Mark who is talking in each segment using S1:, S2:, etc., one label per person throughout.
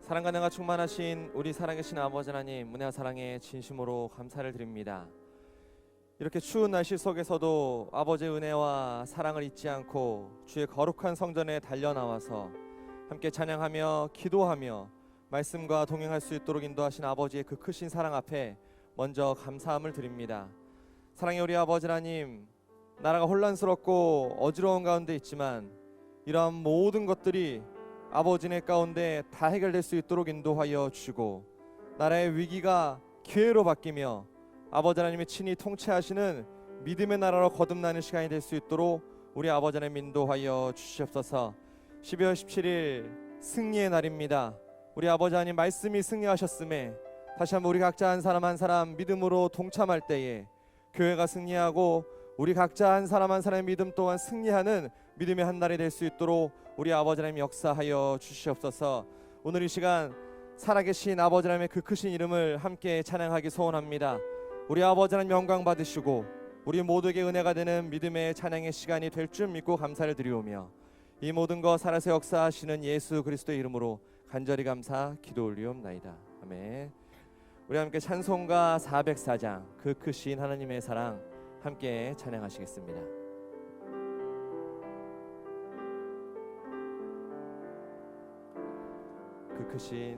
S1: 사랑과 은혜가 충만하신 우리 살아계신 아버지 하나님, 은혜와 사랑에 진심으로 감사를 드립니다. 이렇게 추운 날씨 속에서도 아버지의 은혜와 사랑을 잊지 않고 주의 거룩한 성전에 달려나와서 함께 찬양하며 기도하며 말씀과 동행할 수 있도록 인도하신 아버지의 그 크신 사랑 앞에 먼저 감사함을 드립니다. 사랑의 우리 아버지 하나님, 나라가 혼란스럽고 어지러운 가운데 있지만 이러한 모든 것들이 아버지네 가운데 다 해결될 수 있도록 인도하여 주시고, 나라의 위기가 기회로 바뀌며 아버지 하나님이 친히 통치하시는 믿음의 나라로 거듭나는 시간이 될 수 있도록 우리 아버지 하나님 인도하여 주시옵소서. 12월 17일 승리의 날입니다. 우리 아버지 하나님 말씀이 승리하셨음에 다시 한번 우리 각자 한 사람 한 사람 믿음으로 동참할 때에 교회가 승리하고 우리 각자 한 사람 한 사람의 믿음 또한 승리하는 믿음의 한 날이 될 수 있도록 우리 아버지 하나님 역사하여 주시옵소서. 오늘 이 시간 살아계신 아버지 하나님의 그 크신 이름을 함께 찬양하기 소원합니다. 우리 아버지 하나님 영광 받으시고 우리 모두에게 은혜가 되는 믿음의 찬양의 시간이 될 줄 믿고 감사를 드리오며, 이 모든 것 살아서 역사하시는 예수 그리스도의 이름으로 간절히 감사 기도 올리옵나이다. 아멘. 우리 함께 찬송가 404장 그 크신 하나님의 사랑 함께 찬양하시겠습니다. 그 크신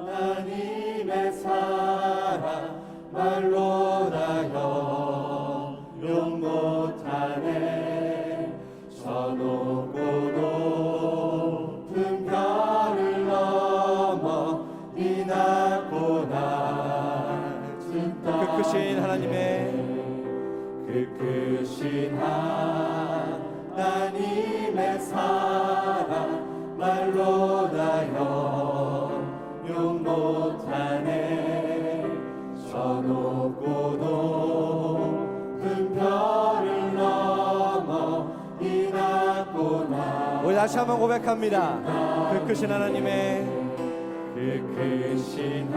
S1: 하나님의 사랑 말로 다 형용 못하네. 저 높고 높은 별을 넘어 이 낮고 낮은 땅, 그 크신 하나님의 그 크신 하나님의 사랑 말로 다 형용 못하네. 저 높고 높은 별을 넘어 이 낮고 낮은, 우리 다시 한번 고백합니다. 그 크신 하나님의 그 크신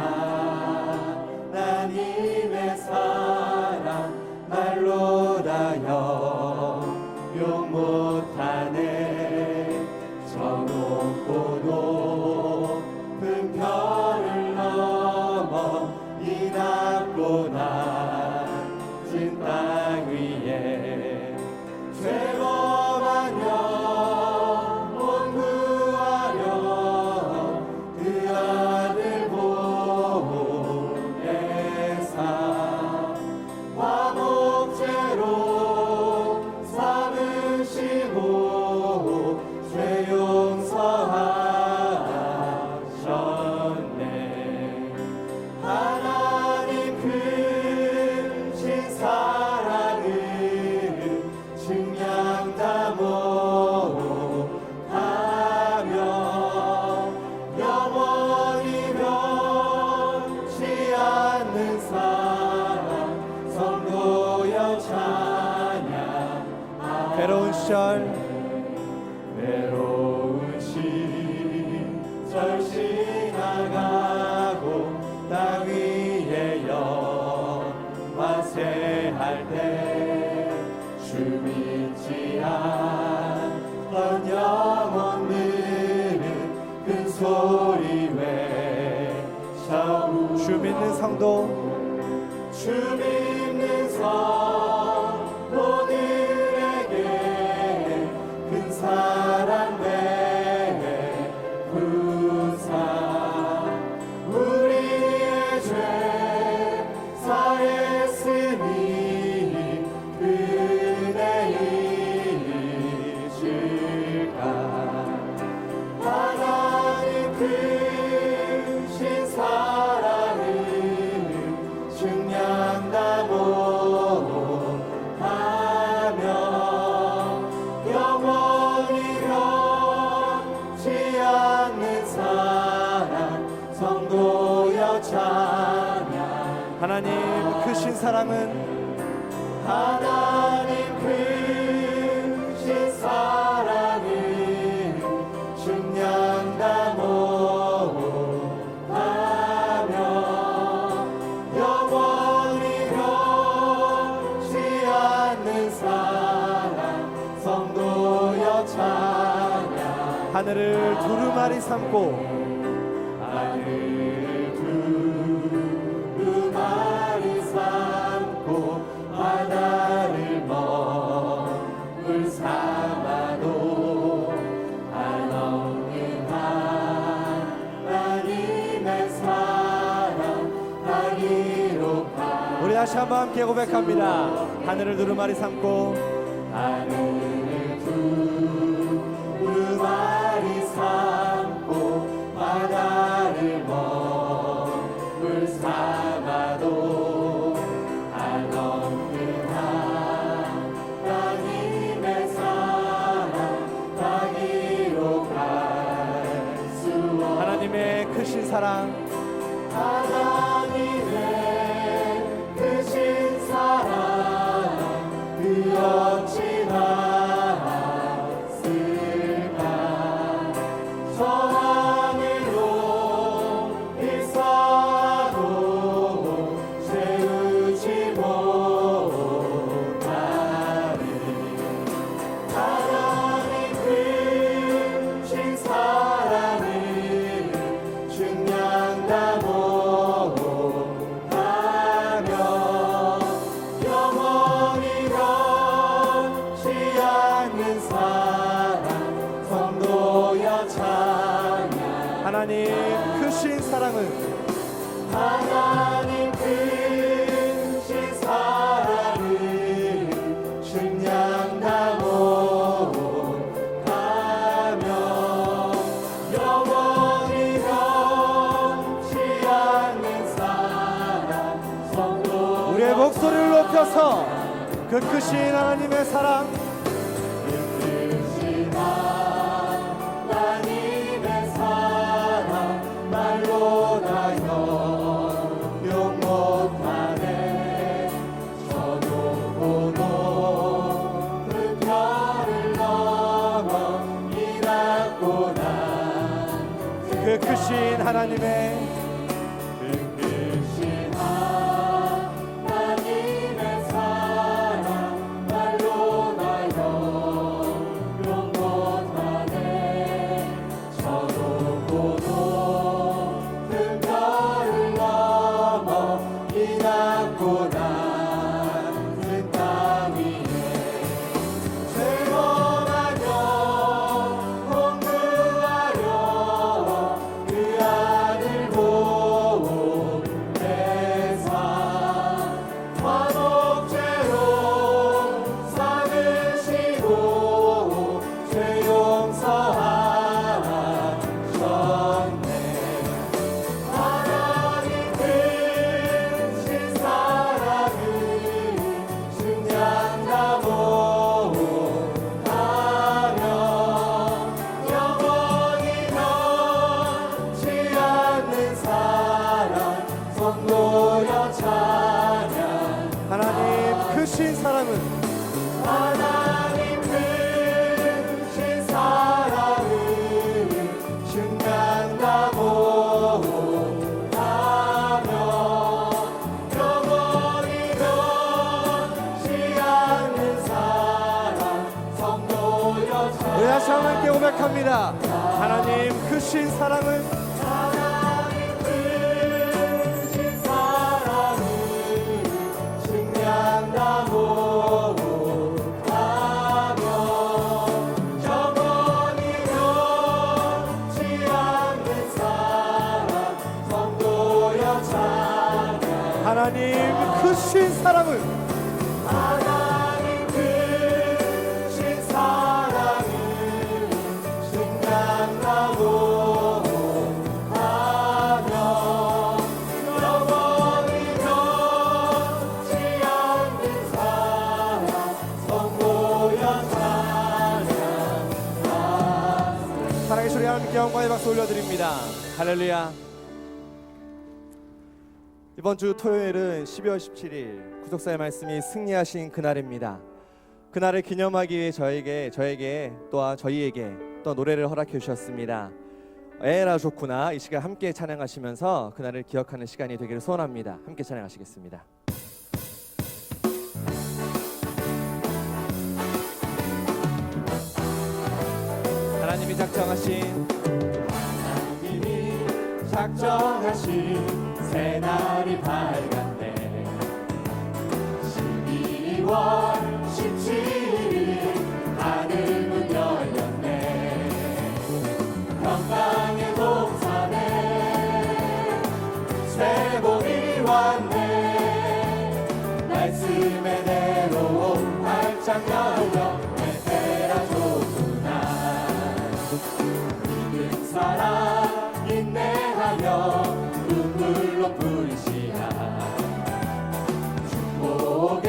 S1: 하나님의 사랑 말로 다 형용 못하네. 저 높고 높은 별을 넘어 이 낮고 낮은 땅 위에 죄범한 영혼 구하려 그 아들 보내사 화목제로 삼으시고 죄 용서하셨네. 하나님 크신 사랑을 증량 다 못하며 영원히 변치 않는 사랑 성도여 찬양. 괴로운 시절 지나가고 땅 위에 영화세할 때 주 믿지 않던 영혼들은 큰 소리 외쳐 주 믿는 성도, 주 믿는 성도들에게 큰 사랑 베푸사 우리의 죄 사했으니 그대 잊을까. 하나님 크신 사랑을 증량 다 못하며 영원히 변치 않는 사랑 성도여 찬양. 하나님 크신 사랑은 하나님 크신 사랑을 증량 다 못하며 영원히 변치 않는 사랑 성도여 찬양. 하늘을 두루마리 삼고
S2: 하늘을 두루마리 삼고 바다를 먹을 삼아도 한없는 하나님의 사랑 다 기록하.
S1: 우리 다시 한번 함께 고백합니다. 하늘을 두루마리 삼고
S2: 하늘을 두루마리 삼고 바다를 먹을 삼아도 한없는 하나님의 사랑 다 기록할 수 없는
S1: 하나님의 크신 사랑
S2: 하나님의 크신 사랑 그 어찌나 쓸까. 저 하늘로 일사도 채우지 못하리. 하나님 크신 사랑을 중량다 못하며 영원히 변치 않는 사랑 성도여 찬양.
S1: 하나님 크신 사랑은
S2: 하나님 크신 사랑을 중량다 못하며 영원히 변치 않는 사랑 성도.
S1: 우리의 목소리를 높여서 그 크신 하나님의 사랑
S2: 크신 하나님의 사랑 말로 다 형용 못하네. 저 높고 높은 별을 넘어 이 낮고나
S1: 그 크신 하나님의
S2: 그 크신 하나님의 사랑 말로 다 형용 못하네. 저 높고 높은 별을 넘어 이 낮고 낮은 땅 위에 죄범한 영혼 구하려 그 아들 보내사 화목제로 삼으시고 죄 용서하셨네. 하나님 크신 사랑을 중량다 못하며 영원히 변치 않는 사랑 성도여 찬양.
S1: 하나님 크신 사랑은
S2: 하나님 크신 사랑을 중량다 못하며 영원히 변치 않는 사랑 성도여
S1: 우리 다시 한번 함께 고백합니다. 하나님 크신 사랑은
S2: 하나님 크신 사랑을 중량다 못하며 영원히 변치 않는 사랑 성도여 찬양.
S1: 하나님 크신 사랑을
S2: 하나님 크신 사랑을 중량다 못하며 영원히 변치 않는 사랑 성도여 찬양.
S1: 사랑의 소리 하나님께 영광의 박수 올려드립니다. 할렐루야. 이번 주 토요일은 12월 17일 구속사의 말씀이 승리하신 그날입니다. 그날을 기념하기 위해 저에게 또한 저희에게 또 노래를 허락해 주셨습니다. 에라 좋구나. 이 시간 함께 찬양하시면서 그날을 기억하는 시간이 되기를 소원합니다. 함께 찬양하시겠습니다. 하나님이 작정하신
S2: 작정하신 새날이 밝았네. 12월 17일 하늘문 열렸네. 평강의 동산에 새 봄이 왔네. 말씀의 대로 활짝 열려 에테라 좋구나. 믿은 사람 인내하여 눈물로 뿌리시라. 축복의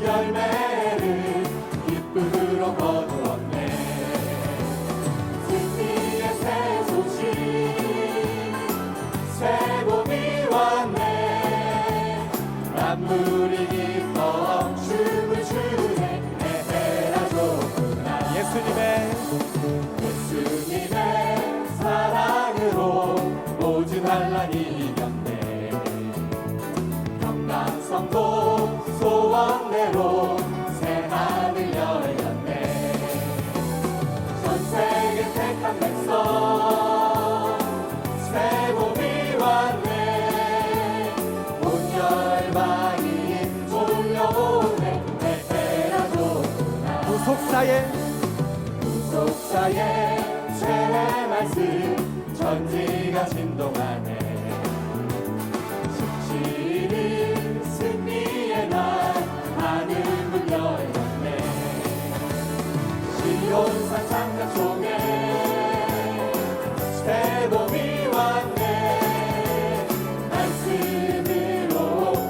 S2: 열매를 기쁨으로 거두었네. 승리의 새 소식 새 봄이 왔네. 만물이 기뻐 춤을 추네. 에헤라 좋구나. 예수님의 사랑으로 모든 환란이 이겼네. 평강성도 소원대로 새 하늘 열렸네. 전 세계 택한 백성 새 봄이 왔네. 온 열방이 몰려오네. 에헤라 좋구나. 구속사의 죄의 말씀 천지가 진동하네. 17일 승리의 날 하늘문 열렸네. 시온산 장가총에 새 봄이 왔네. 말씀으로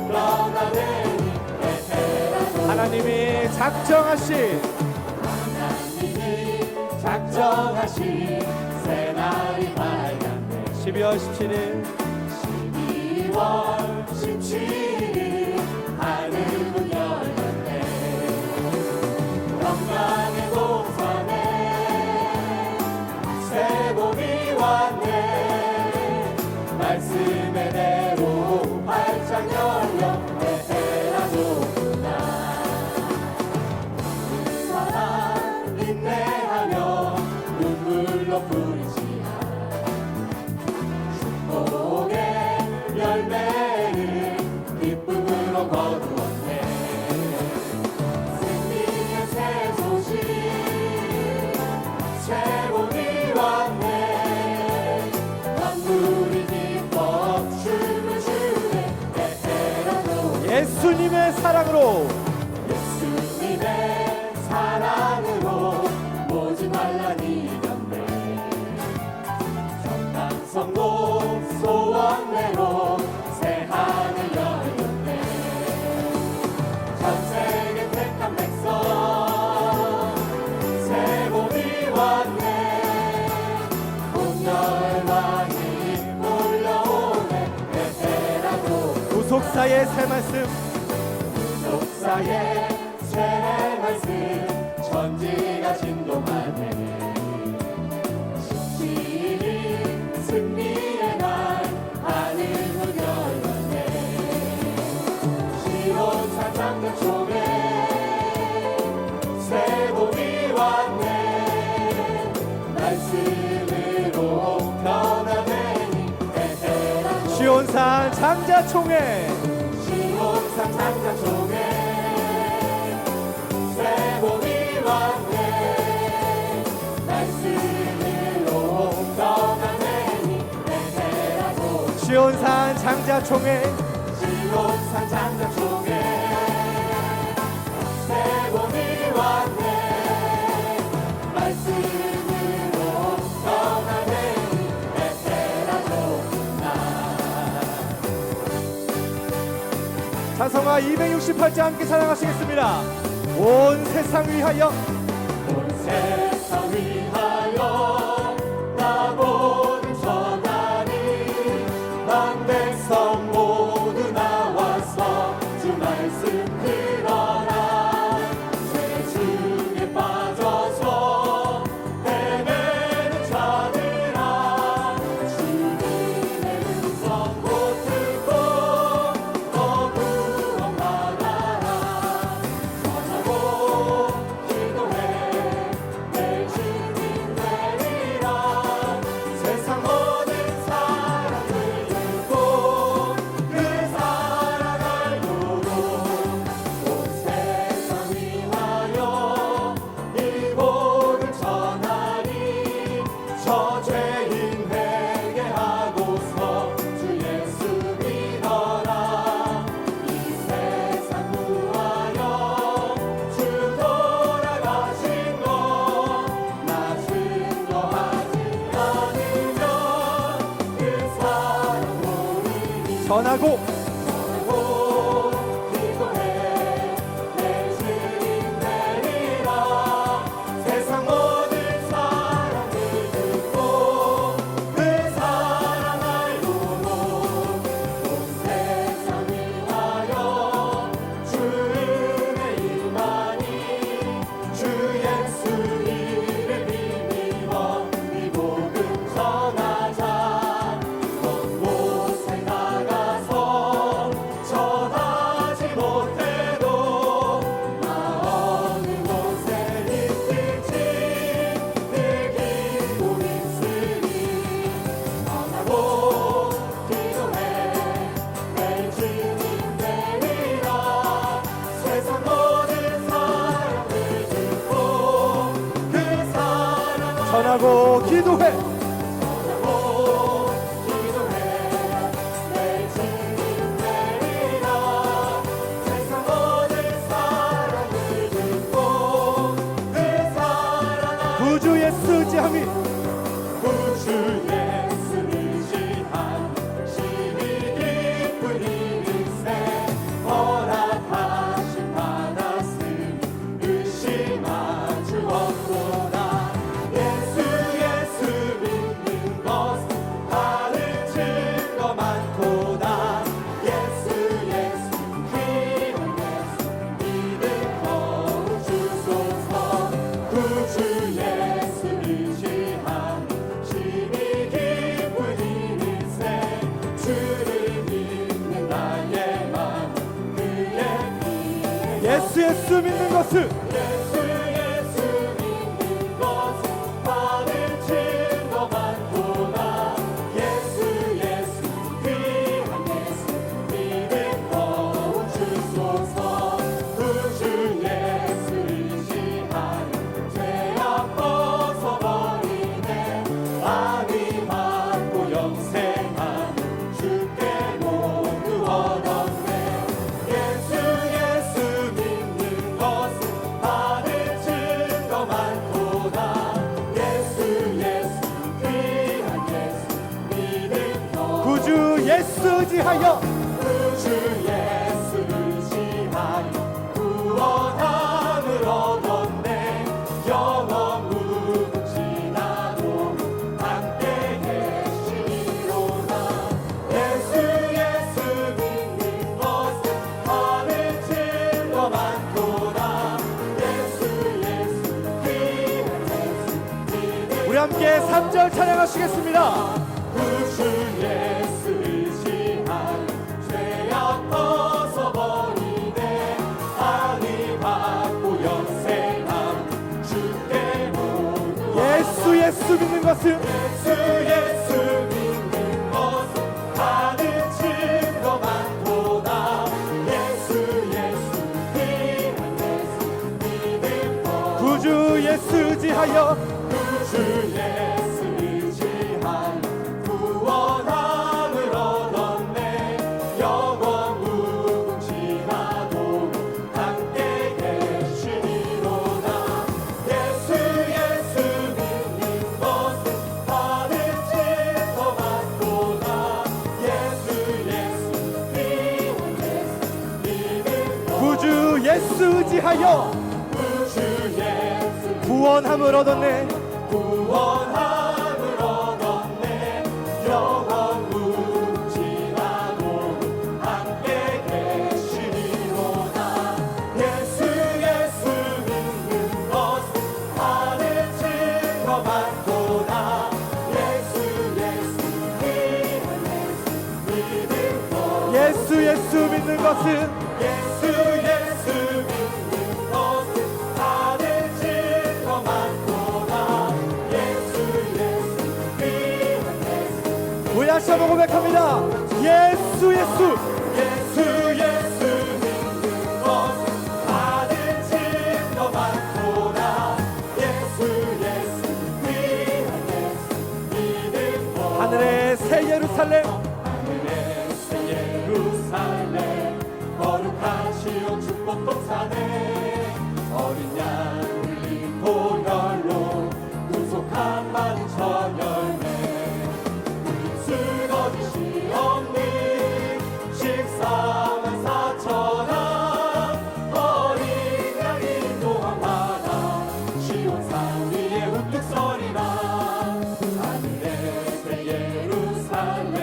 S2: 떠나되니 에테라 좋구나.
S1: 하나님이 작정하신
S2: 작정하신 새날이 밝았네.
S1: 12월 17일
S2: 12월 17일 하늘문 열렸네. 평강의 동산에 새 봄이 왔네. 말씀의 대로 활짝 열려 에헤라 좋구나. 사랑 인내하며 눈물로 뿌리시라. 축복의 열매를 기쁨으로 거두었네. 승리의 새 소식 새 봄이 왔네. 만물이 기뻐 춤을 추네. 에헤라 좋구나.
S1: 예수님의 사랑으로
S2: 예수님의 사랑으로 모든 환란이 이겼네. 평강성도 소원대로 새 하늘 열렸네. 전 세계 택한 백성 새 봄이 왔네. 온 열방이 몰려오네. 에헤라 좋구나.
S1: 구속사의 새 말씀
S2: 속사의 새 말씀 천지가 진동하네. 17일 승리의 날 하늘문 열렸네. 시온산 장가총에 새 봄이 왔네. 말씀으로 변화되니 에헤라 좋구나.
S1: 시온산 장자총회
S2: 시온산 장가총에 새 봄이 왔네. 말씀으로 변화되니 에헤라 좋구나.
S1: 시온산 장자총회
S2: 시온산 장가총에 새 봄이 왔네. 말씀으로 변화되니 에헤라 좋구나.
S1: 찬송가 268장 함께 찬양하시겠습니다. 온 세상 위하여
S2: 온 세상 위하여 나보는 전하니 난 백성 모두 나와서 주 말씀 들어라. 죄 중에 빠져서 헤매는 자들아. 주님의 음성 못 듣고 더 구원받아라. 전하고 기도해 내 죄인 회개하고서 주 예수 믿어라. 이 세상 구하여 주 돌아가신 것 나 증거하지 않으면 그 사람 모르니.
S1: 전하고
S2: 기도해 내 주님 되리라. 세상 모든 사람을 듣고 그 사랑 알고도 온 세상 위하여 주 은혜 임하니. 주 예수 이름 힘입어 이 복음 전하자. 먼 곳에 나가서 전하지 못해도 나 어느 곳에 있을지 늘 기고 있으니. 전하고 기도해 내 주님 되리라. 세상 모든 사람을 듣고 그 사랑
S1: 전하고 기도해
S2: 기도해 내 주님 되리라. 세상 모든 사람을 듣고 그 사랑
S1: 구주 예수 지함이
S2: 구주 예수를 지한 심히 깊은 이름새 허락하심 받았으니 의심할 주 없도다. 예수 믿는 것은 다른 증거 많도다. 예수 귀한 예수 믿음 더욱 주소서. 구주 예수를 지한 심히 깊은 이름새 주를 믿는 나의 맘 그의 피에
S1: 예수 믿는 것은
S2: 예수 믿는 것은 다른 증거 많도다. 예수 귀한 예수 믿음 더욱 주소서. 구주 예수를 지하여 죄악 벗어버리네. 안위 받고 영생한 주께 모두 얻었네. 예수 믿는 것은 다른 증거 많도다. 예수 귀한 예수 믿음 더욱
S1: 구주 예수 지하여
S2: 구주 예수를 지하여 구원함을 얻었네. 영원 무궁지나도 함께 계시리로다. 예수 믿는 것은 다른 증거 많도다. 예수 귀한 예수 믿음
S1: 우리 함께 3절 찬양하시겠습니다.
S2: 구주 예수를 지하여 죄악 벗어버리네. 안위 받고 영생함 주께 모두
S1: 예수 믿는 것은
S2: 예수 믿는 것은 다른 증거 많도다. 예수 귀한 예수 믿음 더욱
S1: 구주 예수 지하여
S2: 구주 예수를 지하여 구원함을 얻었네. 영원 무궁지나도 함께 계시리로다. 예수 믿는 것은 다른 증거 많도다. 예수 귀한 예수 믿음
S1: 구주 예수 지하여
S2: 구주 예수
S1: 구원함을 얻었네.
S2: 구원함을 얻었네. 영원 무궁지나도 함께 계시리로다. 예수 믿는 것은 다른 증거 많도다. 예수 귀한 예수 믿음 더욱
S1: 예수 믿는 것은
S2: 예수 믿는 것은 다른 증거 많도다. 예수 귀한 예수
S1: 우리 다시 한번 고백합니다. 예수
S2: 예수 믿는 것은 다른 증거 많도다. 예수 귀한 예수
S1: 새 예루살렘,
S2: 하늘의 새 예루살렘, 거룩한 시온 축복 동산에 어린 양 울린 보혈로 구속한 만천 열매, 쓰러지시 없는 식사만 사천하, 어린 양 인도함 받아 시온산 위에 우뚝 서리라. 하늘의 새 예루살렘,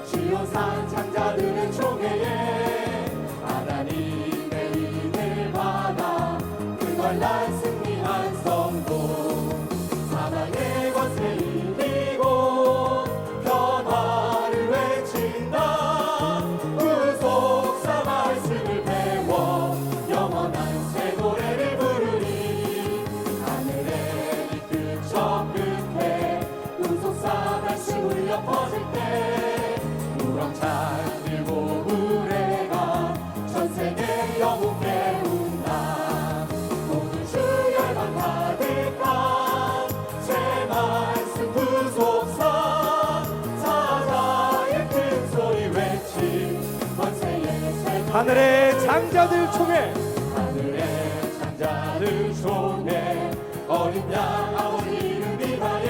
S2: 시온산 장자들의 총회에 하나님의 인을 받아 그걸난 승리한 성도, 사망의 권세 이기고 변화를 외친다. 구속사 말씀을 배워 영원한 새 노래를 부르리. 하늘의 빛 저 끝에 구속사 말씀 울려 퍼질 때 우렁찬 일곱 우레가 전 세계 영웅 깨운다. 모든 주 열방 가득한 새 말씀 구속사, 사자의 큰 소리 외친 권세의 새 노래.
S1: 하늘의 장자들 총회,
S2: 하늘의 장자들 총회, 어린 양 아버지 이름 비하에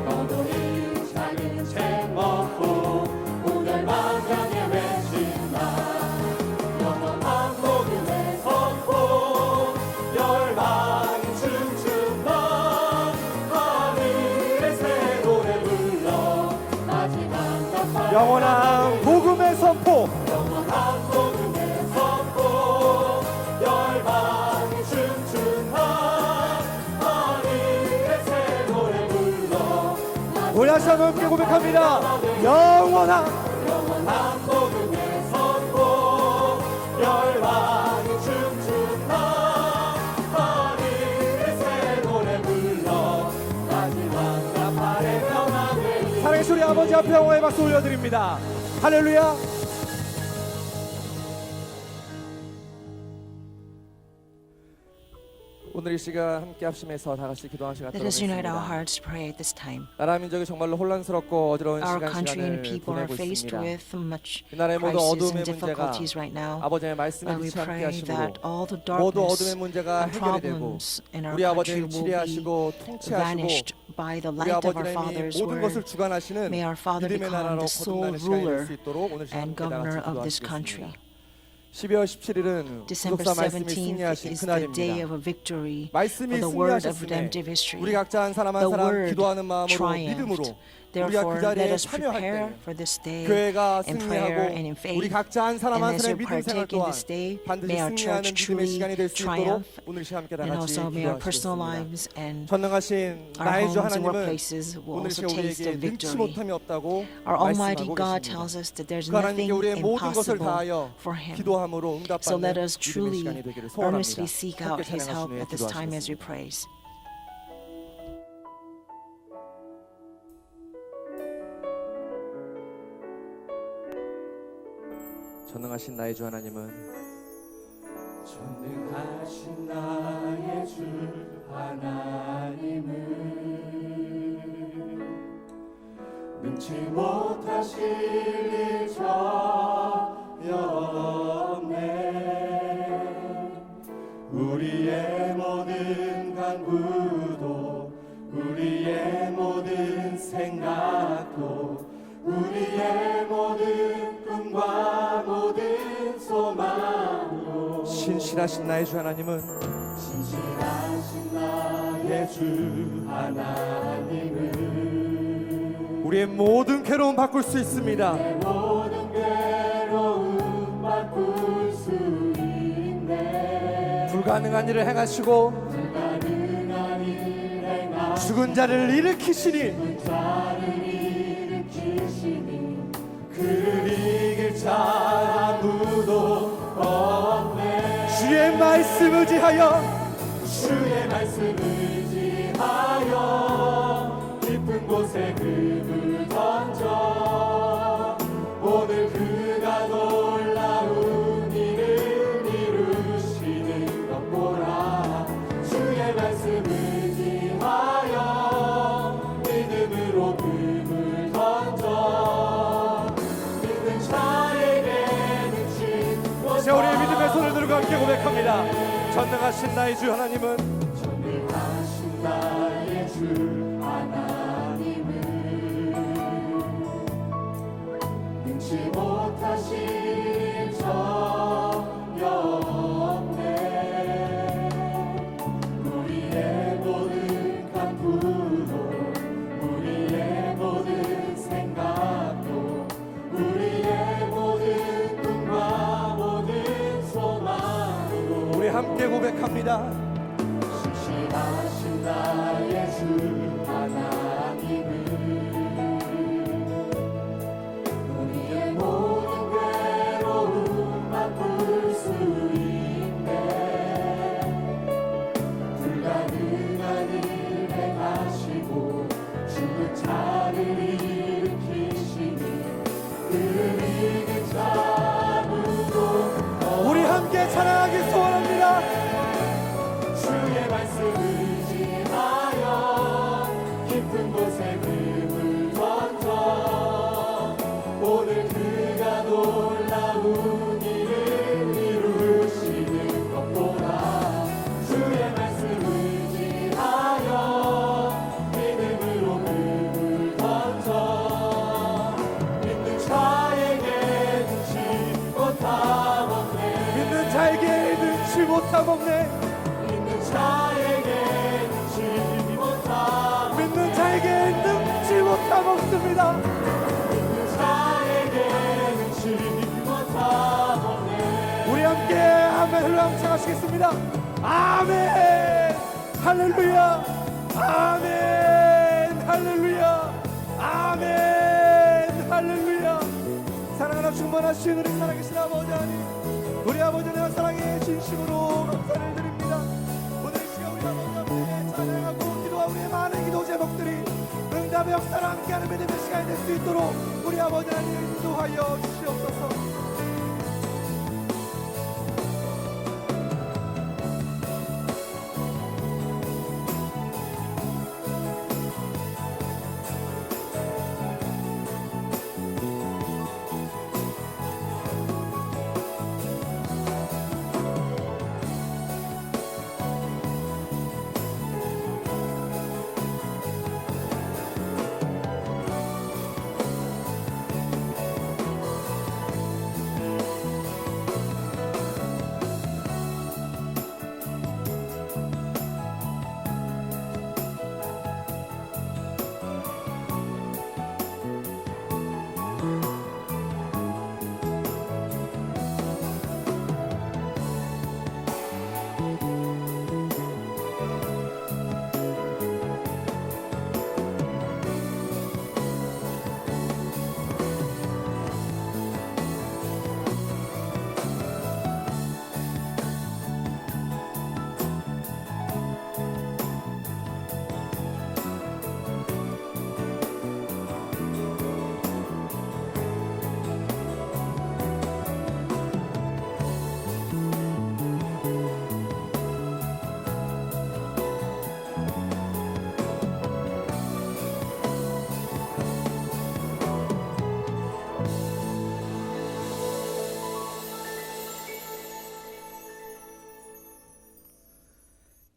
S2: 너도리 작은 책 먹고 오늘만 향해 외친다. 영원한 복음의 선포, 열방이 춤춘다. 하늘의 새 노래 불러 마지막 나팔,
S1: 영원한 복음의 선포,
S2: 영원한 복음의 선포, 열방이 춤춘다. 하늘의 새 노래 불러
S1: 우리 다시 한번 함께 고백합니다. 영원한
S2: 영원한 복음의 선포, 열방이 춤춘다. 하늘의 새 노래 불러 마지막 나팔의 평안을.
S1: 사랑의 우리 아버지 앞에 영광의 박수 올려드립니다. 할렐루야. 오늘 이 시간 함께 합심해서 다 같이 기도하는 시간
S3: Let us unite our
S1: 갖도록
S3: hearts to pray at this time.
S1: 나라 민족이 정말로 혼란스럽고 어지러운
S3: Our
S1: 시간을
S3: country and people are
S1: 보내고
S3: faced
S1: 있습니다.
S3: with much
S1: 이 나라의 모든
S3: crisis
S1: 어둠의
S3: and
S1: 문제가
S3: difficulties right now.
S1: 아버지의 말씀에
S3: We
S1: 빛이 함께
S3: pray
S1: 하심으로
S3: that all the
S1: 모두
S3: darkness
S1: 어둠의 문제가
S3: and
S1: 해결이 되고
S3: problems in our
S1: 우리
S3: country
S1: 아버지는
S3: will be
S1: 치리하시고 통치하시고
S3: vanished by the
S1: 우리
S3: light of our
S1: 아버지님이
S3: fathers,
S1: 모든
S3: where
S1: 것을 주관하시는
S3: may our Father
S1: 믿음의
S3: become
S1: 나라로
S3: the sole
S1: 거듭나는 시간이 될
S3: ruler
S1: 수 있도록 오늘 시간
S3: and
S1: 함께 다
S3: governor
S1: 같이
S3: of this country.
S1: 기도하시겠습니다. 12월 17일은
S3: December
S1: 구속사 말씀이
S3: 17th
S1: 승리하신
S3: is the day
S1: 그날입니다.
S3: of a victory
S1: 말씀이
S3: for the word of
S1: 승리하셨음에
S3: redemptive history.
S1: 우리 각자 한 사람 한
S3: The
S1: 사람
S3: word
S1: 기도하는 마음으로 믿음으로
S3: triumphed.
S1: 우리가
S3: Therefore,
S1: 그 자리에
S3: let us
S1: 참여할
S3: prepare
S1: 때
S3: for this day
S1: 교회가
S3: in prayer
S1: 승리하고
S3: and in faith.
S1: 우리 각자 한 사람 한
S3: And as
S1: 사람의
S3: we
S1: 믿음 생활
S3: partake in
S1: 또한
S3: this day,
S1: 반드시
S3: may our
S1: 승리하는
S3: church
S1: 믿음의
S3: truly
S1: 시간이 될 수 있도록
S3: triumph,
S1: 오늘 시간 함께 다
S3: and
S1: 같이
S3: also may our personal
S1: 기도하시겠습니다.
S3: lives and
S1: 전능하신
S3: our
S1: 나의 주
S3: homes and
S1: 하나님은
S3: workplaces will
S1: 오늘
S3: also
S1: 시간
S3: taste
S1: 우리에게
S3: of
S1: 능치
S3: victory.
S1: 못함이 없다고
S3: Our Almighty
S1: 말씀하고
S3: God
S1: 계십니다.
S3: tells us that there's
S1: 그 하나님께
S3: nothing
S1: 우리의 모든 것을
S3: impossible
S1: 다하여
S3: for Him.
S1: 기도함으로
S3: So let
S1: 응답받는
S3: us
S1: 믿음의
S3: truly,
S1: 시간이 되기를 소원합니다.
S3: earnestly seek out
S1: 함께
S3: His
S1: 찬양하신
S3: help
S1: 후에
S3: at this time as we
S1: 기도하시겠습니다.
S3: praise.
S1: 전능하신 나의 주 하나님은
S2: 전능하신 나의 주 하나님은 능치 못하실 일 전혀 없네. 우리의 모든 간구도 우리의 모든 생각도 우리의 모든 꿈과 모든 소망으로
S1: 신실하신 나의 주 하나님은
S2: 신실하신 나의 주 하나님은
S1: 우리의 모든 괴로움 바꿀 수 있습니다.
S2: 내 모든 괴로움 바꿀 수 있네.
S1: 불가능한 일을 행하시고
S2: 불가능한 일 행하시는
S1: 죽은 자를 일으키시니
S2: 자를 일으키시니 그를 이길 자 아무도 없네.
S1: 주의 말씀 의지하여
S2: 주의 말씀 의지하여 깊은 곳에 금을 던져 오늘 그가 놀라운 일을 이루시는 것 보라. 주의 말씀 의지하여 믿음으로 금을 던져
S1: 전능하신 나의 주 하나님은
S2: 전능하신 나의 주 하나님은 능치 못하신 전혀 없네. 우리의 모든 간구도 우리의 모든 생각도 우리의 모든 꿈과 모든 소망으로
S1: 우리 함께 고백합니다.
S2: 신실하신 나의 주 하나님은 우리의 모든 괴로움 바꿀 수 있네. 불가능한 일 행하시고 죽은 자를 일으키시니 그를 이긴 자 누구
S1: 우리 함께 찬양하기 소원합니다.
S2: 주의 말씀 의지하여 깊은 곳에 금을 던져 오늘 그가 놀라운 일을 이루시는 것 보라. 주의 말씀 의지하여 믿음으로 금을 던져 믿는 자에게 눈치 못하겠네.
S1: 믿는 자에게 눈치 못하겠네.
S2: 자에게 눈치 못하
S1: 믿는 자에게 눈치 못하겠습니다.
S2: 믿는 자에게 눈치 못하네.
S1: 우리 함께 아멘 할렐루야唱하시겠습니다. 아멘 할렐루야 아멘 할렐루야 아멘 할렐루야. 사랑하나 충만하신 우리 살아계신 아버지 하나님, 우리 아버지 하나님 사랑에 진심으로 감사를 드립니다. 오늘 시간 우리 아버지 앞에 찬양하고 기도하고 우리의 많은 기도 제목들이 응답의 역사를 함께하는 믿음의 시간이 될 수 있도록 우리 아버지 하나님 인도하여 주시옵소서.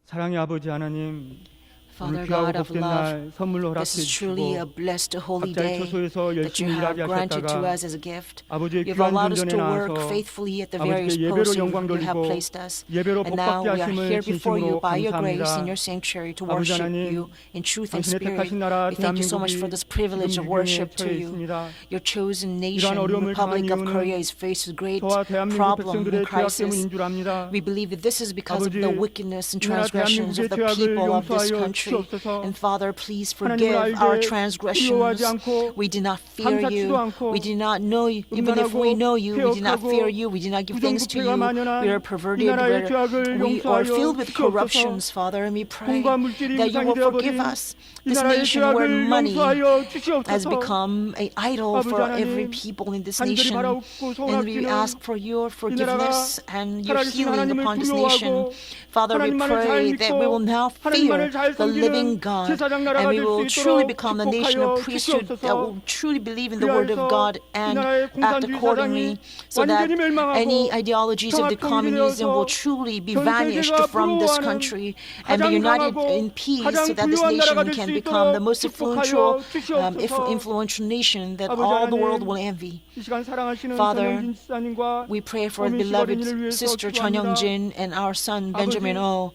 S4: 사랑의 아버지 하나님,
S3: Father
S4: 오늘 귀하고
S3: God of
S4: 복된
S3: love,
S4: 날 선물로 허락해
S3: this is truly a
S4: 주시고
S3: blessed holy
S4: 각자의
S3: day
S4: 처소에서
S3: that you
S4: 열심히
S3: have
S4: 일하게
S3: granted to
S4: 하셨다가
S3: us as a gift.
S4: 아버지의
S3: You've
S4: 귀한
S3: allowed us
S4: 존전에
S3: to work
S4: 나와서
S3: faithfully at the various
S4: 아버지께 예배로
S3: posts
S4: 영광
S3: you have
S4: 돌리고
S3: placed us.
S4: 예배로
S3: And now
S4: 복받게
S3: we are here
S4: 하심을
S3: before you
S4: 진심으로
S3: by your grace in
S4: 감사합니다.
S3: your sanctuary to
S4: 아버지
S3: worship
S4: 하나님,
S3: you in truth and
S4: 당신의
S3: spirit.
S4: 택하신 나라
S3: We thank you so much for this privilege of
S4: 지금
S3: worship
S4: 위기에
S3: to
S4: 처해
S3: you.
S4: 있습니다.
S3: Your chosen nation,
S4: 이러한
S3: the
S4: 어려움을
S3: Republic
S4: 당한
S3: of
S4: 이유는
S3: Korea, is faced with great
S4: 저와 대한민국
S3: problem
S4: 백성들의
S3: and
S4: 죄악
S3: crisis.
S4: 때문인 줄 압니다.
S3: We believe that this is because of
S4: 아버지,
S3: the wickedness and
S4: 이 나라
S3: transgressions of
S4: 대한민국의
S3: the
S4: 죄악을
S3: people of this
S4: 용서하여
S3: country.
S4: 주시옵소서.
S3: And Father, please
S4: 하나님을
S3: forgive
S4: 알게
S3: our
S4: 두려워하지
S3: transgressions.
S4: 않고
S3: We did not fear
S4: 감사치도
S3: you.
S4: 않고
S3: We did not know you. Even if we know you, we did not
S4: 폐역하고
S3: fear you. We did not give thanks to
S4: 부정부패가
S3: you.
S4: 만연한
S3: We are
S4: 이
S3: perverted.
S4: 나라의 죄악을
S3: We are filled with
S4: 용서하여
S3: corruptions,
S4: 주시옵소서.
S3: Father, and we pray
S4: 돈과 물질이
S3: that you
S4: 우상이
S3: will forgive
S4: 되어버린
S3: us.
S4: 이
S3: This
S4: 나라의
S3: nation where
S4: 죄악을
S3: money
S4: 용서하여
S3: has
S4: 주시옵소서.
S3: become an idol
S4: 아버지
S3: for
S4: 하나님,
S3: every people in this
S4: 간절히
S3: nation.
S4: 바라옵고
S3: And we
S4: 소원합기는
S3: ask for your
S4: 이 나라가
S3: forgiveness and your
S4: 살아계신
S3: healing
S4: 하나님을
S3: upon this nation.
S4: 두려워하고
S3: Father, we
S4: 하나님만을 잘
S3: pray that we will
S4: 믿고
S3: now
S4: 하나님만을
S3: fear
S4: 잘
S3: the living God,
S4: 제사장
S3: and
S4: 나라가
S3: we
S4: 될
S3: will
S4: 수
S3: truly
S4: 있도록
S3: become a nation
S4: 축복하여
S3: of priesthood that
S4: 주시옵소서.
S3: will truly believe in the word of God and
S4: 나라의
S3: act
S4: 공산주의
S3: accordingly,
S4: 사상이
S3: so that
S4: 완전히 멸망하고
S3: any ideologies of the communism will
S4: 통일되어서
S3: truly be
S4: 전
S3: vanished
S4: 세계가
S3: from this
S4: 부러워하는
S3: country and be
S4: 가장
S3: united
S4: 강하고
S3: in peace,
S4: 가장
S3: so that this
S4: 부유한 나라가
S3: nation
S4: 될
S3: can
S4: 수
S3: become the
S4: 있도록
S3: most influential,
S4: 축복하여 주시옵소서.
S3: influential nation that
S4: 아버지
S3: all the world
S4: 하나님,
S3: will envy.
S4: 이 시간 사랑하시는
S3: Father,
S4: 전영진 지사님과
S3: We pray for
S4: 어민 씨
S3: beloved
S4: 어린이를 위해서
S3: sister Chun
S4: 기도합니다.
S3: Young-jin and our son Benjamin Oh.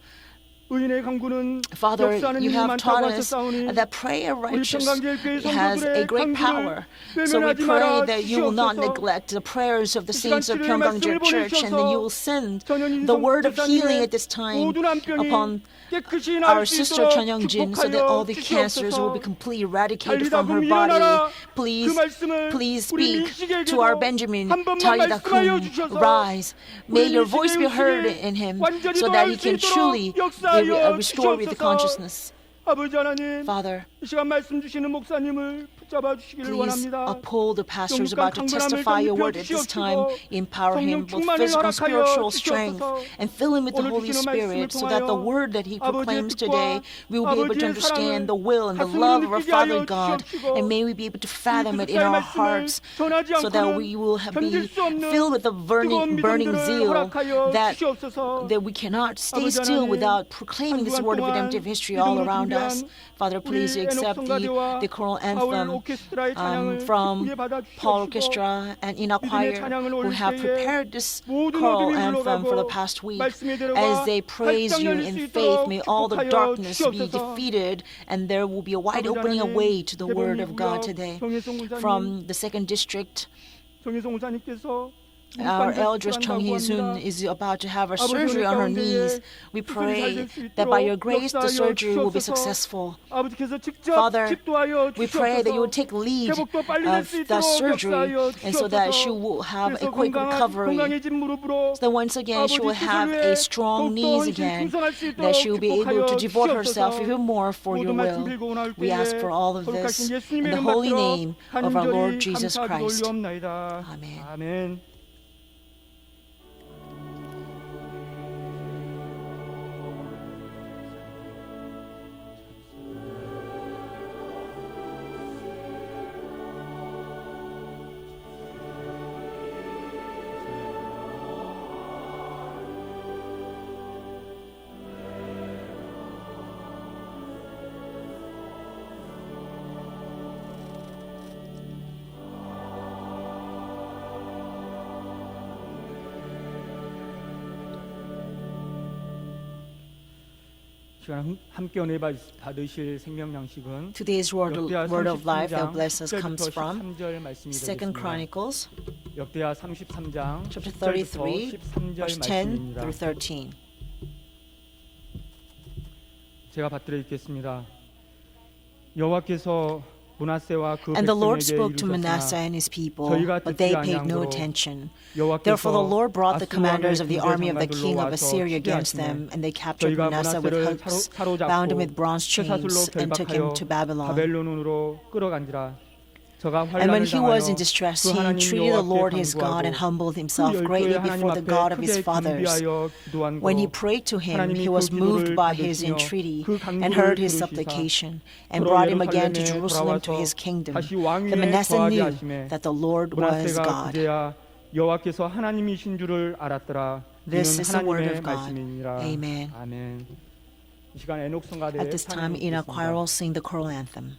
S4: 의인의 강구는
S3: Father,
S4: 역사하는
S3: you
S4: 힘이
S3: have taught
S4: 많다고
S3: us
S4: 하셨사오니
S3: that prayer
S4: 우리
S3: righteous
S4: 평강제일교회
S3: has a
S4: 성도들의
S3: great power.
S4: 강구를
S3: So we
S4: 외면하지
S3: pray
S4: 말아
S3: that you will not
S4: 주시옵소서.
S3: neglect the prayers of the
S4: 이 시간
S3: saints of
S4: 치료의
S3: Pyeonggangjil
S4: 말씀을
S3: Church, and that you will
S4: 보내주셔서
S3: send
S4: 전현인
S3: the word of healing
S4: 지사님의
S3: at this time
S4: 모든 암병이
S3: upon
S4: 깨끗이
S3: our
S4: 나을 수
S3: sister
S4: 있도록
S3: Chun Young-jin, so that all
S4: 축복하여
S3: the cancers will be
S4: 주시옵소서.
S3: completely eradicated
S4: 달리다
S3: from her
S4: kum
S3: body.
S4: 일어나라. 그
S3: Please
S4: 말씀을
S3: speak
S4: 우리
S3: to our
S4: 민식에게도
S3: Benjamin,
S4: 한 번만
S3: Talita
S4: 말씀하여
S3: Kum,
S4: 주셔서
S3: rise. May
S4: 우리
S3: your voice be
S4: 민식의
S3: heard
S4: 의식이
S3: in him,
S4: 완전히
S3: so that he
S4: 돌아올 수
S3: can truly
S4: 있도록 역사하여
S3: restore with the
S4: 주시옵소서.
S3: consciousness.
S4: 아버지 하나님,
S3: Father,
S4: 이 시간 말씀 주시는 목사님을 붙잡아 주시기를
S3: please
S4: 원합니다.
S3: uphold the pastors
S4: 영육간
S3: about to
S4: 강건함을
S3: testify your
S4: 좀
S3: word at this time.
S4: 입혀주시옵시고
S3: Empower him
S4: 성령
S3: with
S4: 충만을
S3: physical,
S4: 허락하여
S3: spiritual strength,
S4: 주시옵소서.
S3: and fill him with the
S4: 오늘
S3: Holy
S4: 주시는
S3: Spirit,
S4: 말씀을
S3: so that the
S4: 통하여
S3: word that he
S4: 아버지의
S3: proclaims
S4: 뜻과
S3: today, we will be able to
S4: 아버지의
S3: understand
S4: 사랑을
S3: the will and the
S4: 가슴으로
S3: love of our
S4: 느끼게
S3: Father
S4: 하여
S3: God,
S4: 주시옵시고
S3: and may we be able to fathom it
S4: 이
S3: in our
S4: 말씀을
S3: hearts,
S4: 전하지
S3: so that
S4: 않고는
S3: we will
S4: 견딜
S3: be
S4: 수 없는
S3: filled with the
S4: 뜨거운
S3: burning
S4: 믿음들을
S3: zeal
S4: 허락하여
S3: that
S4: 주시옵소서.
S3: we cannot stay
S4: 아버지
S3: still
S4: 하나님,
S3: without proclaiming this
S4: 한
S3: word of
S4: 주간
S3: redemptive
S4: 동안
S3: history all
S4: 믿음으로
S3: around us.
S4: 준비한
S3: Father, please
S4: 우리
S3: accept
S4: 애녹성가대와
S3: the choral
S4: 바울
S3: anthem
S4: 오케스트라의 찬양을
S3: from
S4: 기쁘게 받아
S3: Paul
S4: 주시옵시고
S3: Orchestra and Enoch
S4: 믿음의
S3: Choir,
S4: 찬양을
S3: who
S4: 올릴
S3: have
S4: 때에
S3: prepared this
S4: 모든
S3: choral
S4: 어둠이
S3: anthem for the
S4: 물러가고
S3: past week.
S4: 말씀의
S3: As
S4: 대로가
S3: they praise
S4: 활짝
S3: you
S4: 열릴 수
S3: in
S4: 있도록
S3: faith, may all the
S4: 축복하여
S3: darkness be
S4: 주시옵소서.
S3: defeated, and there will be a wide
S4: 아버지
S3: opening
S4: 하나님,
S3: away to the word of
S4: 대범이
S3: God
S4: 구역
S3: today.
S4: 정혜성 군사님,
S3: From the 2nd District,
S4: 정혜성 군사님께서
S3: our
S4: 무릎
S3: elders Chung
S4: 반드시
S3: Hee-sun
S4: 합니다.
S3: is about to have her
S4: 아버지
S3: surgery
S4: 은혜
S3: on her
S4: 가운데에
S3: knees. We
S4: 수술이 잘
S3: pray
S4: 될 수
S3: that by your
S4: 있도록
S3: grace the
S4: 역사하여
S3: surgery will be
S4: 주시옵소서.
S3: successful.
S4: 아버지께서 직접
S3: Father,
S4: 집도하여
S3: we pray that you will
S4: 주시옵소서.
S3: take lead
S4: 회복도 빨리 될
S3: of
S4: 수
S3: the
S4: 있도록
S3: surgery,
S4: 역사하여
S3: and so that she
S4: 주시옵소서.
S3: will have a
S4: 그래서
S3: quick recovery.
S4: 건강해진 무릎으로
S3: So that once again she will
S4: 아버지
S3: have
S4: 뜻을
S3: a
S4: 위해
S3: strong
S4: 더욱더
S3: knees
S4: 헌신
S3: again,
S4: 충성할 수
S3: that she will
S4: 있도록
S3: be able to
S4: 축복하여
S3: devote herself
S4: 주시옵소서.
S3: even more for your
S4: 모든 말씀
S3: will.
S4: 빌고 나올
S3: We ask
S4: 때에
S3: for all of this
S4: 거룩하신
S3: in
S4: 예수님의
S3: the
S4: 이름
S3: holy
S4: 받들어
S3: name of our Lord
S4: 간절히
S3: Jesus
S4: 감사하기도
S3: Christ.
S4: 올리옵나이다.
S3: Amen.
S4: 아멘. 시간 함께 은혜 받으실 생명 양식은
S3: Today's word of life that bless us
S4: 33장
S3: comes from
S4: 13절 말씀이
S3: 2nd
S4: 되겠습니다.
S3: Chronicles
S4: 역대하 33장
S3: chapter
S4: 10절부터
S3: 33,
S4: 13절
S3: verse 10
S4: 말씀입니다.
S3: through 13.
S4: 제가 받들어 읽겠습니다. 여호와께서 므낫세와 그
S3: And the Lord
S4: 백성에게
S3: spoke to Manasseh
S4: 이르셨으나
S3: and his people,
S4: 저희가
S3: but they
S4: 듣지
S3: paid no
S4: 아니함으로
S3: attention.
S4: 여호와께서
S3: Therefore the Lord brought the
S4: 아수르
S3: commanders of the
S4: 왕의
S3: army of the
S4: 군대
S3: king of
S4: 장관들로
S3: Assyria
S4: 와서
S3: against
S4: 취하시매
S3: them, and they captured
S4: 저희가
S3: Manasseh with
S4: 므낫세를
S3: hooks,
S4: 사로잡고
S3: bound him with bronze
S4: 쇠사슬로
S3: chains, and took him
S4: 결박하여
S3: to Babylon.
S4: 바벨론으로 끌어간지라. 저가
S3: And when
S4: 환난을
S3: he was in
S4: 당하여
S3: distress,
S4: 그
S3: he
S4: 하나님
S3: entreated the Lord
S4: 여호와께
S3: his God and
S4: 간구하고
S3: humbled
S4: 그
S3: himself
S4: 열조의
S3: greatly
S4: 하나님
S3: before the
S4: 앞에
S3: God of his
S4: 크게
S3: fathers.
S4: 간비하여 기도한
S3: When he
S4: 거
S3: prayed to him,
S4: 하나님이
S3: he
S4: 그
S3: was moved
S4: 기도를
S3: by his
S4: 받으시며
S3: entreaty
S4: 그
S3: and
S4: 간구를
S3: heard his
S4: 들으시사
S3: supplication and
S4: 도로
S3: brought him again to
S4: 예루살렘에
S3: Jerusalem to
S4: 돌아와서
S3: his kingdom.
S4: 다시
S3: Then
S4: 왕위에
S3: Manasseh
S4: 거하게
S3: knew
S4: 하심에
S3: that the Lord was
S4: 므낫세가
S3: God.
S4: 그제야 여호와께서 하나님이신 줄을 알았더라.
S3: This
S4: 이는
S3: is the word
S4: 하나님의
S3: of God.
S4: 말씀이니라.
S3: Amen.
S4: 아멘. 이 시간 애녹성가대
S3: At this time, Enoch choir will sing the choral anthem.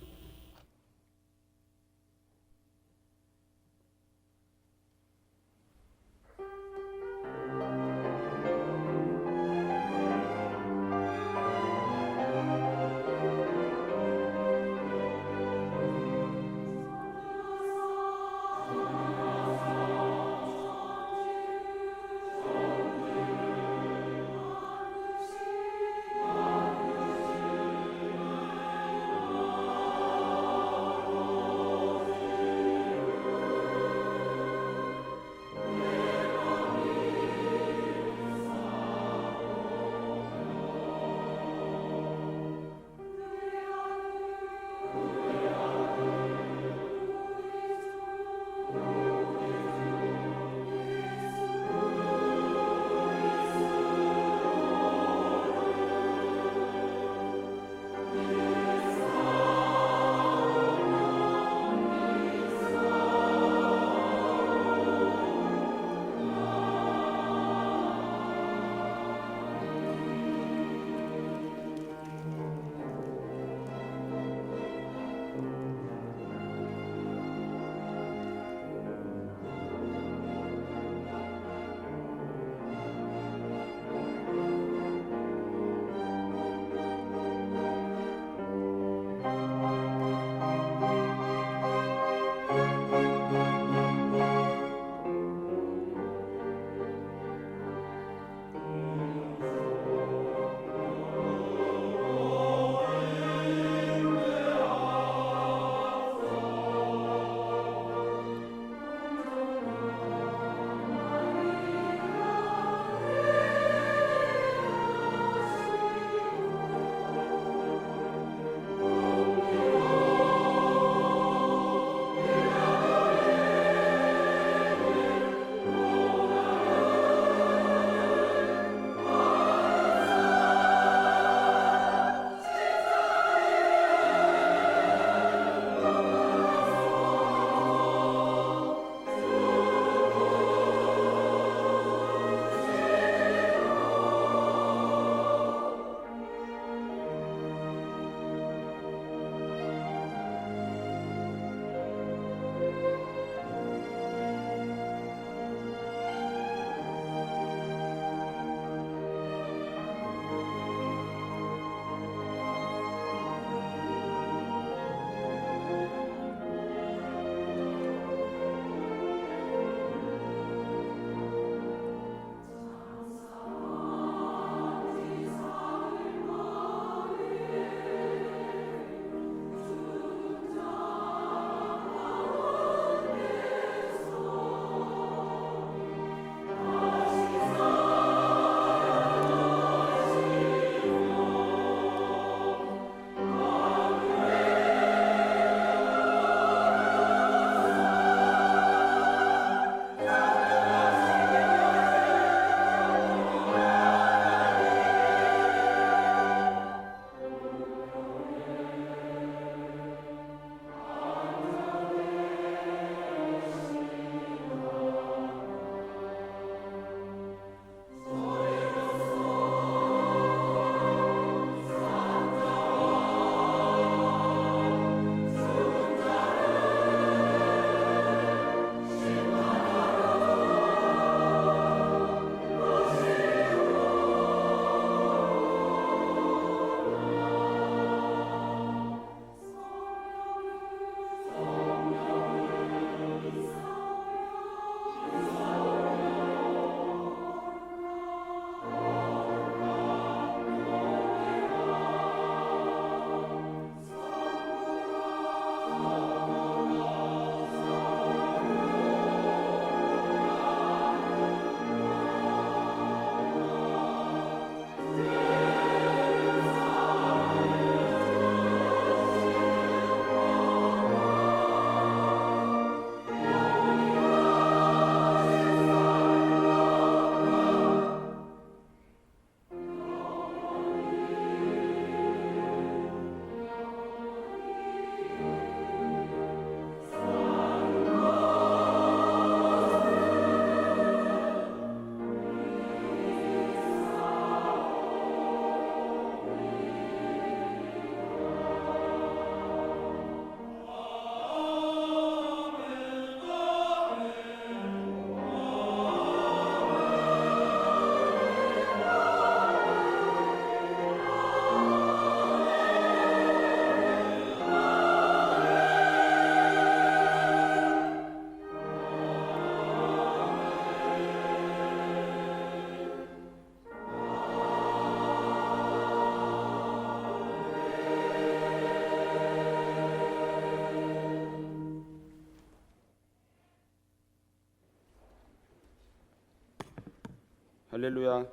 S5: 할렐루야.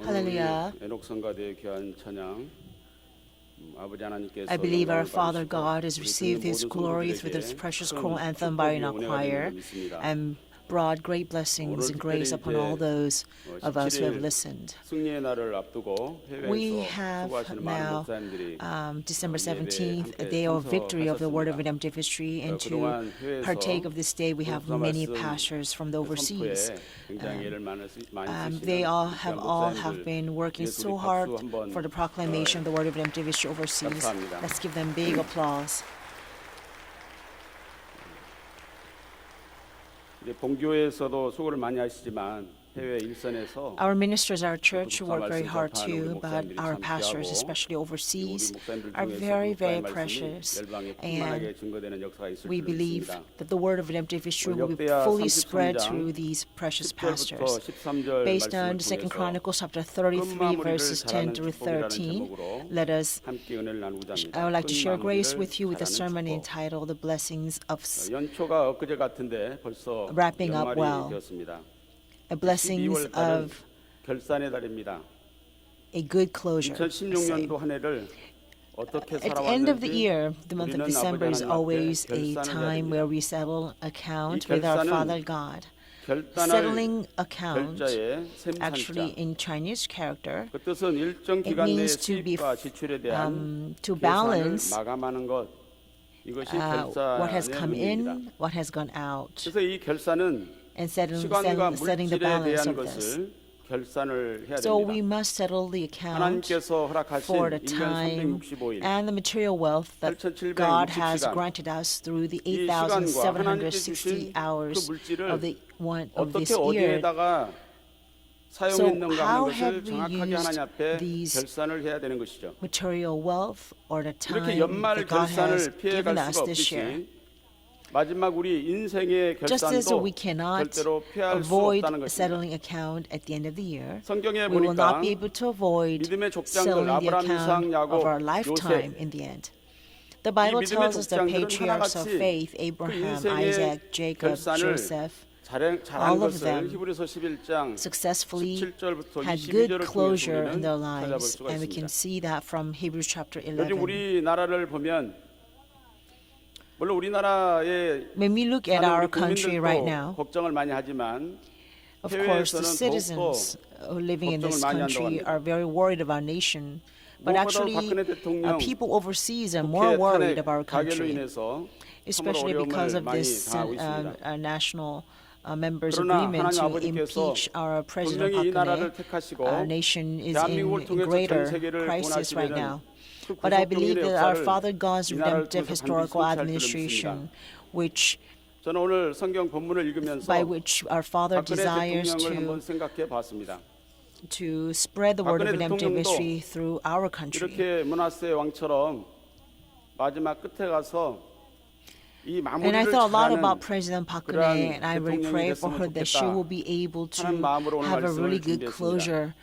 S3: Hallelujah.
S5: 에녹 성가대의 귀한 찬양. 아버지 하나님께서
S3: I believe our
S5: 영광을
S3: Father
S5: 받으시고
S3: God has
S5: 우리
S3: received His
S5: 모든
S3: glory through
S5: 성도들에게
S3: this precious
S5: 큰
S3: choral anthem by
S5: 축복이
S3: our
S5: 은혜가
S3: choir
S5: 되는 믿습니다.
S3: and brought great blessings and grace upon all those of us who have listened.
S5: 승리의 날을 앞두고
S3: We
S5: 해외에서
S3: have
S5: 수고하시는 많은
S3: now
S5: 목사님들이
S3: December
S5: 예배에
S3: 17th, a
S5: 함께
S3: day of victory of the Word of
S5: 참석하셨습니다.
S3: Redemptive History, and to
S5: 그동안 해외에서
S3: partake of this day we have many
S5: 말씀
S3: pastors from the overseas.
S5: 선포에 굉장히 애를 많이 쓰시는
S3: They all
S5: 귀한
S3: have
S5: 목사님들
S3: been working
S5: 위해서
S3: so
S5: 우리
S3: hard
S5: 박수 한번
S3: for the proclamation of the Word of Redemptive History overseas.
S5: 감사합니다.
S3: Let's give them big applause.
S5: 이제 본교회에서도 수고를 많이 하시지만 해외 일선에서
S3: Our ministers, our church work very hard too, but our pastors, especially overseas, are very, very precious. And we believe that the word of redemptive history will be fully spread through these precious pastors. Based on 2 Chronicles chapter 33, verses 10 through 13, I would like to share grace with you with a sermon entitled The Blessings of
S5: 연초가 엊그제 같은데 벌써
S3: Wrapping up
S5: 연말이
S3: well.
S5: 되었습니다.
S3: Blessings
S5: 12월 달은
S3: of
S5: 결산의 달입니다.
S3: a good closure.
S5: 2016년도 한 해를 어떻게
S3: At the end of the
S5: 살아왔는지
S3: year, the month of
S5: 우리는
S3: December is
S5: 아버지 하나님 앞에
S3: always a
S5: 결산을
S3: time
S5: 해야
S3: where
S5: 됩니다.
S3: we settle
S5: 이
S3: account with our
S5: 결산은
S3: Father God.
S5: 결단할
S3: Settling account,
S5: 결자의
S3: actually
S5: 셈산자.
S3: in Chinese character,
S5: 그 뜻은 일정
S3: it
S5: 기간 내
S3: means to be
S5: 수입과 지출에 대한
S3: to
S5: 계산을
S3: balance
S5: 마감하는 것. 이것이
S3: what has
S5: 결산의
S3: come
S5: 의미입니다.
S3: in, what has gone out,
S5: 그래서 이 결산은
S3: and
S5: 시간과
S3: setting the
S5: 물질에
S3: balance
S5: 대한
S3: of this.
S5: 것을 결산을 해야
S3: So we
S5: 됩니다.
S3: must settle the account
S5: 하나님께서 허락하신
S3: for the
S5: 1년
S3: time
S5: 365일
S3: and the material wealth that
S5: 8,760
S3: God has
S5: 시간.
S3: granted us through the
S5: 이 시간과 하나님께
S3: 8,760
S5: 주신
S3: hours
S5: 그 물질을
S3: of this
S5: 어떻게
S3: year.
S5: 어디에다가
S3: So
S5: 사용했는가
S3: how
S5: 하는
S3: have
S5: 것을
S3: we
S5: 정확하게
S3: used
S5: 하나님 앞에
S3: these
S5: 결산을 해야 되는 것이죠.
S3: Material wealth or the
S5: 이렇게
S3: time
S5: 연말
S3: that God has
S5: 결산을 피해갈
S3: given us
S5: 수가
S3: this year.
S5: 없듯이 마지막 우리 인생의
S3: Just as
S5: 결산도
S3: we cannot
S5: 절대로 피할 수
S3: avoid
S5: 없다는 것입니다.
S3: settling account at the end of the year,
S5: 성경에
S3: we will
S5: 보니까
S3: not be able to avoid
S5: 믿음의 족장들
S3: settling the
S5: 아브라함,
S3: account
S5: 이삭, 야곱,
S3: of our lifetime
S5: 요셉
S3: in the end. The Bible
S5: 믿음의
S3: tells us the
S5: 족장들은
S3: patriarchs of
S5: 하나같이
S3: faith,
S5: 그
S3: Abraham,
S5: 인생의
S3: Isaac, Jacob,
S5: 결산을
S3: Joseph,
S5: 잘한
S3: all of
S5: 것을
S3: them
S5: 히브리서 11장
S3: successfully
S5: 17절부터
S3: had good
S5: 22절을
S3: closure
S5: 통해서
S3: in their
S5: 우리는 찾아볼
S3: lives,
S5: 수가
S3: and we can
S5: 있습니다.
S3: see that from Hebrews chapter
S5: 요즘
S3: 11.
S5: 우리나라를 보면 물론 우리나라의
S3: When we look at
S5: 사는
S3: our
S5: 우리
S3: country right now,
S5: 국민들도 걱정을 많이 하지만
S3: of course, the
S5: 해외에서는
S3: citizens living in this
S5: 걱정을 많이 한다고
S3: country
S5: 합니다.
S3: are very worried about our nation. But
S5: 무엇보다도
S3: actually,
S5: 박근혜 대통령
S3: people overseas are more
S5: 국회
S3: worried
S5: 탄핵
S3: about our
S5: 가결로
S3: country,
S5: 인해서
S3: especially
S5: 참으로
S3: because
S5: 어려움을
S3: of
S5: 많이
S3: this
S5: 당하고 있습니다.
S3: national members'
S5: 그러나
S3: agreement
S5: 하나님
S3: to
S5: 아버지께서
S3: impeach our President
S5: 분명히 이 나라를
S3: Park
S5: 택하시고
S3: Geun-hye. Our nation is
S5: 대한민국을
S3: in
S5: 통해서 전
S3: greater
S5: 세계를
S3: crisis right
S5: 구원하시려는
S3: now.
S5: 그
S3: But I believe
S5: 구속정의의
S3: that our
S5: 역사를
S3: Father God's
S5: 이 나라를
S3: redemptive
S5: 통해서
S3: historical
S5: 반드시 성취할 줄을
S3: administration,
S5: 믿습니다.
S3: which
S5: 저는 오늘 성경 본문을 읽으면서
S3: by which our Father
S5: 박근혜
S3: desires
S5: 대통령을 한번
S3: to
S5: 생각해 봤습니다.
S3: spread the word of
S5: 박근혜
S3: redemptive
S5: 대통령도
S3: history through our country.
S5: 이렇게 문하세 왕처럼 마지막 끝에 가서 이
S3: And I
S5: 마무리를
S3: thought a lot
S5: 잘하는
S3: about President Park Geun-hye, and I really pray for her that she will be able to
S5: 하는 마음으로 오늘
S3: have a really
S5: 말씀을
S3: good
S5: 준비했습니다.
S3: closure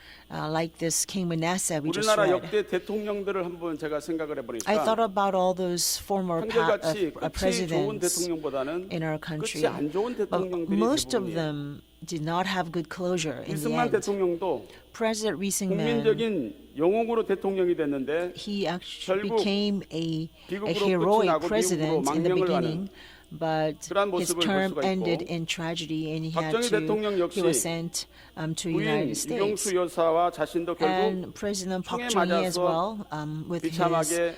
S3: like this King Manasseh we just
S5: 우리나라
S3: read.
S5: 역대 대통령들을 한번 제가 생각을
S3: I thought
S5: 해보니까
S3: about all those former
S5: 한결같이 끝이 좋은
S3: presidents
S5: 대통령보다는
S3: in our country,
S5: 끝이 안 좋은
S3: but
S5: 대통령들이
S3: most of
S5: 대부분이에요.
S3: them did not have good closure in the
S5: 이승만
S3: end.
S5: 대통령도
S3: President Lee Syngman,
S5: 국민적인 영웅으로 대통령이 됐는데
S3: he actually
S5: 결국
S3: became a
S5: 비극으로
S3: heroic
S5: 끝이 나고
S3: president
S5: 미국으로
S3: in the
S5: 망명을
S3: beginning, but
S5: 그러한
S3: his
S5: 모습을 볼
S3: term
S5: 수가
S3: ended
S5: 있고,
S3: in tragedy, and
S5: 박정희 대통령
S3: he
S5: 역시
S3: was sent to
S5: 부인
S3: United States.
S5: 이경수 여사와 자신도 결국
S3: And President Park
S5: 총에
S3: Geun-hye as
S5: 맞아서
S3: well, with his
S5: 비참하게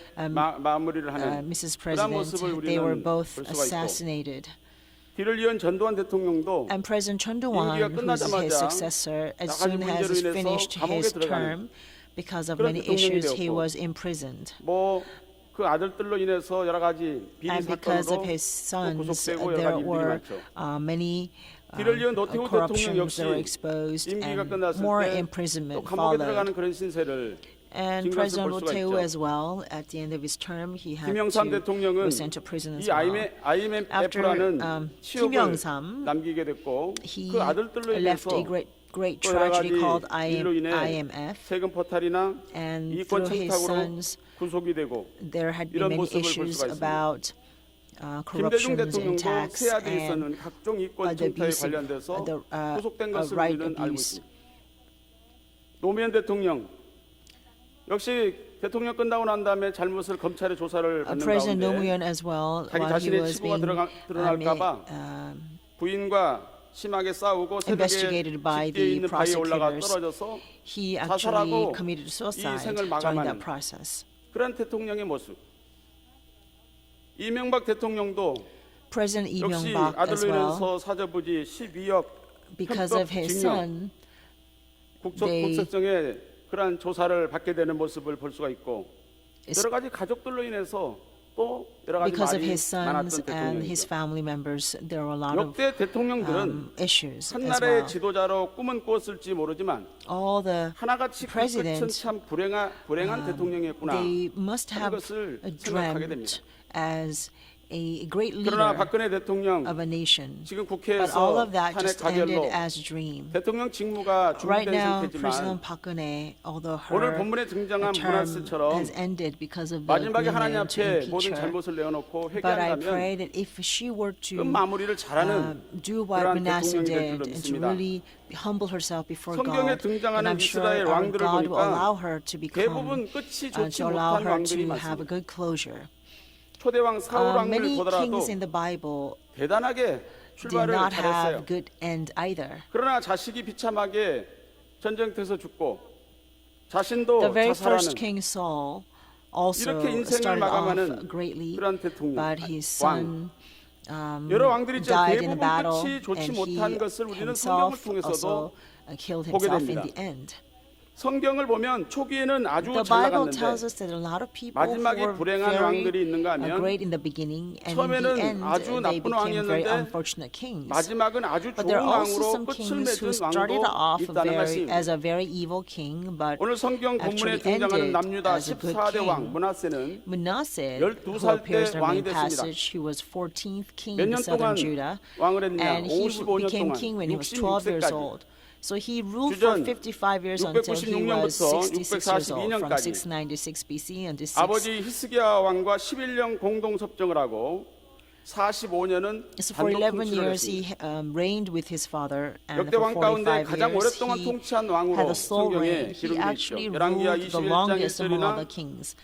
S5: 마무리를 하는
S3: Mrs.
S5: 그런
S3: President,
S5: 모습을
S3: they were
S5: 우리는
S3: both
S5: 볼 수가 있고,
S3: assassinated.
S5: 뒤를 이은 전두환 대통령도
S3: And President Chun
S5: 임기가
S3: Doo-hwan, who's
S5: 끝나자마자
S3: his successor, as
S5: 여러 가지
S3: soon as
S5: 문제로
S3: he
S5: 인해서
S3: finished
S5: 감옥에
S3: his
S5: 들어가는
S3: term, because of
S5: 그런
S3: many
S5: 대통령이
S3: issues, he
S5: 되었고,
S3: was imprisoned.
S5: 뭐 그 아들들로 인해서 여러 가지 비리
S3: And because of
S5: 사건으로
S3: his sons,
S5: 구속되고 여러
S3: there
S5: 가지 일들이
S3: were
S5: 많죠.
S3: many
S5: 뒤를 이은 노태우 대통령
S3: corruptions
S5: 역시
S3: that were exposed,
S5: 임기가
S3: and
S5: 끝났을
S3: more
S5: 때 또
S3: imprisonment
S5: 감옥에
S3: followed.
S5: 들어가는 그런 신세를
S3: And
S5: 진 것을
S3: President
S5: 볼 수가
S3: Roh
S5: 있죠.
S3: as well, at the end of his term, he had
S5: 김영삼
S3: to
S5: 대통령은
S3: was sent to prison as
S5: 이
S3: well.
S5: IMF라는
S3: Kim
S5: 치욕을
S3: Young-sam,
S5: 남기게 됐고
S3: He
S5: 그 아들들로
S3: left
S5: 인해서
S3: a great
S5: 또 여러 가지
S3: tragedy called
S5: 일로 인해
S3: IMF,
S5: 세금 포탈이나
S3: and
S5: 이권
S3: through his
S5: 청탁으로
S3: sons,
S5: 구속이 되고
S3: there had been
S5: 이런
S3: many
S5: 모습을 볼
S3: issues
S5: 수가 있습니다.
S3: about
S5: 김대중
S3: corruptions in
S5: 대통령도
S3: tax
S5: 새 아들이
S3: and
S5: 있었는 각종 이권
S3: the
S5: 청탁에
S3: abuse of
S5: 관련돼서
S3: the
S5: 구속된 것을
S3: right
S5: 우리는 알고
S3: abuse.
S5: 있습니다. 노무현 대통령 역시 대통령 끝나고 난 다음에 잘못을 검찰의 조사를 받는
S3: President
S5: 가운데
S3: Nomuyon as well,
S5: 자기
S3: while he
S5: 자신의
S3: was
S5: 치부가
S3: being
S5: 드러날까봐 부인과 심하게 싸우고 새벽에
S3: investigated by
S5: 집계에
S3: the
S5: 있는 바위에 올라가
S3: prosecutors,
S5: 떨어져서
S3: he actually
S5: 자살하고
S3: committed
S5: 이
S3: suicide
S5: 생을
S3: during
S5: 마감하는
S3: that process.
S5: 그런 대통령의 모습. 이명박 대통령도
S3: President Lee
S5: 역시
S3: Myung-bak as
S5: 아들로
S3: well,
S5: 인해서 사저부지 12억
S3: because
S5: 편법
S3: of his
S5: 징역,
S3: son, they-
S5: 국세청의 그러한 조사를 받게 되는 모습을 볼 수가 있고
S3: is-
S5: 여러 가지 가족들로 인해서 또 여러 가지
S3: because of
S5: 말이
S3: his sons
S5: 많았던
S3: and his
S5: 대통령이죠.
S3: family members, there were a lot of
S5: 역대 대통령들은
S3: issues
S5: 한
S3: as
S5: 나라의
S3: well.
S5: 지도자로 꿈은 꿨을지 모르지만
S3: All the
S5: 하나같이 그 끝은
S3: president,
S5: 참 불행한 대통령이었구나
S3: they must
S5: 하는
S3: have
S5: 것을 생각하게
S3: dreamt
S5: 됩니다.
S3: as a great
S5: 그러나
S3: leader
S5: 박근혜 대통령
S3: of a nation.
S5: 지금
S3: But all
S5: 국회에서
S3: of that
S5: 탄핵
S3: just ended
S5: 가결로
S3: as a dream.
S5: 대통령 직무가
S3: Right
S5: 중단된
S3: now,
S5: 상태지만
S3: President Park Geun-hye, although
S5: 오늘
S3: her
S5: 본문에 등장한
S3: term
S5: 문하스처럼
S3: has ended because of the
S5: 마지막에 하나님
S3: agreement to
S5: 앞에
S3: impeach
S5: 모든
S3: her,
S5: 잘못을 내어놓고
S3: but I
S5: 회개한다면
S3: pray that if she were
S5: 그
S3: to
S5: 마무리를 잘하는
S3: do what
S5: 그러한
S3: Manasseh
S5: 대통령이 될
S3: did
S5: 줄로
S3: and to
S5: 믿습니다.
S3: really humble herself before
S5: 성경에
S3: God,
S5: 등장하는
S3: and I'm sure
S5: 이스라엘
S3: our
S5: 왕들을
S3: God will allow
S5: 보니까
S3: her to become
S5: 대부분 끝이
S3: to
S5: 좋지
S3: allow
S5: 못한
S3: her
S5: 왕들이
S3: to have a
S5: 많습니다.
S3: good closure.
S5: 초대왕 사울 왕을
S3: Many
S5: 보더라도
S3: kings in the Bible
S5: 대단하게
S3: did
S5: 출발을
S3: not
S5: 잘했어요.
S3: have good end either.
S5: 그러나 자식이 비참하게 전쟁터에서 죽고 자신도
S3: The very
S5: 자살하는
S3: first king Saul also
S5: 이렇게 인생을
S3: started
S5: 마감하는
S3: off greatly,
S5: 그런 대통령,
S3: but his
S5: 왕.
S3: son
S5: 여러 왕들이 이제
S3: died in a
S5: 대부분
S3: battle,
S5: 끝이 좋지
S3: and he
S5: 못한 것을 우리는
S3: himself
S5: 성경을
S3: also
S5: 통해서도
S3: killed
S5: 보게
S3: himself in
S5: 됩니다.
S3: the end.
S5: 성경을 보면 초기에는 아주
S3: The
S5: 잘
S3: Bible
S5: 나갔는데
S3: tells us that a lot of people who
S5: 마지막에
S3: were
S5: 불행한
S3: very
S5: 왕들이 있는가 하면
S3: great in the beginning, and in
S5: 처음에는
S3: the end
S5: 아주
S3: they
S5: 나쁜
S3: became very
S5: 왕이었는데
S3: unfortunate kings.
S5: 마지막은 아주
S3: But
S5: 좋은
S3: there are also
S5: 왕으로
S3: some
S5: 끝을
S3: kings who
S5: 맺은
S3: started
S5: 왕도
S3: off
S5: 있다는
S3: as
S5: 말씀입니다.
S3: a very evil king, but
S5: 오늘 성경 본문에
S3: actually
S5: 등장하는
S3: ended
S5: 남유다
S3: as a good
S5: 14대 왕
S3: king.
S5: 므낫세는
S3: Manasseh,
S5: 12
S3: who
S5: 살
S3: appears in
S5: 때
S3: our main
S5: 왕이 됐습니다.
S3: passage, he was 14th king
S5: 몇
S3: in
S5: 년
S3: southern
S5: 동안
S3: Judah,
S5: 왕을 했느냐?
S3: and he
S5: 55년
S3: became
S5: 동안
S3: king when he was 12 years
S5: 66세까지.
S3: old. So he ruled for
S5: 주전
S3: 55 years until he was
S5: 696년부터
S3: 66 years old, from
S5: 642년까지
S3: 696 BC until
S5: 아버지 히스기야 왕과 11년 공동 섭정을 하고 45년은
S3: So for
S5: 단독
S3: 11
S5: 통치를
S3: years
S5: 했습니다.
S3: he reigned with his father, and
S5: 역대
S3: for
S5: 왕 가운데
S3: 45
S5: 가장
S3: years
S5: 오랫동안
S3: he
S5: 통치한
S3: had
S5: 왕으로
S3: a sole
S5: 성경에
S3: reign. He
S5: 기록되어 있죠.
S3: actually
S5: 열왕기하
S3: ruled the
S5: 21장
S3: longest among all
S5: 1절이나
S3: the kings.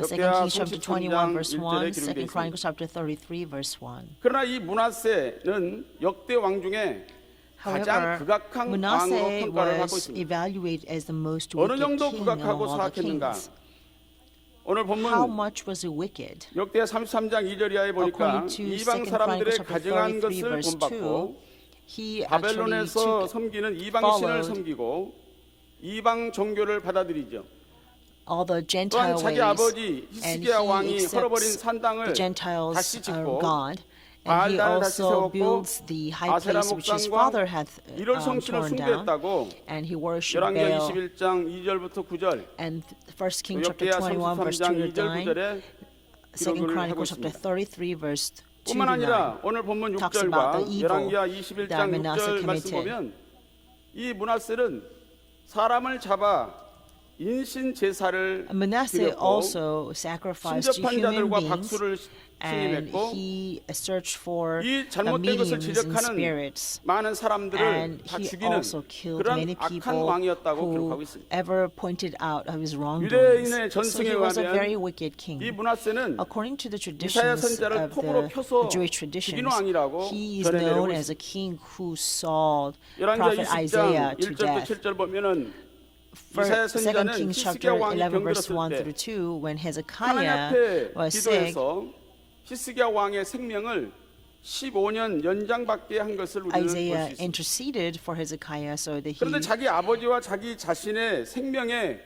S5: 역대하
S3: 2 Kings chapter 21 verse 1,
S5: 33절에
S3: 2
S5: 기록되어
S3: Chronicles chapter 33 verse 1.
S5: 그러나 이 므낫세는 역대 왕 중에 가장
S3: However,
S5: 극악한 왕으로
S3: Manasseh
S5: 평가를 받고
S3: was
S5: 있습니다.
S3: evaluated as the most
S5: 어느
S3: wicked
S5: 정도
S3: king
S5: 극악하고
S3: among all the
S5: 사악했는가?
S3: kings.
S5: 오늘
S3: How
S5: 본문
S3: much was he wicked?
S5: 역대 33장 2절 이하에 보니까
S3: According to
S5: 이방
S3: 2
S5: 사람들의
S3: Chronicles chapter
S5: 가증한
S3: 33
S5: 것을
S3: verse 2,
S5: 본받고
S3: he actually
S5: 바벨론에서
S3: took
S5: 섬기는 이방 신을
S3: followed
S5: 섬기고 이방 종교를 받아들이죠.
S3: all the Gentile
S5: 또한 자기
S3: ways,
S5: 아버지
S3: and
S5: 히스기야
S3: he
S5: 왕이 헐어버린
S3: accepts
S5: 산당을
S3: the Gentiles
S5: 다시 짓고
S3: God, and he
S5: 바알단을 다시
S3: also
S5: 세웠고
S3: builds the high
S5: 아세라
S3: place which his
S5: 목상과
S3: father hath
S5: 1월 성신을
S3: torn down,
S5: 숭배했다고
S3: and he worshipped
S5: 열왕기하
S3: Baal.
S5: 21장 2절부터 9절
S3: And 1 King chapter
S5: 역대하
S3: 21 verse 2
S5: 33장
S3: to
S5: 2절
S3: 9,
S5: 9절에
S3: 2
S5: 기록을 하고
S3: Chronicles chapter
S5: 있습니다.
S3: 33 verse 2 to
S5: 뿐만
S3: 9.
S5: 아니라 오늘 본문
S3: talks about
S5: 6절과
S3: the evil
S5: 열왕기하
S3: that
S5: 21장
S3: Manasseh
S5: 6절 말씀
S3: committed.
S5: 보면 이 므낫세는 사람을 잡아 인신 제사를
S3: Manasseh
S5: 드렸고
S3: also sacrificed to
S5: 신접한
S3: human
S5: 자들과
S3: beings,
S5: 박수를
S3: and
S5: 침입했고
S3: he searched for
S5: 이 잘못된 것을
S3: mediums and
S5: 지적하는
S3: spirits.
S5: 많은 사람들을
S3: And
S5: 다
S3: he
S5: 죽이는
S3: also killed
S5: 그런
S3: many
S5: 악한
S3: people
S5: 왕이었다고
S3: who
S5: 기록하고 있습니다.
S3: ever pointed out of his wrongdoings.
S5: 유대인의
S3: So
S5: 전승에
S3: he was a
S5: 의하면
S3: very wicked
S5: 이
S3: king.
S5: 므낫세는
S3: According to the
S5: 이사야
S3: traditions
S5: 선지자를
S3: of
S5: 톱으로
S3: the
S5: 켜서
S3: Jewish
S5: 죽이는
S3: traditions,
S5: 왕이라고
S3: he is
S5: 전해내고
S3: known as a
S5: 있습니다.
S3: king who saw
S5: 열왕기하
S3: prophet Isaiah
S5: 20장
S3: to
S5: 1절부터
S3: death.
S5: 7절 보면은
S3: For
S5: 이사야
S3: 2
S5: 선지자는
S3: Kings
S5: 히스기야
S3: chapter
S5: 왕이
S3: 11 verse 1
S5: 병들었을 때
S3: through 2, when
S5: 하나님
S3: Hezekiah
S5: 앞에
S3: was sick,
S5: 기도해서 히스기야 왕의 생명을 15년 연장받게 한 것을 우리는 볼 수
S3: Isaiah
S5: 있습니다.
S3: interceded for Hezekiah so that
S5: 그런데
S3: he
S5: 자기 아버지와 자기 자신의 생명의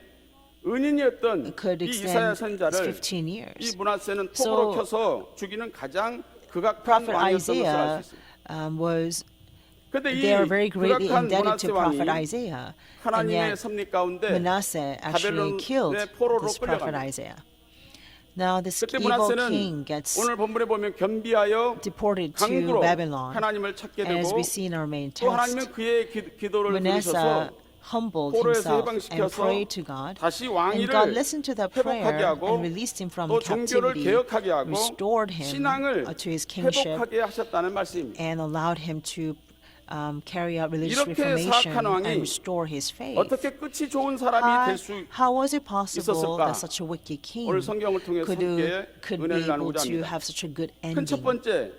S5: 은인이었던
S3: could
S5: 이 이사야
S3: extend
S5: 선지자를
S3: 15
S5: 이
S3: years.
S5: 므낫세는 톱으로
S3: So,
S5: 켜서 죽이는 가장 극악한
S3: Prophet
S5: 왕이었던 것을 알
S3: Isaiah
S5: 수 있습니다.
S3: was
S5: 그런데 이
S3: they are very greatly
S5: 극악한
S3: indebted to
S5: 므낫세 왕이
S3: Prophet Isaiah, and
S5: 하나님의
S3: yet
S5: 섭리 가운데
S3: Manasseh actually
S5: 바벨론의
S3: killed
S5: 포로로
S3: this prophet
S5: 끌려갑니다.
S3: Isaiah. Now this
S5: 그때
S3: evil
S5: 므낫세는
S3: king gets
S5: 오늘 본문에 보면 겸비하여
S3: deported to
S5: 강구로
S3: Babylon,
S5: 하나님을 찾게
S3: and as
S5: 되고
S3: we see in our main
S5: 또 하나님은
S3: text,
S5: 그의 기도를
S3: Manasseh
S5: 들으셔서
S3: humbled
S5: 포로에서
S3: himself and
S5: 해방시켜서
S3: prayed to God.
S5: 다시
S3: And God
S5: 왕위를
S3: listened to that
S5: 회복하게
S3: prayer
S5: 하고
S3: and released him from
S5: 또 종교를
S3: captivity,
S5: 개혁하게 하고
S3: restored him
S5: 신앙을
S3: to his kingship,
S5: 회복하게 하셨다는 말씀입니다.
S3: and allowed him to carry out religious
S5: 이렇게
S3: reformation
S5: 사악한 왕이
S3: and restore his faith.
S5: 어떻게 끝이 좋은 사람이 될 수
S3: How was it possible
S5: 있었을까?
S3: that such a wicked king
S5: 오늘 성경을 통해서
S3: could
S5: 함께
S3: be
S5: 은혜를
S3: able
S5: 나누고자
S3: to
S5: 합니다.
S3: have such a good
S5: 큰 첫
S3: ending?
S5: 번째,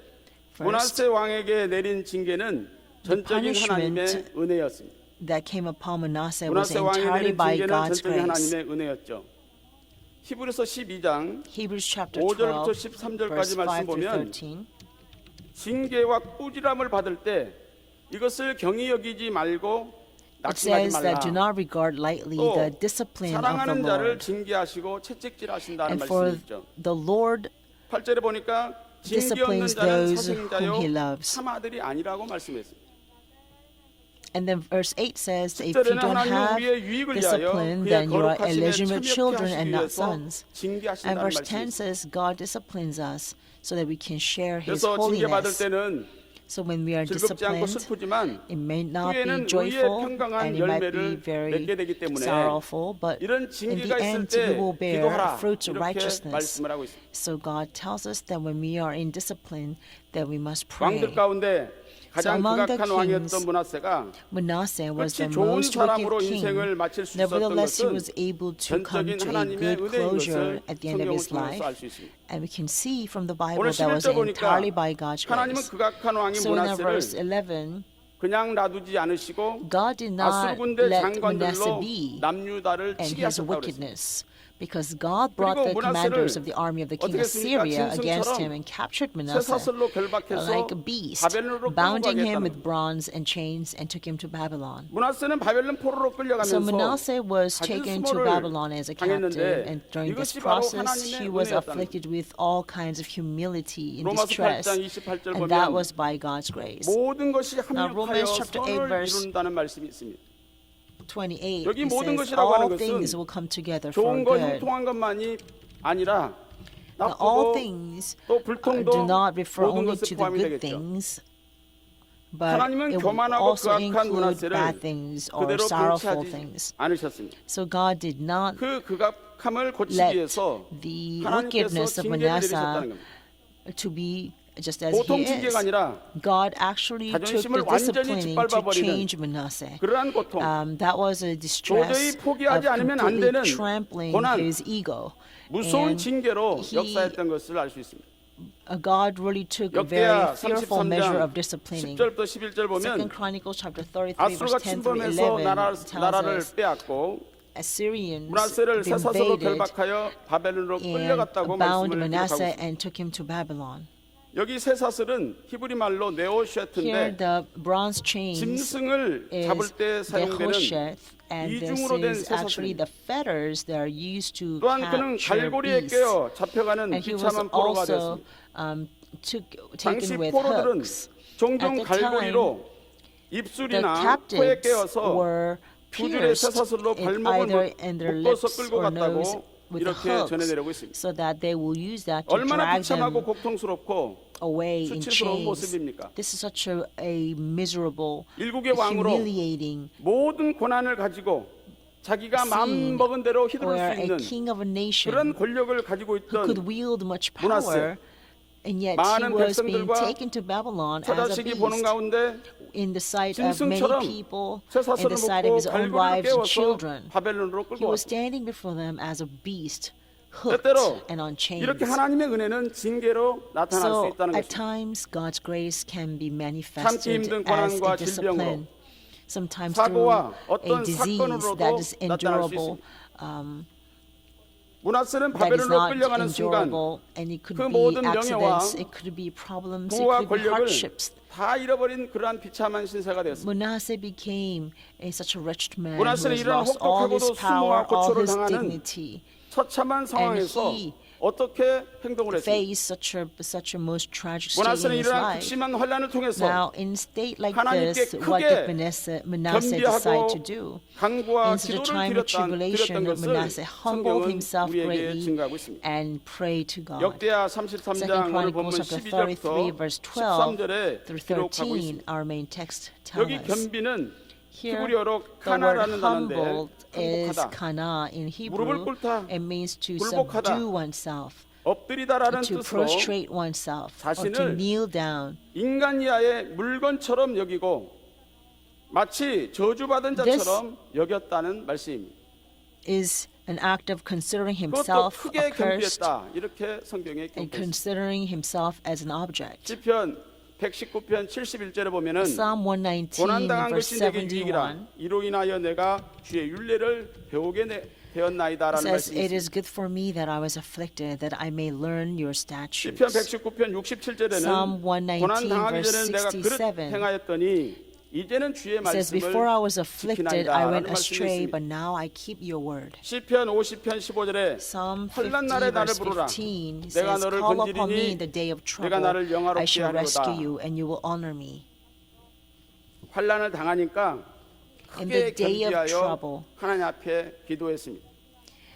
S5: 므낫세 왕에게 내린 징계는 전적인 하나님의 은혜였습니다.
S3: That came upon Manasseh was
S5: 므낫세 왕에게
S3: entirely
S5: 내린
S3: by
S5: 징계는
S3: God's
S5: 전적인
S3: grace.
S5: 하나님의 은혜였죠. 히브리서 12장
S3: Hebrews chapter
S5: 5절부터
S3: 12,
S5: 13절까지
S3: verse 5
S5: 말씀
S3: through
S5: 보면
S3: 13.
S5: 징계와 꾸지람을 받을 때 이것을 경히 여기지 말고
S3: It
S5: 낙심하지
S3: says
S5: 말라.
S3: that do not regard lightly
S5: 또
S3: the discipline of the
S5: 사랑하는 자를
S3: Lord.
S5: 징계하시고 채찍질하신다는
S3: And
S5: 말씀이
S3: for
S5: 있죠.
S3: the Lord
S5: 8절에 보니까 징계 없는
S3: disciplines
S5: 자는
S3: those
S5: 사생자요
S3: whom he loves.
S5: 참아들이 아니라고 말씀했습니다.
S3: And then verse 8 says that if
S5: 10절에는
S3: you don't
S5: 하나님은
S3: have
S5: 우리의 유익을 위하여
S3: discipline,
S5: 그의
S3: then you are
S5: 거룩하심에
S3: illegitimate
S5: 참여케
S3: children
S5: 하시기
S3: and not
S5: 위해서
S3: sons. And
S5: 징계하신다는
S3: verse
S5: 말씀이
S3: 10
S5: 있습니다.
S3: says God disciplines us so that we can share His
S5: 그래서 징계받을
S3: holiness.
S5: 때는
S3: So when we are
S5: 즐겁지 않고
S3: disciplined,
S5: 슬프지만
S3: it may not be
S5: 후에는 의의
S3: joyful
S5: 평강한
S3: and it might be
S5: 열매를
S3: very
S5: 맺게 되기 때문에
S3: sorrowful, but
S5: 이런
S3: in
S5: 징계가
S3: the
S5: 있을
S3: end
S5: 때
S3: we will bear
S5: 기도하라
S3: fruits of
S5: 이렇게
S3: righteousness.
S5: 말씀을 하고 있습니다.
S3: So God tells us that when we are in discipline, that we must pray.
S5: 왕들 가운데 가장
S3: among the
S5: 극악한 왕이었던
S3: kings,
S5: 므낫세가
S3: Manasseh was the
S5: 끝이 좋은
S3: most
S5: 사람으로
S3: wicked king.
S5: 인생을 마칠 수 있었던
S3: Nevertheless, he
S5: 것은
S3: was able to come
S5: 전적인
S3: to a
S5: 하나님의
S3: good
S5: 은혜인
S3: closure
S5: 것을
S3: at the end of
S5: 성경을
S3: his
S5: 통해서
S3: life.
S5: 알 수 있습니다.
S3: And we can see from the Bible
S5: 오늘
S3: that was
S5: 11절 보니까
S3: entirely by God's
S5: 하나님은
S3: grace.
S5: 극악한 왕인
S3: So in verse
S5: 므낫세를
S3: 11,
S5: 그냥 놔두지 않으시고
S3: God did
S5: 아수르
S3: not
S5: 군대
S3: let
S5: 장관들로
S3: Manasseh be
S5: 남유다를
S3: and
S5: 치게
S3: his
S5: 하셨다고 그랬습니다.
S3: wickedness, because God brought
S5: 그리고
S3: the
S5: 므낫세를
S3: commanders of the army of the king
S5: 어떻게
S3: of
S5: 했습니까?
S3: Syria against
S5: 짐승처럼
S3: him and captured Manasseh
S5: 쇠사슬로 결박해서
S3: like a beast,
S5: 바벨론으로 끌고
S3: bounding
S5: 가게
S3: him
S5: 했다는
S3: with bronze and chains and took him to Babylon.
S5: 므낫세는 바벨론 포로로
S3: So
S5: 끌려가면서
S3: Manasseh was
S5: 가진
S3: taken to
S5: 수모를
S3: Babylon as a captive,
S5: 당했는데
S3: and during this
S5: 이것이 바로
S3: process, he
S5: 하나님의
S3: was
S5: 은혜였다는
S3: afflicted with all kinds of humility and
S5: 로마서
S3: distress,
S5: 8장 28절
S3: and that
S5: 보면
S3: was by God's grace.
S5: 모든 것이
S3: Now,
S5: 합력하여
S3: Romans chapter 8
S5: 선을
S3: verse
S5: 이룬다는 말씀이 있습니다.
S3: 28,
S5: 여기
S3: it
S5: 모든
S3: says
S5: 것이라고 하는
S3: all
S5: 것은
S3: things will come together for
S5: 좋은 거
S3: good.
S5: 형통한 것만이 아니라
S3: Now, all
S5: 나쁘고
S3: things
S5: 또 불통도
S3: do not refer
S5: 모든
S3: only
S5: 것에
S3: to the
S5: 포함이
S3: good
S5: 되겠죠.
S3: things, but
S5: 하나님은
S3: it will
S5: 교만하고
S3: also
S5: 극악한
S3: include
S5: 므낫세를
S3: bad things or
S5: 그대로
S3: sorrowful
S5: 방치하지
S3: things.
S5: 않으셨습니다.
S3: So God did not
S5: 그 극악함을 고치기
S3: let
S5: 위해서
S3: the
S5: 하나님께서
S3: wickedness of
S5: 징계를 내리셨다는
S3: Manasseh
S5: 겁니다.
S3: to be just as
S5: 보통
S3: he
S5: 징계가
S3: is.
S5: 아니라
S3: God actually took
S5: 자존심을
S3: the
S5: 완전히
S3: disciplining to
S5: 짓밟아버리는
S3: change Manasseh.
S5: 그러한 고통,
S3: That was a distress
S5: 도저히 포기하지
S3: of
S5: 않으면 안
S3: completely
S5: 되는
S3: trampling
S5: 고난,
S3: his ego.
S5: 무서운
S3: And
S5: 징계로
S3: he-
S5: 역사했던 것을 알 수 있습니다.
S3: God really took a
S5: 역대하
S3: very fearful measure
S5: 33장
S3: of disciplining.
S5: 10절부터 11절
S3: Second
S5: 보면
S3: Chronicles chapter 33
S5: 아수르가
S3: verse 10 through
S5: 침범해서
S3: 11 tells
S5: 나라를
S3: us
S5: 빼앗고
S3: Assyrians
S5: 므낫세를 쇠사슬로
S3: invaded
S5: 결박하여 바벨론으로
S3: and
S5: 끌려갔다고
S3: bound
S5: 말씀을 기록하고
S3: Manasseh
S5: 있습니다.
S3: and took him to Babylon.
S5: 여기 쇠사슬은 히브리 말로
S3: Here
S5: 네오쉐트인데
S3: the bronze chains
S5: 짐승을 잡을
S3: is
S5: 때 사용되는
S3: Nehosheth, and this
S5: 이중으로 된
S3: is actually
S5: 쇠사슬입니다.
S3: the fetters that are used to
S5: 또한 그는
S3: capture
S5: 갈고리에
S3: beasts.
S5: 깨어 잡혀가는
S3: And he was
S5: 비참한 포로가
S3: also
S5: 되었습니다.
S3: taken
S5: 당시
S3: with
S5: 포로들은
S3: hooks.
S5: 종종
S3: At the time,
S5: 갈고리로
S3: The
S5: 입술이나 코에
S3: captives
S5: 깨어서
S3: were
S5: 두 줄의
S3: pierced
S5: 쇠사슬로
S3: in
S5: 발목을
S3: either in their
S5: 묶어서
S3: lips
S5: 끌고
S3: or nose
S5: 갔다고
S3: with the
S5: 이렇게
S3: hooks,
S5: 전해내려고 있습니다.
S3: so that they will use that to
S5: 얼마나
S3: drag
S5: 비참하고
S3: them
S5: 고통스럽고
S3: away in
S5: 수치스러운
S3: chains.
S5: 모습입니까?
S3: This is such a miserable,
S5: 일국의 왕으로
S3: humiliating
S5: 모든 고난을 가지고 자기가 마음
S3: scene
S5: 먹은 대로 휘두를
S3: where
S5: 수
S3: a
S5: 있는
S3: king of a nation
S5: 그런 권력을 가지고
S3: who could
S5: 있던
S3: wield much
S5: 므낫세,
S3: power, and yet he
S5: 많은
S3: was being
S5: 백성들과
S3: taken to Babylon as a
S5: 처자식이 보는
S3: beast
S5: 가운데
S3: in the sight of many
S5: 짐승처럼
S3: people, in
S5: 쇠사슬을
S3: the sight of
S5: 묶고
S3: his own
S5: 갈고리를
S3: wives and
S5: 깨워서
S3: children.
S5: 바벨론으로
S3: He
S5: 끌고
S3: was
S5: 왔습니다.
S3: standing before them as a beast, hooked
S5: 때때로
S3: and on chains.
S5: 이렇게 하나님의 은혜는 징계로 나타날 수
S3: So
S5: 있다는
S3: at
S5: 것입니다.
S3: times God's grace can be
S5: 참기
S3: manifested
S5: 힘든
S3: as
S5: 고난과
S3: a discipline.
S5: 질병으로,
S3: Sometimes through
S5: 사고와
S3: a
S5: 어떤
S3: disease
S5: 사건으로도
S3: that is
S5: 나타날 수
S3: endurable,
S5: 므낫세는
S3: that is
S5: 바벨론으로
S3: not
S5: 끌려가는 순간
S3: endurable, and it could
S5: 그
S3: be
S5: 모든 명예와
S3: accidents, it could be problems, it
S5: 부와
S3: could be
S5: 권력을
S3: hardships.
S5: 다 잃어버린 그러한 비참한 신세가 되었습니다.
S3: Manasseh became such a wretched man who
S5: 므낫세는
S3: has
S5: 이러한
S3: lost all his
S5: 혹독하고도
S3: power,
S5: 수모와
S3: all
S5: 고초를
S3: his
S5: 당하는
S3: dignity,
S5: 처참한 상황에서
S3: he
S5: 어떻게 행동을 했습니까?
S3: faced such a most tragic state
S5: 므낫세는
S3: in his
S5: 이러한
S3: life.
S5: 극심한 환란을 통해서
S3: Now, in a state like
S5: 하나님께
S3: this, what
S5: 크게
S3: did Manasseh decide to do?
S5: 강구와
S3: In such a
S5: 기도를
S3: time of
S5: 드렸던
S3: tribulation,
S5: 것을
S3: Manasseh humbled
S5: 성경은
S3: himself
S5: 우리에게
S3: greatly
S5: 증가하고 있습니다.
S3: and prayed to God.
S5: 역대하
S3: Second
S5: 33장 오늘 보면
S3: Chronicles chapter 33,
S5: 12절부터
S3: verse 12
S5: 13절에
S3: through
S5: 기록하고
S3: 13,
S5: 있습니다.
S3: our main text tells
S5: 여기
S3: us.
S5: 겸비는
S3: Here,
S5: 히브리어로
S3: the word
S5: 카나라는 단어인데
S3: humbled is
S5: 굴복하다,
S3: kana in
S5: 무릎을
S3: Hebrew.
S5: 꿇다,
S3: It means to
S5: 굴복하다,
S3: subdue oneself,
S5: 엎드리다라는
S3: to
S5: 뜻으로
S3: prostrate oneself, or to
S5: 자신을
S3: kneel down.
S5: 인간 이하의 물건처럼 여기고 마치 저주받은 자처럼 여겼다는 말씀입니다.
S3: Is an act of considering
S5: 그것도
S3: himself
S5: 크게
S3: accursed
S5: 경비했다. 이렇게 성경에
S3: and
S5: 기록되어 있습니다.
S3: considering himself as an object.
S5: 시편 119편 71절에 보면은
S3: Psalm 119
S5: 고난당한
S3: verse
S5: 것이 내게 유익이라
S3: 71
S5: 이로 인하여 내가 주의 율례를 배우게 되었나이다라는
S3: says,
S5: 말씀이
S3: "It
S5: 있습니다.
S3: is good for me that I was afflicted, that I may learn your statutes."
S5: 시편 119편 67절에는
S3: Psalm 119
S5: 고난당하기
S3: verse
S5: 전에 내가 그릇
S3: 67
S5: 행하였더니 이제는 주의
S3: It says,
S5: 말씀을
S3: "Before I was afflicted, I went
S5: 지키나이다라는
S3: astray,
S5: 말씀이
S3: but
S5: 있습니다.
S3: now I keep your word."
S5: 시편 50편 15절에
S3: Psalm
S5: 환난
S3: 50
S5: 날에 나를
S3: verse
S5: 부르라
S3: 15
S5: 내가
S3: says,
S5: 너를
S3: "Call upon me
S5: 건지리니
S3: in the day of
S5: 내가
S3: trouble.
S5: 나를
S3: I
S5: 영화롭게
S3: shall rescue
S5: 하리로다.
S3: you, and you will honor me."
S5: 환난을 당하니까
S3: In the
S5: 크게
S3: day of
S5: 겸비하여
S3: trouble,
S5: 하나님 앞에 기도했습니다.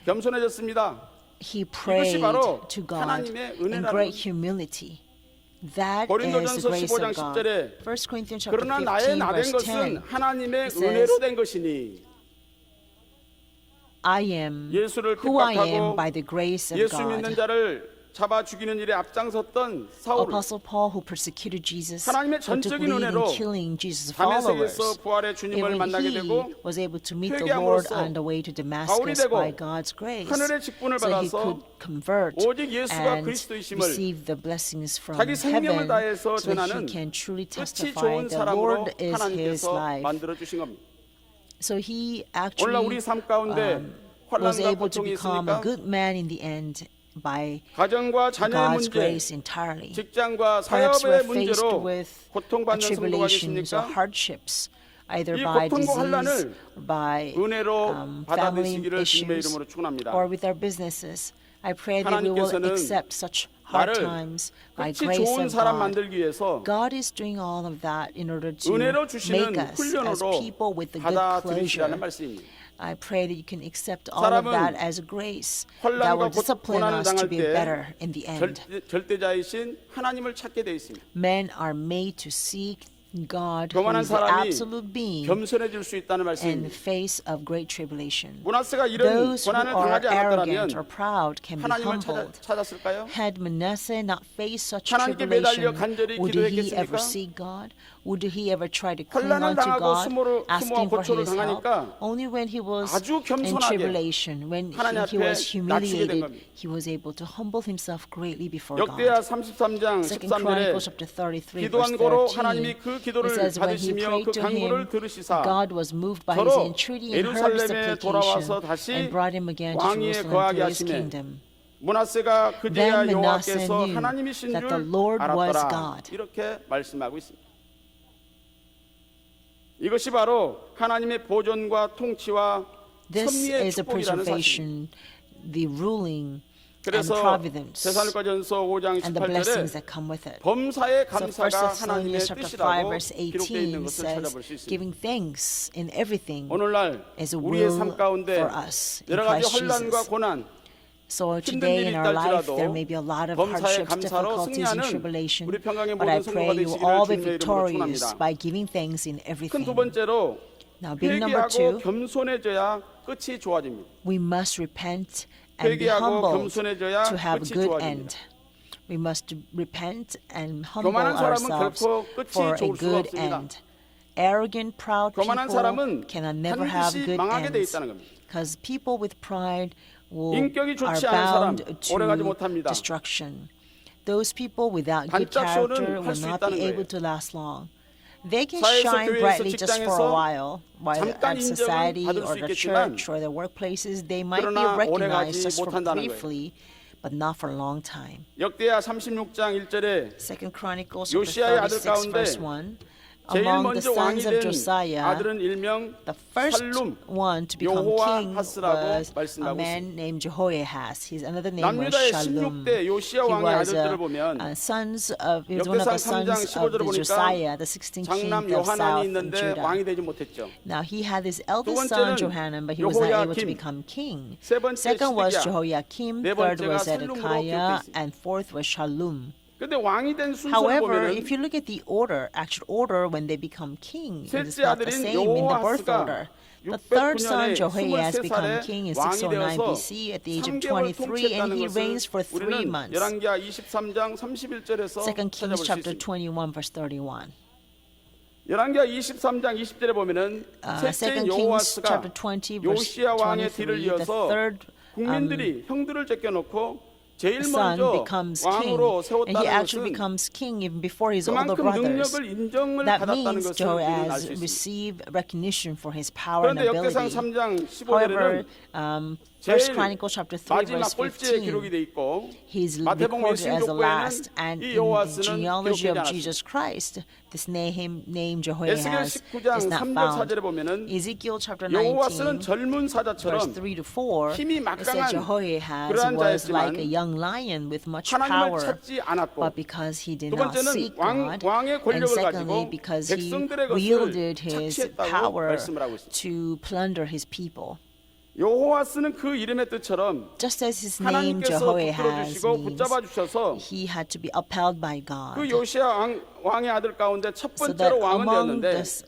S5: 겸손해졌습니다.
S3: he prayed
S5: 바로
S3: to God
S5: 하나님의
S3: in
S5: 은혜라는
S3: great humility. That is
S5: 고린도전서
S3: the grace
S5: 15장
S3: of God.
S5: 10절에
S3: 1 Corinthians chapter
S5: 그러나 나의
S3: 15
S5: 나된
S3: verse
S5: 것은
S3: 10.
S5: 하나님의
S3: It says,
S5: 은혜로 된 것이니
S3: I am
S5: 예수를
S3: who I am
S5: 핍박하고
S3: by the grace of
S5: 예수 믿는
S3: God.
S5: 자를 잡아 죽이는 일에 앞장섰던 사울
S3: Apostle Paul, who persecuted Jesus,
S5: 하나님의
S3: who took
S5: 전적인
S3: lead in
S5: 은혜로
S3: killing Jesus' followers,
S5: 다메섹에서 부활의 주님을
S3: even
S5: 만나게
S3: he
S5: 되고
S3: was able to meet the Lord
S5: 회개함으로써
S3: on the way to
S5: 바울이
S3: Damascus
S5: 되고
S3: by God's grace,
S5: 하늘의 직분을
S3: so he
S5: 받아서
S3: could convert
S5: 오직 예수가
S3: and
S5: 그리스도이심을
S3: receive the blessings from
S5: 자기 생명을
S3: heaven,
S5: 다해서
S3: so that
S5: 전하는
S3: he can truly
S5: 끝이
S3: testify
S5: 좋은
S3: the
S5: 사람으로
S3: Lord is his
S5: 하나님께서
S3: life.
S5: 만들어 주신 겁니다.
S3: So he
S5: 오늘날 우리
S3: actually
S5: 삶 가운데
S3: was
S5: 환난과
S3: able to
S5: 고통이
S3: become a
S5: 있으니까
S3: good man in the end by
S5: 가정과 자녀의
S3: God's
S5: 문제,
S3: grace entirely.
S5: 직장과
S3: Perhaps
S5: 사업의
S3: we're faced
S5: 문제로
S3: with
S5: 고통받는 성도가
S3: tribulations or
S5: 계십니까?
S3: hardships, either
S5: 이
S3: by
S5: 고통과
S3: disease,
S5: 환난을
S3: by
S5: 은혜로
S3: family
S5: 받아들이시기를 주님의
S3: issues,
S5: 이름으로 축원합니다.
S3: or with our businesses. I pray that we will
S5: 하나님께서는
S3: accept such hard
S5: 나를
S3: times by
S5: 끝이
S3: grace
S5: 좋은
S3: of
S5: 사람
S3: God.
S5: 만들기 위해서
S3: God is doing all of that in order to
S5: 은혜로
S3: make
S5: 주시는
S3: us as
S5: 훈련으로
S3: people with a good
S5: 받아들이시라는
S3: closure.
S5: 말씀입니다.
S3: I pray that you can accept all of that as grace that will
S5: 환난과
S3: discipline
S5: 고난을
S3: us to
S5: 당할
S3: be
S5: 때
S3: better in the end.
S5: 절대자이신 하나님을 찾게 되어 있습니다.
S3: Men are made to seek God, who
S5: 교만한
S3: is the
S5: 사람이
S3: absolute being
S5: 겸손해질 수 있다는
S3: in the
S5: 말씀입니다.
S3: face of great tribulation.
S5: 문하세가 이런
S3: Those who
S5: 고난을
S3: are
S5: 당하지
S3: arrogant or
S5: 않았더라면
S3: proud can be
S5: 하나님을
S3: humbled.
S5: 찾았을까요?
S3: Had Manasseh not faced such
S5: 하나님께
S3: tribulation,
S5: 매달려 간절히
S3: would he
S5: 기도했겠습니까?
S3: ever seek God? Would he ever try to cling
S5: 환난을
S3: on to
S5: 당하고
S3: God,
S5: 수모와
S3: asking for
S5: 고초를
S3: his help?
S5: 당하니까
S3: Only when he was
S5: 아주
S3: in
S5: 겸손하게
S3: tribulation, when
S5: 하나님
S3: he
S5: 앞에
S3: was
S5: 낮추게 된
S3: humiliated,
S5: 겁니다.
S3: he was able to humble himself greatly before
S5: 역대하
S3: God.
S5: 33장
S3: 2
S5: 13절에
S3: Chronicles chapter 33
S5: 기도한
S3: verse
S5: 고로
S3: 13,
S5: 하나님이 그 기도를
S3: it says, when he
S5: 받으시며
S3: prayed
S5: 그
S3: to
S5: 간구를
S3: him,
S5: 들으시사
S3: God was moved by his
S5: 저로
S3: entreaty and heard his
S5: 예루살렘에 돌아와서
S3: supplication
S5: 다시
S3: and brought him again to
S5: 왕위에
S3: Jerusalem
S5: 거하게
S3: to his
S5: 하시매
S3: kingdom.
S5: 문하세가 그제야
S3: Then Manasseh
S5: 여호와께서
S3: knew
S5: 하나님이신
S3: that
S5: 줄
S3: the Lord was
S5: 알았더라.
S3: God.
S5: 이렇게 말씀하고 있습니다. 이것이 바로 하나님의 보존과 통치와
S3: This
S5: 섭리의
S3: is a
S5: 축복이라는 사실입니다.
S3: preservation, the ruling and
S5: 그래서
S3: providence
S5: 데살로니가전서 5장
S3: and the blessings
S5: 18절에
S3: that come with it.
S5: 범사에
S3: So 1
S5: 감사가 하나님의
S3: Thessalonians chapter 5
S5: 뜻이라고
S3: verse
S5: 기록되어 있는
S3: 18
S5: 것을
S3: says,
S5: 찾아볼 수 있습니다.
S3: giving thanks in everything
S5: 오늘날
S3: is a
S5: 우리의
S3: will
S5: 삶 가운데
S3: for us in
S5: 여러 가지
S3: Christ
S5: 혼란과
S3: Jesus.
S5: 고난,
S3: So
S5: 힘든
S3: today
S5: 일이
S3: in our life
S5: 있다지라도
S3: there may be a lot of
S5: 범사의
S3: hardships,
S5: 감사로
S3: difficulties, and
S5: 승리하는
S3: tribulation,
S5: 우리 평강의
S3: but I
S5: 모든
S3: pray
S5: 성도가
S3: you will
S5: 되시기를
S3: all be
S5: 주님의 이름으로
S3: victorious
S5: 축원합니다.
S3: by giving thanks in
S5: 큰 두
S3: everything.
S5: 번째로
S3: Now, big number
S5: 회개하고
S3: 2,
S5: 겸손해져야 끝이 좋아집니다.
S3: we must repent and be
S5: 회개하고
S3: humbled
S5: 겸손해져야
S3: to have a
S5: 끝이
S3: good
S5: 좋아집니다.
S3: end. We must repent and humble
S5: 교만한 사람은
S3: ourselves
S5: 결코 끝이
S3: for a
S5: 좋을 수가
S3: good
S5: 없습니다.
S3: end. Arrogant, proud
S5: 교만한
S3: people
S5: 사람은
S3: cannot never have
S5: 반드시
S3: good
S5: 망하게 돼
S3: ends.
S5: 있다는 겁니다.
S3: Because people with pride
S5: 인격이
S3: are
S5: 좋지 않은 사람
S3: bound
S5: 오래가지
S3: to
S5: 못합니다.
S3: destruction. Those people without good
S5: 반짝쇼는
S3: character
S5: 할
S3: will
S5: 수
S3: not
S5: 있다는
S3: be able
S5: 거예요.
S3: to last long. They can
S5: 사회에서,
S3: shine
S5: 교회에서,
S3: brightly just for a
S5: 직장에서
S3: while
S5: 잠깐
S3: at
S5: 인정은
S3: society
S5: 받을 수
S3: or the
S5: 있겠지만
S3: church or the workplaces. They might be
S5: 그러나
S3: recognized
S5: 오래가지
S3: just for
S5: 못한다는 거예요.
S3: briefly, but not for a long time.
S5: 역대하 36장 1절에
S3: 2 Chronicles
S5: 요시아의 아들
S3: 36
S5: 가운데
S3: verse 1.
S5: 제일
S3: Among the
S5: 먼저 왕이
S3: sons of
S5: 된
S3: Josiah,
S5: 아들은 일명
S3: the first
S5: 살룸
S3: one to become king
S5: 여호아하스라고
S3: was a
S5: 말씀하고
S3: man named Jehoiahaz. His another name was
S5: 남유다의
S3: Shallum.
S5: 16대 요시아
S3: He
S5: 왕의
S3: was
S5: 아들들을 보면
S3: he was one of the
S5: 역대상 3장
S3: sons of
S5: 15절을
S3: the
S5: 보니까
S3: Josiah, the 16th king
S5: 장남
S3: of
S5: 요하난이
S3: South
S5: 있는데
S3: Judah.
S5: 왕이 되지 못했죠.
S3: Now he had his eldest
S5: 번째는
S3: son Johanan, but he was not able to
S5: 여호야킴.
S3: become king.
S5: 세 번째
S3: Second was
S5: 시드기야.
S3: Jehoiakim,
S5: 네
S3: third
S5: 번째가
S3: was
S5: 살룸으로
S3: Zedekiah,
S5: 기록돼 있습니다.
S3: and fourth was Shallum.
S5: 근데 왕이 된 순서를
S3: However,
S5: 보면은
S3: if you look at the order, actual order when they become king, it is
S5: 셋째
S3: not the
S5: 아들인
S3: same in the birth
S5: 여호아스가
S3: order. The third son,
S5: 609년에
S3: Jehoias, became
S5: 23살에
S3: king in
S5: 왕이
S3: 609
S5: 되어서
S3: BC at the age of
S5: 3개월
S3: 23, and he
S5: 통치했다는
S3: reigns for
S5: 것을
S3: 3
S5: 우리는
S3: months.
S5: 열왕기하 23장 31절에서
S3: 2 Kings
S5: 찾아볼 수
S3: chapter
S5: 있습니다.
S3: 21, verse 31.
S5: 열왕기하 23장 20절에 보면은
S3: 2
S5: 셋째인
S3: Kings
S5: 여호아스가
S3: chapter 20, verse
S5: 요시야 왕의 뒤를
S3: 23, the
S5: 이어서
S3: third
S5: 국민들이 형들을 제껴놓고 제일
S3: son
S5: 먼저
S3: becomes king,
S5: 왕으로
S3: and he
S5: 세웠다는
S3: actually
S5: 것은
S3: becomes king even before his older
S5: 그만큼
S3: brothers.
S5: 능력을 인정을
S3: That
S5: 받았다는
S3: means
S5: 것을 우리는 알
S3: Joaz
S5: 수 있습니다.
S3: received recognition for his power and
S5: 그런데 역대상
S3: ability.
S5: 3장
S3: However,
S5: 15절에는
S3: First
S5: 제일
S3: Chronicles chapter 3,
S5: 마지막
S3: verse
S5: 꼴찌에 기록이
S3: 15,
S5: 돼 있고
S3: he's
S5: 마태복음
S3: recorded as the last,
S5: 예수족보에는
S3: and
S5: 이
S3: in the
S5: 여호아스는
S3: genealogy
S5: 기록되지
S3: of
S5: 않았습니다.
S3: Jesus Christ, this name
S5: 에스겔
S3: Jehoiahaz
S5: 19장
S3: is not
S5: 3절
S3: found.
S5: 4절에 보면은
S3: Ezekiel chapter
S5: 여호아스는
S3: 19,
S5: 젊은
S3: verse
S5: 사자처럼
S3: 3 to 4,
S5: 힘이
S3: it said
S5: 막강한
S3: Jehoiahaz
S5: 그러한
S3: was
S5: 자였지만
S3: like a young lion with much
S5: 하나님을
S3: power.
S5: 찾지 않았고
S3: But because he did
S5: 두
S3: not
S5: 번째는
S3: seek God,
S5: 왕의
S3: and
S5: 권력을
S3: secondly,
S5: 가지고
S3: because he
S5: 백성들의 것을
S3: wielded his
S5: 착취했다고
S3: power
S5: 말씀을 하고 있습니다.
S3: to plunder his people.
S5: 여호아스는 그 이름의 뜻처럼
S3: Just as his name
S5: 하나님께서
S3: Jehoiahaz
S5: 붙들어 주시고
S3: means,
S5: 붙잡아 주셔서
S3: he had to be upheld by
S5: 그
S3: God.
S5: 요시야 왕의 아들 가운데 첫
S3: So that
S5: 번째로 왕은
S3: among
S5: 되었는데
S3: this,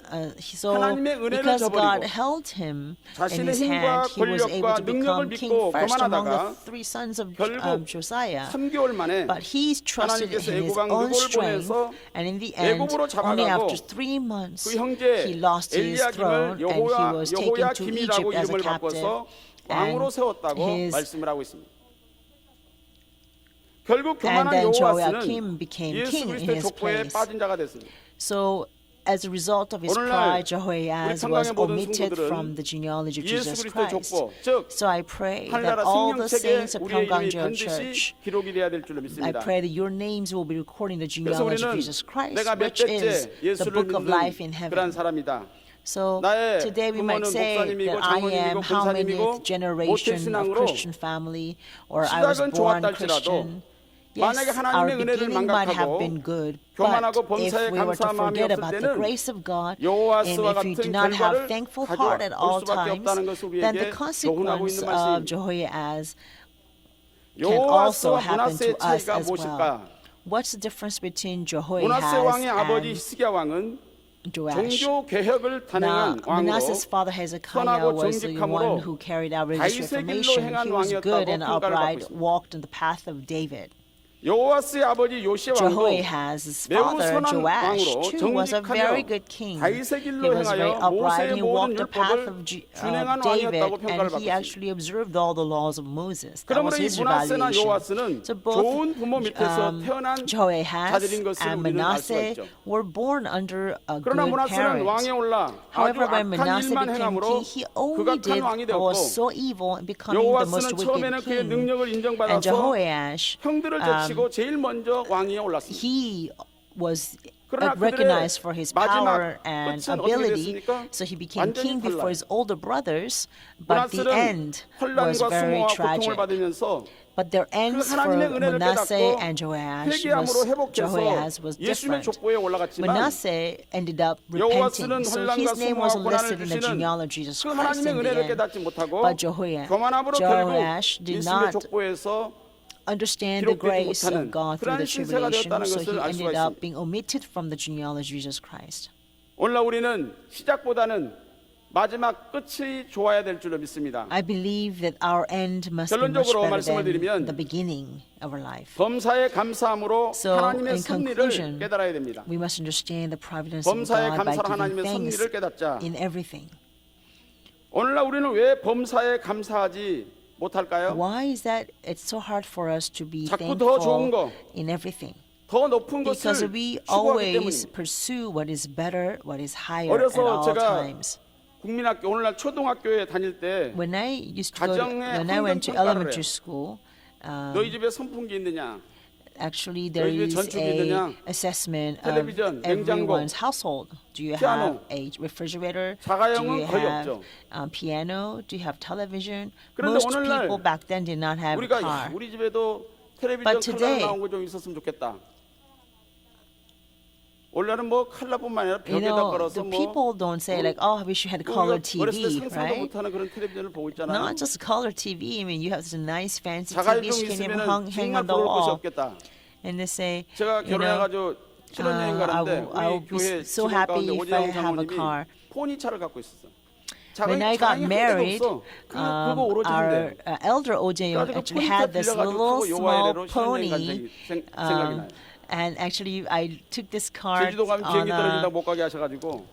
S3: so
S5: 하나님의 은혜를
S3: because God
S5: 저버리고
S3: held him in
S5: 자신의
S3: his
S5: 힘과
S3: hand, he was able
S5: 권력과
S3: to
S5: 능력을
S3: become king
S5: 믿고
S3: first among the
S5: 교만하다가
S3: three sons of
S5: 결국
S3: Josiah.
S5: 3개월 만에
S3: But he trusted
S5: 하나님께서
S3: in his
S5: 애굽왕
S3: own
S5: 누골
S3: strength,
S5: 보내서
S3: and in the end,
S5: 애굽으로
S3: only
S5: 잡아가고
S3: after 3 months,
S5: 그 형제
S3: he lost his throne
S5: 엘리야김을
S3: and he was taken to
S5: 여호야김이라고
S3: Egypt as a
S5: 이름을
S3: captive.
S5: 바꿔서 왕으로 세웠다고
S3: his-
S5: 말씀을 하고 있습니다. 결국
S3: And
S5: 교만한
S3: then
S5: 여호아스는
S3: Joachim became
S5: 예수
S3: king in
S5: 그리스도의
S3: his
S5: 족보에
S3: place.
S5: 빠진 자가 됐습니다.
S3: So, as a result of his
S5: 오늘날
S3: pride, Jehoiahaz
S5: 우리
S3: was
S5: 평강의 모든
S3: omitted
S5: 성도들은
S3: from the genealogy of
S5: 예수
S3: Jesus
S5: 그리스도의
S3: Christ.
S5: 족보, 즉
S3: So I pray that
S5: 하늘나라
S3: all the
S5: 성경책에
S3: saints of
S5: 우리의 이름이
S3: Pyongyang
S5: 반드시
S3: Church,
S5: 기록이 돼야 될 줄로
S3: I
S5: 믿습니다.
S3: pray that your names will be recorded in the
S5: 그래서
S3: genealogy of
S5: 우리는
S3: Jesus Christ,
S5: 내가 몇
S3: which is
S5: 대째
S3: the
S5: 예수를
S3: book of life in
S5: 믿는 그런
S3: heaven.
S5: 사람이다.
S3: So
S5: 나의
S3: today we might
S5: 부모는
S3: say
S5: 목사님이고
S3: that I am
S5: 장로님이고
S3: how many
S5: 권사님이고
S3: generation of
S5: 모태신앙으로
S3: Christian family, or I was
S5: 시작은
S3: born
S5: 좋았다 할지라도
S3: Christian. Yes,
S5: 만약에
S3: our
S5: 하나님의 은혜를
S3: beginning might have
S5: 망각하고
S3: been good, but
S5: 교만하고
S3: if
S5: 범사에
S3: we were to
S5: 감사한 마음이
S3: forget
S5: 없을
S3: about the
S5: 때는
S3: grace of God, and
S5: 여호와스와
S3: if we
S5: 같은
S3: do not have
S5: 결과를
S3: thankful heart at all
S5: 가져올 수밖에
S3: times,
S5: 없다는 것을
S3: then the
S5: 우리에게
S3: consequence
S5: 요훈하고 있는
S3: of
S5: 말씀입니다.
S3: Jehoiahaz can also
S5: 여호와스와
S3: happen to
S5: 문하세의
S3: us
S5: 차이가
S3: as well.
S5: 무엇일까?
S3: What's the difference between
S5: 문하세
S3: Jehoiahaz
S5: 왕의 아버지
S3: and
S5: 히스기야 왕은
S3: Joash?
S5: 종교 개혁을
S3: Now,
S5: 단행한 왕으로
S3: Manasseh's father Hezekiah
S5: 선하고
S3: was the one
S5: 정직함으로
S3: who carried out religious
S5: 다윗의 길로
S3: reformation.
S5: 행한
S3: He was good and
S5: 왕이었다고 평가를
S3: upright,
S5: 받고 있습니다.
S3: walked in the path of David.
S5: 여호와스의 아버지 요시야 왕도
S3: Jehoahaz's
S5: 매우
S3: father,
S5: 선한
S3: Joash,
S5: 왕으로
S3: too, was a very
S5: 정직하며
S3: good king.
S5: 다윗의
S3: He
S5: 길로
S3: was very
S5: 행하여
S3: upright.
S5: 모세의
S3: He
S5: 모든
S3: walked the path
S5: 율법을
S3: of
S5: 준행한
S3: David,
S5: 왕이었다고 평가를
S3: and
S5: 받고
S3: he
S5: 있습니다.
S3: actually observed all the laws of Moses. That
S5: 그러므로
S3: was
S5: 이
S3: his
S5: 문하세나
S3: evaluation.
S5: 여호와스는
S3: So both
S5: 좋은 부모 밑에서 태어난
S3: Jehoahaz
S5: 자들인 것을
S3: and
S5: 우리는 알 수가
S3: Manasseh
S5: 있죠.
S3: were born under a
S5: 그러나
S3: good
S5: 문하세는 왕에
S3: parent.
S5: 올라 아주
S3: However, when
S5: 악한
S3: Manasseh
S5: 일만
S3: became
S5: 행함으로
S3: king, he only
S5: 극악한
S3: did
S5: 왕이
S3: what was
S5: 되었고
S3: so evil and becoming the most
S5: 여호와스는
S3: wicked
S5: 처음에는 그의
S3: king.
S5: 능력을
S3: And
S5: 인정받아서
S3: Jehoash,
S5: 형들을 제치고 제일 먼저 왕위에 올랐습니다.
S3: he was
S5: 그러나
S3: recognized for his
S5: 마지막
S3: power and
S5: 끝은 어떻게
S3: ability,
S5: 됐습니까?
S3: so he became
S5: 완전히
S3: king before
S5: 달라요.
S3: his older brothers, but the
S5: 문하세는
S3: end was
S5: 혼란과
S3: very
S5: 수모와 고통을
S3: tragic.
S5: 받으면서
S3: But their ends for
S5: 하나님의 은혜를
S3: Manasseh
S5: 깨닫고
S3: and
S5: 회개함으로
S3: Jehoahaz was
S5: 예수님의
S3: different.
S5: 족보에 올라갔지만
S3: Manasseh ended up
S5: 여호와스는
S3: repenting, so
S5: 혼란과
S3: his name was
S5: 수모와
S3: listed
S5: 고난을
S3: in the
S5: 주시는
S3: genealogy of Jesus
S5: 그
S3: Christ
S5: 하나님의
S3: in the
S5: 은혜를
S3: end.
S5: 깨닫지 못하고
S3: But
S5: 교만함으로
S3: Joash
S5: 결국
S3: did
S5: 예수님의
S3: not
S5: 족보에서
S3: understand the
S5: 기록되지
S3: grace
S5: 못하는
S3: of God through the
S5: 그러한 신세가
S3: tribulation,
S5: 되었다는
S3: so he
S5: 것을 알 수가
S3: ended up
S5: 있습니다.
S3: being omitted from the genealogy of Jesus Christ.
S5: 오늘날 우리는 시작보다는 마지막 끝이 좋아야 될 줄로 믿습니다.
S3: I believe that our end must be much
S5: 결론적으로
S3: better
S5: 말씀을
S3: than
S5: 드리면
S3: the beginning of our life.
S5: 범사에 감사함으로
S3: So,
S5: 하나님의
S3: in
S5: 섭리를
S3: conclusion,
S5: 깨달아야 됩니다.
S3: We must understand the providence of
S5: 범사에
S3: God by
S5: 감사로
S3: giving
S5: 하나님의
S3: thanks
S5: 섭리를 깨닫자.
S3: in everything.
S5: 오늘날 우리는 왜 범사에 감사하지 못할까요?
S3: Why is that it's so hard for us to be
S5: 자꾸 더 좋은
S3: thankful
S5: 거,
S3: in everything?
S5: 더 높은
S3: Because
S5: 것을
S3: we
S5: 추구하기
S3: always
S5: 때문입니다.
S3: pursue what is better, what is higher at
S5: 어려서
S3: all
S5: 제가
S3: times.
S5: 국민학교 오늘날 초등학교에 다닐 때
S3: When I used to go,
S5: 가정의
S3: when I went to
S5: 환경 평가를
S3: elementary
S5: 해요.
S3: school,
S5: 너희 집에 선풍기 있느냐?
S3: actually there
S5: 너희 집에
S3: is
S5: 전축이
S3: a
S5: 있느냐?
S3: assessment of
S5: 텔레비전, 냉장고,
S3: everyone's household. Do you
S5: 피아노,
S3: have a refrigerator? Do
S5: 자가용은
S3: you
S5: 거의
S3: have
S5: 없죠.
S3: piano? Do you have television?
S5: 그런데
S3: Most
S5: 오늘날
S3: people back then did not have a
S5: 우리가
S3: car.
S5: 우리 집에도 텔레비전
S3: But
S5: 칼라
S3: today-
S5: 나온 거 좀 있었으면 좋겠다. 오늘날은 뭐 칼라뿐만 아니라
S3: You
S5: 벽에다
S3: know,
S5: 걸어서
S3: the
S5: 뭐
S3: people don't say like, "Oh, I wish you had a color
S5: 우리가 어렸을 때
S3: TV,"
S5: 상상도
S3: right?
S5: 못하는 그런 텔레비전을 보고 있잖아요.
S3: Not just color TV. I mean, you have some nice fancy
S5: 자가용
S3: TVs you can even
S5: 있으면
S3: hang
S5: 정말
S3: on the
S5: 부러울 것이
S3: wall.
S5: 없겠다.
S3: and they say,
S5: 제가
S3: you know,
S5: 결혼해가지고 신혼여행 가는데
S3: I'll
S5: 우리
S3: be
S5: 교회
S3: so
S5: 직원 가운데
S3: happy if I
S5: 오재영
S3: have a
S5: 장모님이
S3: car.
S5: 포니차를 갖고 있었어.
S3: When I got married,
S5: 그거 오로지
S3: our
S5: 준대.
S3: elder Ojeong
S5: 그래가지고
S3: actually
S5: 포니차
S3: had this
S5: 빌려가지고
S3: little
S5: 타고
S3: small
S5: 요가이레로 신혼여행 간
S3: pony,
S5: 적이 생각이 나요.
S3: and actually I took this car
S5: 제주도 가면 비행기 떨어진다고 못 가게 하셔가지고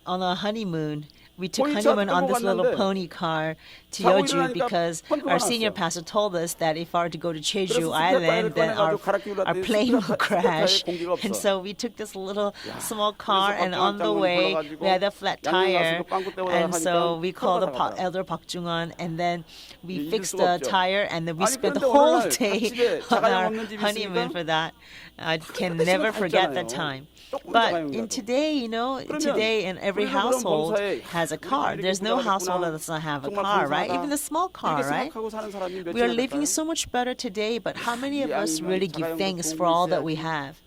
S3: on a honeymoon. We took
S5: 포니차
S3: honeymoon on
S5: 끌고
S3: this little
S5: 갔는데
S3: pony car to
S5: 자고
S3: Yeoju
S5: 일어나니까
S3: because
S5: 펑크가
S3: our senior
S5: 났어요.
S3: pastor told us that if I were to go to Jeju
S5: 그래서
S3: Island,
S5: 스피커
S3: then
S5: 꺼내가지고 갈아끼우려
S3: our
S5: 했더니
S3: plane would crash.
S5: 스피커에 공기가
S3: And
S5: 없어.
S3: so we took this little small car,
S5: 그래서
S3: and on the
S5: 박중환
S3: way
S5: 장모님
S3: we had a flat
S5: 불러가지고
S3: tire,
S5: 양양 가서 그 빵꾸 떼고
S3: and so
S5: 나가니까
S3: we called the
S5: 털어가더라고요.
S3: elder Park Jung-un, and then we
S5: 잊을
S3: fixed
S5: 수가
S3: the
S5: 없죠.
S3: tire, and then we
S5: 아니,
S3: spent the
S5: 그런데
S3: whole
S5: 오늘날
S3: day
S5: 집에
S3: on
S5: 자가용
S3: our
S5: 없는 집이
S3: honeymoon
S5: 있습니까?
S3: for that. I can
S5: 그때
S3: never
S5: 집은
S3: forget that
S5: 다
S3: time.
S5: 조금
S3: But
S5: 자가용이라도.
S3: in today, you know,
S5: 그러면
S3: today in every
S5: 우리도 그런
S3: household
S5: 범사에
S3: has a
S5: 우리가
S3: car.
S5: 이렇게
S3: There's no
S5: 부자가
S3: household that
S5: 됐구나.
S3: does not have a
S5: 정말
S3: car, right?
S5: 감사하다.
S3: Even a small car,
S5: 이렇게
S3: right?
S5: 생각하고 사는 사람이 몇
S3: We are
S5: 명일까요?
S3: living so much better today, but how many of
S5: 이
S3: us
S5: 양이면
S3: really give
S5: 자가용도
S3: thanks
S5: 좋은
S3: for
S5: 거
S3: all that
S5: 있어야지.
S3: we have?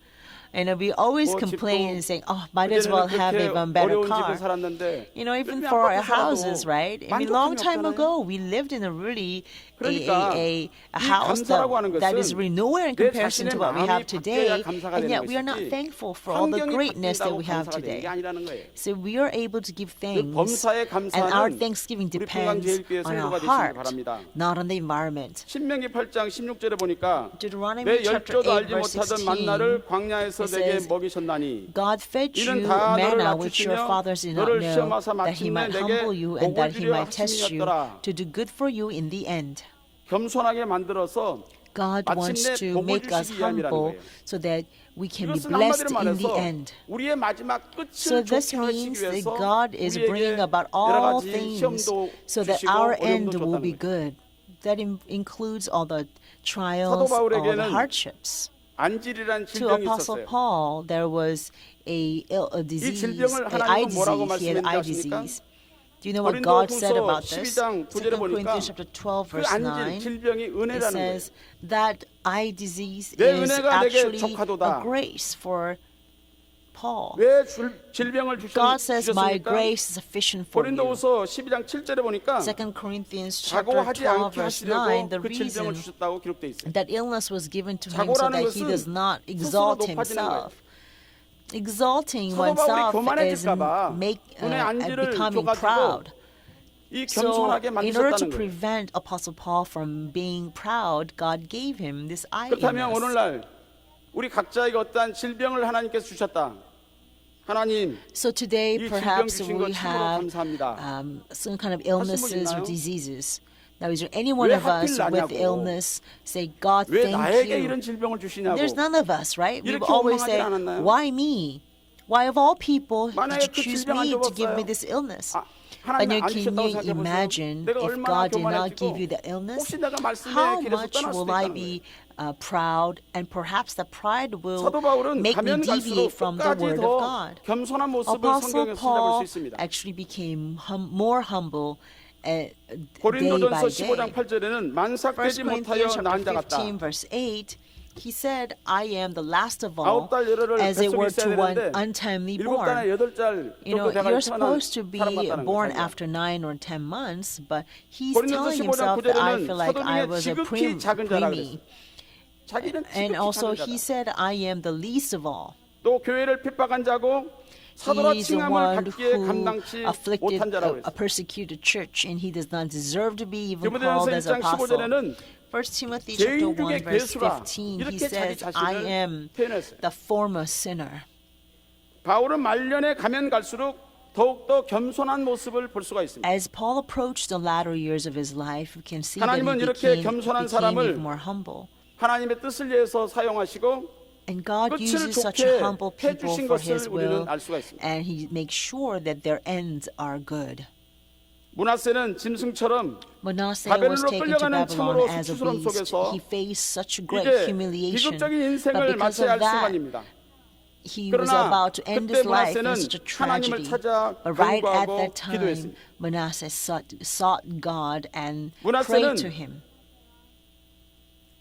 S3: And we always
S5: 뭐
S3: complain
S5: 집도
S3: and saying, oh, might as well
S5: 그때는
S3: have
S5: 그렇게
S3: even better
S5: 어려운
S3: car.
S5: 집에 살았는데
S3: You know, even
S5: 열심히
S3: for our
S5: 아파트 살아도
S3: houses, right? I mean, long
S5: 만족함이
S3: time
S5: 없잖아요.
S3: ago, we lived in a really
S5: 그러니까
S3: a
S5: 이
S3: house
S5: 감사라고 하는
S3: that is
S5: 것은
S3: really nowhere in
S5: 내
S3: comparison
S5: 자신의
S3: to what we
S5: 마음이
S3: have today,
S5: 바뀌어야 감사가
S3: and
S5: 되는
S3: yet we are not
S5: 것이지
S3: thankful for all the
S5: 환경이
S3: greatness that
S5: 바뀐다고
S3: we have
S5: 감사가 되는
S3: today.
S5: 게 아니라는 거예요.
S3: So we are able to give
S5: 그
S3: thanks,
S5: 범사의
S3: and our
S5: 감사는
S3: thanksgiving
S5: 우리
S3: depends
S5: 평강제일교회
S3: on our
S5: 성도가 되시기
S3: heart,
S5: 바랍니다.
S3: not on the environment.
S5: 신명기 8장 16절에 보니까
S3: Deuteronomy
S5: 내
S3: chapter
S5: 열조도
S3: 8,
S5: 알지
S3: verse
S5: 못하던
S3: 16,
S5: 만나를 광야에서
S3: it
S5: 내게
S3: says,
S5: 먹이셨나니
S3: God fed you
S5: 이는 다 너를
S3: manna which your
S5: 낮추시며
S3: fathers did not
S5: 너를
S3: know,
S5: 시험하사
S3: that he
S5: 마침내
S3: might
S5: 내게
S3: humble you and
S5: 복을
S3: that he
S5: 주려
S3: might test you
S5: 하심이었더라.
S3: to do good for you in the end.
S5: 겸손하게 만들어서
S3: God wants
S5: 마침내
S3: to
S5: 복을
S3: make us
S5: 주시기 위함이라는
S3: humble
S5: 거예요.
S3: so that we can be
S5: 이것은
S3: blessed
S5: 한마디로
S3: in the
S5: 말해서
S3: end.
S5: 우리의 마지막
S3: So
S5: 끝을
S3: this
S5: 좋게 하시기
S3: means that
S5: 위해서
S3: God is bringing
S5: 우리에게
S3: about
S5: 여러
S3: all
S5: 가지
S3: things
S5: 시험도
S3: so that
S5: 주시고
S3: our
S5: 어려움도
S3: end will be
S5: 줬다는 거예요.
S3: good. That includes all the trials, all the
S5: 바울에게는
S3: hardships.
S5: 안질이란
S3: To
S5: 질병이
S3: Apostle
S5: 있었어요.
S3: Paul, there was a disease,
S5: 질병을
S3: an eye
S5: 하나님은 뭐라고
S3: disease. He had eye
S5: 말씀했는지 아십니까?
S3: disease. Do you know what God said
S5: 고린도후서
S3: about this?
S5: 12장 9절에
S3: 2
S5: 보니까
S3: Corinthians chapter 12,
S5: 그
S3: verse 9.
S5: 안질 질병이
S3: It
S5: 은혜라는 거예요.
S3: says that eye disease
S5: 내
S3: is
S5: 은혜가 내게
S3: actually
S5: 족하도다.
S3: a grace for Paul.
S5: 왜 질병을
S3: God says, my
S5: 주셨습니까?
S3: grace is sufficient for you.
S5: 고린도후서 12장 7절에 보니까
S3: 2 Corinthians chapter
S5: 자고하지
S3: 12,
S5: 않게
S3: verse 9,
S5: 하시려고
S3: the
S5: 그
S3: reason
S5: 질병을 주셨다고 기록돼 있어요.
S3: that illness was given to him so
S5: 자고라는
S3: that he does
S5: 것은
S3: not
S5: 스스로
S3: exalt
S5: 높아지는
S3: himself. Exalting
S5: 사도 바울이
S3: oneself is
S5: 교만해질까봐 눈에 안지를
S3: becoming
S5: 줘가지고
S3: proud.
S5: 이
S3: So,
S5: 겸손하게
S3: in order to
S5: 만드셨다는 거예요.
S3: prevent Apostle Paul from being proud, God gave him this eye
S5: 그렇다면
S3: illness.
S5: 오늘날 우리 각자에게 어떠한 질병을 하나님께서 주셨다. 하나님,
S3: So today,
S5: 이 질병
S3: perhaps
S5: 주신 거
S3: we
S5: 참으로
S3: have
S5: 감사합니다.
S3: some kind of illnesses or
S5: 있나요?
S3: diseases. Now, is there any one
S5: 왜
S3: of us
S5: 하필
S3: with
S5: 나냐고.
S3: illness say, God,
S5: 왜
S3: thank
S5: 나에게
S3: you?
S5: 이런 질병을 주시냐고.
S3: There's none of us, right? We
S5: 이렇게
S3: always
S5: 원망하지
S3: say,
S5: 않았나요?
S3: why me? Why of all people did
S5: 만약에
S3: you
S5: 그
S3: choose
S5: 질병 안
S3: me to give me
S5: 줘봤어요?
S3: this illness?
S5: 아,
S3: But
S5: 하나님 안
S3: can
S5: 주셨다고
S3: you
S5: 생각해보세요.
S3: imagine
S5: 내가
S3: if
S5: 얼마나
S3: God did not give
S5: 교만해지고
S3: you the illness?
S5: 혹시 내가 말씀에
S3: How
S5: 길에서
S3: much
S5: 떠날 수도
S3: will I
S5: 있다는
S3: be
S5: 거예요.
S3: proud, and perhaps the pride will
S5: 사도 바울은
S3: make me
S5: 가면
S3: deviate
S5: 갈수록
S3: from the
S5: 끝까지
S3: word of
S5: 더
S3: God.
S5: 겸손한 모습을
S3: Apostle
S5: 성경에서 찾아볼 수
S3: Paul
S5: 있습니다.
S3: actually became more humble day
S5: 고린도전서
S3: by
S5: 15장
S3: day.
S5: 8절에는
S3: 1
S5: 만삭되지 못하여
S3: Corinthians
S5: 난 자
S3: chapter
S5: 같다.
S3: 15 verse 8, he said, I am the last of all,
S5: 아홉 달 열흘을
S3: as it
S5: 뱃속에
S3: were
S5: 있어야
S3: to one
S5: 되는데
S3: untimely
S5: 일곱 달에
S3: born.
S5: 여덟 달
S3: You know,
S5: 정도 돼가
S3: you're
S5: 태어난
S3: supposed to be
S5: 사람 같다는
S3: born
S5: 거예요.
S3: after 9 or 10 months, but he's
S5: 고린도서
S3: telling
S5: 15장
S3: himself that I
S5: 9절에는
S3: feel like I
S5: 사도
S3: was a
S5: 중에 지극히 작은 자라
S3: preemie.
S5: 자기는
S3: And
S5: 지극히
S3: also
S5: 작은
S3: he
S5: 자다.
S3: said, I am the least of all.
S5: 또 교회를 핍박한 자고 사도라
S3: He's the
S5: 칭함을
S3: one
S5: 받기에
S3: who
S5: 감당치
S3: afflicted
S5: 못한 자라고
S3: a
S5: 했어요.
S3: persecuted church, and he does not deserve to be even called
S5: 디모데전서
S3: as
S5: 1장
S3: apostle.
S5: 15절에는
S3: 1 Timothy chapter
S5: 죄인
S3: 1
S5: 중에
S3: verse
S5: 괴수라
S3: 15, he
S5: 이렇게 자기
S3: says, I
S5: 자신을
S3: am
S5: 표현했어요.
S3: the former sinner.
S5: 바울은 말년에 가면 갈수록 더욱더 겸손한 모습을 볼 수가 있습니다.
S3: As Paul approached the latter years of his life, we can see that
S5: 하나님은
S3: he
S5: 이렇게
S3: became
S5: 겸손한 사람을
S3: even more humble.
S5: 하나님의 뜻을 위해서 사용하시고
S3: And God
S5: 끝을
S3: uses such
S5: 좋게
S3: humble people
S5: 해주신
S3: for
S5: 것을
S3: His will,
S5: 우리는 알 수가 있습니다.
S3: and He makes sure that their ends are good.
S5: 므낫세는 짐승처럼
S3: Manasseh was
S5: 바벨론으로
S3: taken to
S5: 끌려가는
S3: Babylon
S5: 참으로
S3: as a
S5: 수치스러움
S3: beast.
S5: 속에서
S3: He faced such great
S5: 이제
S3: humiliation.
S5: 비극적인
S3: But
S5: 인생을
S3: because
S5: 마쳐야
S3: of
S5: 할
S3: that,
S5: 순간입니다.
S3: he was
S5: 그러나
S3: about to end
S5: 그때
S3: his life in
S5: 므낫세는
S3: such a
S5: 하나님을
S3: tragedy.
S5: 찾아
S3: But right at
S5: 간구하고
S3: that time,
S5: 기도했습니다.
S3: Manasseh sought God and
S5: 므낫세는
S3: prayed to Him.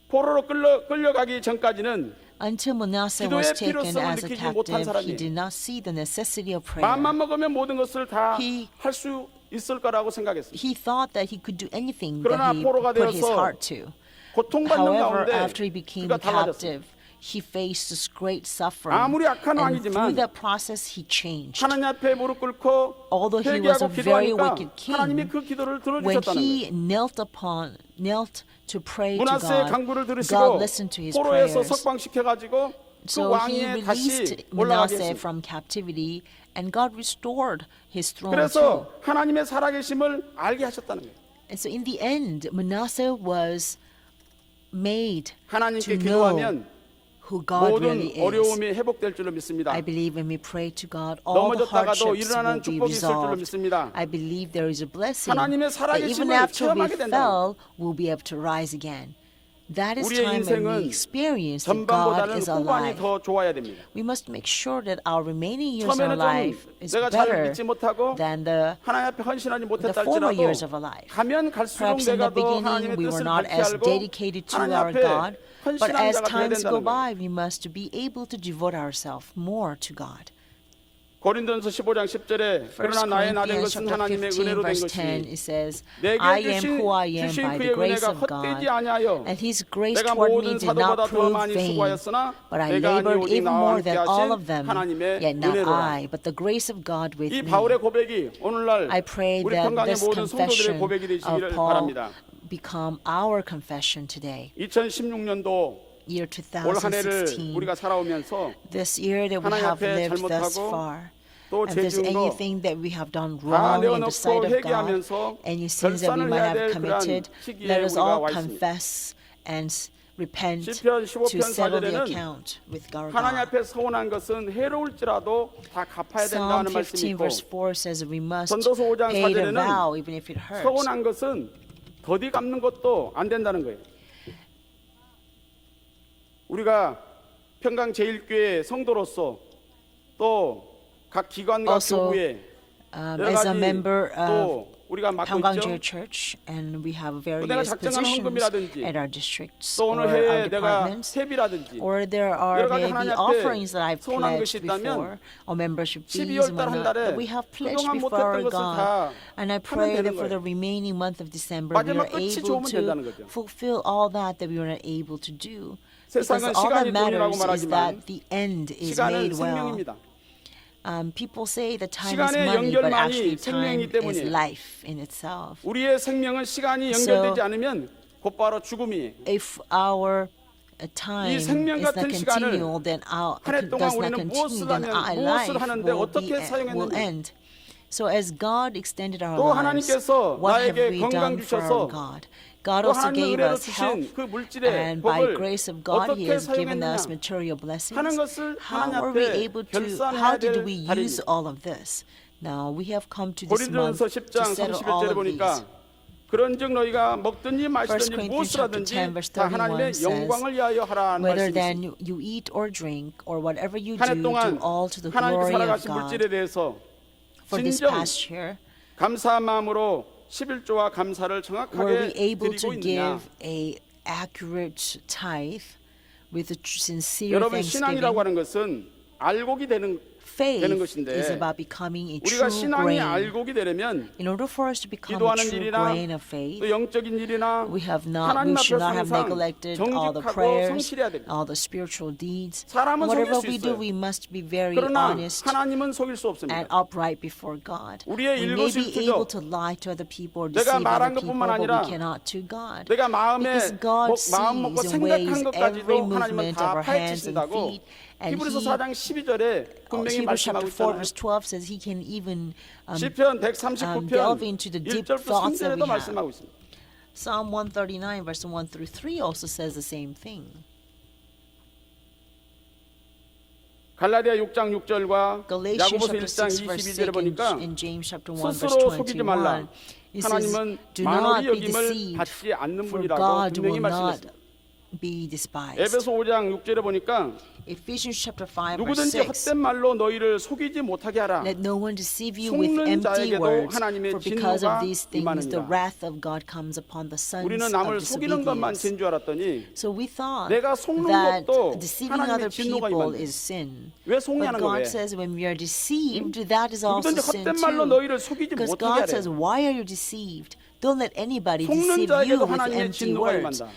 S5: 포로로 끌려가기 전까지는
S3: Until Manasseh was
S5: 기도의
S3: taken
S5: 필요성을
S3: as a
S5: 느끼지 못한
S3: captive, he
S5: 사람이에요.
S3: did not see the necessity of prayer.
S5: 마음만 먹으면 모든 것을 다
S3: He-
S5: 할 수 있을 거라고 생각했습니다.
S3: He thought that he could do anything
S5: 그러나
S3: that he
S5: 포로가
S3: put his
S5: 되어서
S3: heart to.
S5: 고통받는
S3: However,
S5: 가운데
S3: after he became
S5: 그가 달라졌습니다.
S3: captive, he faced this great suffering.
S5: 아무리 악한
S3: And through
S5: 왕이지만
S3: that process, he changed.
S5: 하나님 앞에 무릎 꿇고
S3: Although he was a
S5: 회개하고
S3: very
S5: 기도하니까
S3: wicked king,
S5: 하나님이 그 기도를
S3: When
S5: 들어주셨다는
S3: he
S5: 거예요.
S3: knelt to pray to
S5: 문하세의
S3: God,
S5: 강구를
S3: God
S5: 들으시고
S3: listened to his
S5: 포로에서
S3: prayers.
S5: 석방시켜가지고 그
S3: So he
S5: 왕위에
S3: released
S5: 다시 올라가게
S3: Manasseh
S5: 했습니다.
S3: from captivity, and God restored his throne too.
S5: 그래서 하나님의 살아계심을 알게 하셨다는 거예요.
S3: And so in the end, Manasseh was made to
S5: 하나님께
S3: know
S5: 기도하면
S3: who God
S5: 모든
S3: really is.
S5: 어려움이 회복될 줄로 믿습니다.
S3: I believe when we pray to God, all the
S5: 넘어졌다가도
S3: hardships will
S5: 일어나는
S3: be
S5: 축복이 있을 줄로
S3: resolved.
S5: 믿습니다.
S3: I believe there is a blessing
S5: 하나님의
S3: that even
S5: 살아계심을
S3: after we
S5: 체험하게 된다는
S3: fell, we'll be able to rise again. That is
S5: 우리의
S3: time when we
S5: 인생은
S3: experience that God
S5: 전반보다는
S3: is
S5: 후반이
S3: alive.
S5: 더 좋아야 됩니다.
S3: We must make sure that our remaining years of our
S5: 처음에는
S3: life
S5: 좀
S3: is
S5: 내가 잘
S3: better
S5: 믿지 못하고
S3: than the
S5: 하나님 앞에 헌신하지 못했다
S3: former
S5: 할지라도
S3: years of our life.
S5: 가면 갈수록
S3: Perhaps in the
S5: 내가 더
S3: beginning
S5: 하나님의
S3: we were
S5: 뜻을
S3: not
S5: 밝히
S3: as
S5: 알고
S3: dedicated to
S5: 하나님
S3: our
S5: 앞에
S3: God, but
S5: 헌신한
S3: as
S5: 자가 되어야
S3: times go
S5: 된다는 거예요.
S3: by, we must be able to devote ourselves more to God.
S5: 고린도전서 15장 10절에
S3: 1
S5: 그러나 나의 나된
S3: Corinthians
S5: 것은
S3: chapter
S5: 하나님의
S3: 15
S5: 은혜로 된
S3: verse
S5: 것이
S3: 10 it says,
S5: 내게
S3: I am who I am
S5: 주신
S3: by
S5: 그의
S3: the grace
S5: 은혜가
S3: of God,
S5: 헛되지 아니하여
S3: and His grace
S5: 내가
S3: toward me
S5: 모든
S3: did not
S5: 사도보다 더
S3: prove
S5: 많이
S3: vain,
S5: 수고하였으나
S3: but I
S5: 내가 아니
S3: labored
S5: 오직
S3: even
S5: 나와
S3: more
S5: 함께
S3: than all
S5: 하신
S3: of them,
S5: 하나님의
S3: yet not
S5: 은혜로라.
S3: I, but the grace of God with
S5: 이
S3: me.
S5: 바울의 고백이 오늘날
S3: I pray
S5: 우리
S3: that
S5: 평강의
S3: this
S5: 모든 성도들의
S3: confession
S5: 고백이
S3: of
S5: 되시기를
S3: Paul
S5: 바랍니다.
S3: become our confession today.
S5: 2016년도
S3: Year
S5: 올 한 해를
S3: 2016,
S5: 우리가 살아오면서
S3: this year that we
S5: 하나님
S3: have
S5: 앞에
S3: lived thus
S5: 잘못하고
S3: far,
S5: 또
S3: and if there's
S5: 죄지은 거
S3: anything that we have done
S5: 다
S3: wrong in the sight
S5: 내어놓고
S3: of God,
S5: 회개하면서
S3: any sins that we
S5: 결산을
S3: might
S5: 해야
S3: have
S5: 될
S3: committed,
S5: 그러한 시기에
S3: let us
S5: 우리가
S3: all
S5: 와 있습니다.
S3: confess and repent
S5: 시편
S3: to
S5: 15편
S3: settle the
S5: 4절에는
S3: account with our
S5: 하나님
S3: God.
S5: 앞에 서운한 것은 해로울지라도 다 갚아야
S3: Psalm
S5: 된다는 말씀이
S3: 15
S5: 있고
S3: verse 4 says we must
S5: 전도서 5장
S3: pay the
S5: 4절에는
S3: vow even if it hurts.
S5: 서운한 것은 더디 갚는 것도 안 된다는 거예요. 우리가 평강 제일교회 성도로서 또 각 기관과
S3: Also,
S5: 교구에 여러
S3: as a
S5: 가지
S3: member of
S5: 또 우리가 맡고
S3: Pyeonggang
S5: 있죠.
S3: Church, and we have
S5: 내가
S3: various
S5: 작정한
S3: positions
S5: 헌금이라든지
S3: at our districts
S5: 또
S3: or
S5: 오늘
S3: our
S5: 해에 내가
S3: departments,
S5: 세비라든지
S3: or there are
S5: 여러 가지
S3: maybe
S5: 하나님 앞에
S3: offerings that I've
S5: 서운한
S3: pledged
S5: 것이 있다면
S3: before, or membership fees
S5: 12월
S3: and
S5: 달한
S3: whatnot
S5: 달에
S3: that we have pledged
S5: 그동안
S3: before our
S5: 못했던 것을
S3: God.
S5: 다
S3: And I
S5: 하면
S3: pray
S5: 되는
S3: that for the
S5: 거예요.
S3: remaining month of December, we
S5: 마지막
S3: are
S5: 끝이
S3: able
S5: 좋으면 된다는
S3: to
S5: 거죠.
S3: fulfill all that we were not able to do. Because
S5: 세상은
S3: all that
S5: 시간이 돈이라고
S3: matters is
S5: 말하지만
S3: that the end is
S5: 시간은
S3: made well.
S5: 생명입니다.
S3: People say that time is
S5: 시간의
S3: money, but
S5: 연결만이
S3: actually time
S5: 생명이기
S3: is
S5: 때문이에요.
S3: life in itself.
S5: 우리의 생명은 시간이
S3: So,
S5: 연결되지 않으면 곧바로 죽음이.
S3: If our time
S5: 이
S3: is
S5: 생명
S3: not
S5: 같은 시간을
S3: continual, then our
S5: 한 해 동안
S3: does not
S5: 우리는
S3: continue,
S5: 무엇을
S3: then
S5: 하면
S3: our
S5: 무엇을
S3: life
S5: 하는데
S3: will
S5: 어떻게
S3: will
S5: 사용했는지.
S3: end. So as God extended our
S5: 또
S3: lives,
S5: 하나님께서
S3: what have
S5: 나에게
S3: we
S5: 건강
S3: done for
S5: 주셔서
S3: our God? God
S5: 또
S3: also
S5: 하나님의
S3: gave
S5: 은혜로
S3: us health,
S5: 주신 그 물질의
S3: and by
S5: 법을
S3: grace of God, He
S5: 어떻게
S3: has given us
S5: 사용했느냐
S3: material blessings.
S5: 하는 것을
S3: How
S5: 하나님
S3: are we
S5: 앞에
S3: able to?
S5: 결산해야
S3: How did
S5: 될
S3: we use
S5: 달입니다.
S3: all of this? Now we have come to this month
S5: 고린도전서
S3: to
S5: 10장
S3: settle all
S5: 31절에
S3: of these.
S5: 보니까 그런즉 너희가 먹든지
S3: 1
S5: 마시든지
S3: Corinthians
S5: 무엇을
S3: chapter
S5: 하든지
S3: 10 verse
S5: 다
S3: 31
S5: 하나님의
S3: says,
S5: 영광을 위하여 하라는
S3: Whether
S5: 말씀이
S3: then
S5: 있습니다.
S3: you eat or drink or whatever you
S5: 한 해
S3: do, do
S5: 동안
S3: all to the
S5: 하나님께
S3: glory of
S5: 살아가신
S3: God.
S5: 물질에 대해서
S3: For this
S5: 진정
S3: past year,
S5: 감사한 마음으로 11조와 감사를
S3: were
S5: 정확하게
S3: we able
S5: 드리고
S3: to
S5: 있느냐.
S3: give a accurate tithe with a sincere
S5: 여러분 신앙이라고
S3: thanksgiving?
S5: 하는 것은 알곡이 되는
S3: Faith
S5: 것인데
S3: is about becoming a
S5: 우리가
S3: true
S5: 신앙이
S3: grain.
S5: 알곡이 되려면
S3: In order for us to become a
S5: 기도하는
S3: true
S5: 일이나
S3: grain of faith,
S5: 또 영적인 일이나
S3: we should
S5: 하나님
S3: not
S5: 앞에서
S3: have
S5: 항상
S3: neglected all the
S5: 정직하고
S3: prayers,
S5: 성실해야 됩니다.
S3: all the spiritual deeds.
S5: 사람은 속일
S3: Whatever
S5: 수
S3: we do,
S5: 있어요.
S3: we must be very
S5: 그러나
S3: honest
S5: 하나님은 속일 수
S3: and
S5: 없습니다.
S3: upright before God.
S5: 우리의
S3: We may be
S5: 일거수일투족,
S3: able to lie to other people or
S5: 내가
S3: deceive
S5: 말한
S3: other people,
S5: 것뿐만
S3: but
S5: 아니라
S3: we cannot to God.
S5: 내가 마음에
S3: Because God
S5: 마음 먹고
S3: sees and weighs
S5: 생각한
S3: every
S5: 것까지도 하나님은
S3: movement of
S5: 다
S3: our hands and
S5: 파헤치신다고
S3: feet. And
S5: 히브리서
S3: He,
S5: 4장 12절에 분명히
S3: Hebrews chapter
S5: 말씀하고
S3: 4
S5: 있잖아요.
S3: verse 12 says He can even
S5: 시편
S3: delve
S5: 139편
S3: into the deep
S5: 1절부터
S3: thoughts that we
S5: 3절에도
S3: have.
S5: 말씀하고 있습니다.
S3: Psalm 139 verse 1 through 3 also says the same thing.
S5: 갈라디아 6장 6절과
S3: Galatians
S5: 야고보서
S3: chapter
S5: 1장
S3: 6 verse 6
S5: 22절에 보니까
S3: and James chapter 1 verse
S5: 스스로 속이지
S3: 21
S5: 말라.
S3: it says
S5: 하나님은
S3: do not
S5: 만월이
S3: be
S5: 여김을
S3: deceived
S5: 받지 않는
S3: for
S5: 분이라고
S3: God
S5: 분명히
S3: will not
S5: 말씀했습니다.
S3: be despised.
S5: 에베소 5장 6절에 보니까
S3: Ephesians chapter 5 verse
S5: 누구든지
S3: 6
S5: 헛된 말로 너희를 속이지 못하게 하라.
S3: Let no one deceive you with
S5: 속는
S3: empty
S5: 자에게도
S3: words,
S5: 하나님의
S3: for because of
S5: 진노가
S3: these things the
S5: 임하느니라.
S3: wrath of God comes upon the sons
S5: 우리는
S3: of
S5: 남을 속이는 것만
S3: disobedience.
S5: 죄인 줄 알았더니
S3: So we thought
S5: 내가 속는
S3: that
S5: 것도
S3: deceiving
S5: 하나님의
S3: other
S5: 진노가
S3: people
S5: 임한다.
S3: is sin.
S5: 왜
S3: But
S5: 속냐는
S3: God
S5: 거예요.
S3: says when we are deceived, that is also
S5: 누구든지
S3: sin
S5: 헛된 말로
S3: too.
S5: 너희를 속이지
S3: Because
S5: 못하게
S3: God says,
S5: 하래.
S3: why are you deceived? Don't let anybody
S5: 속는
S3: deceive you
S5: 자에게도
S3: with
S5: 하나님의
S3: empty
S5: 진노가
S3: words.
S5: 임한다.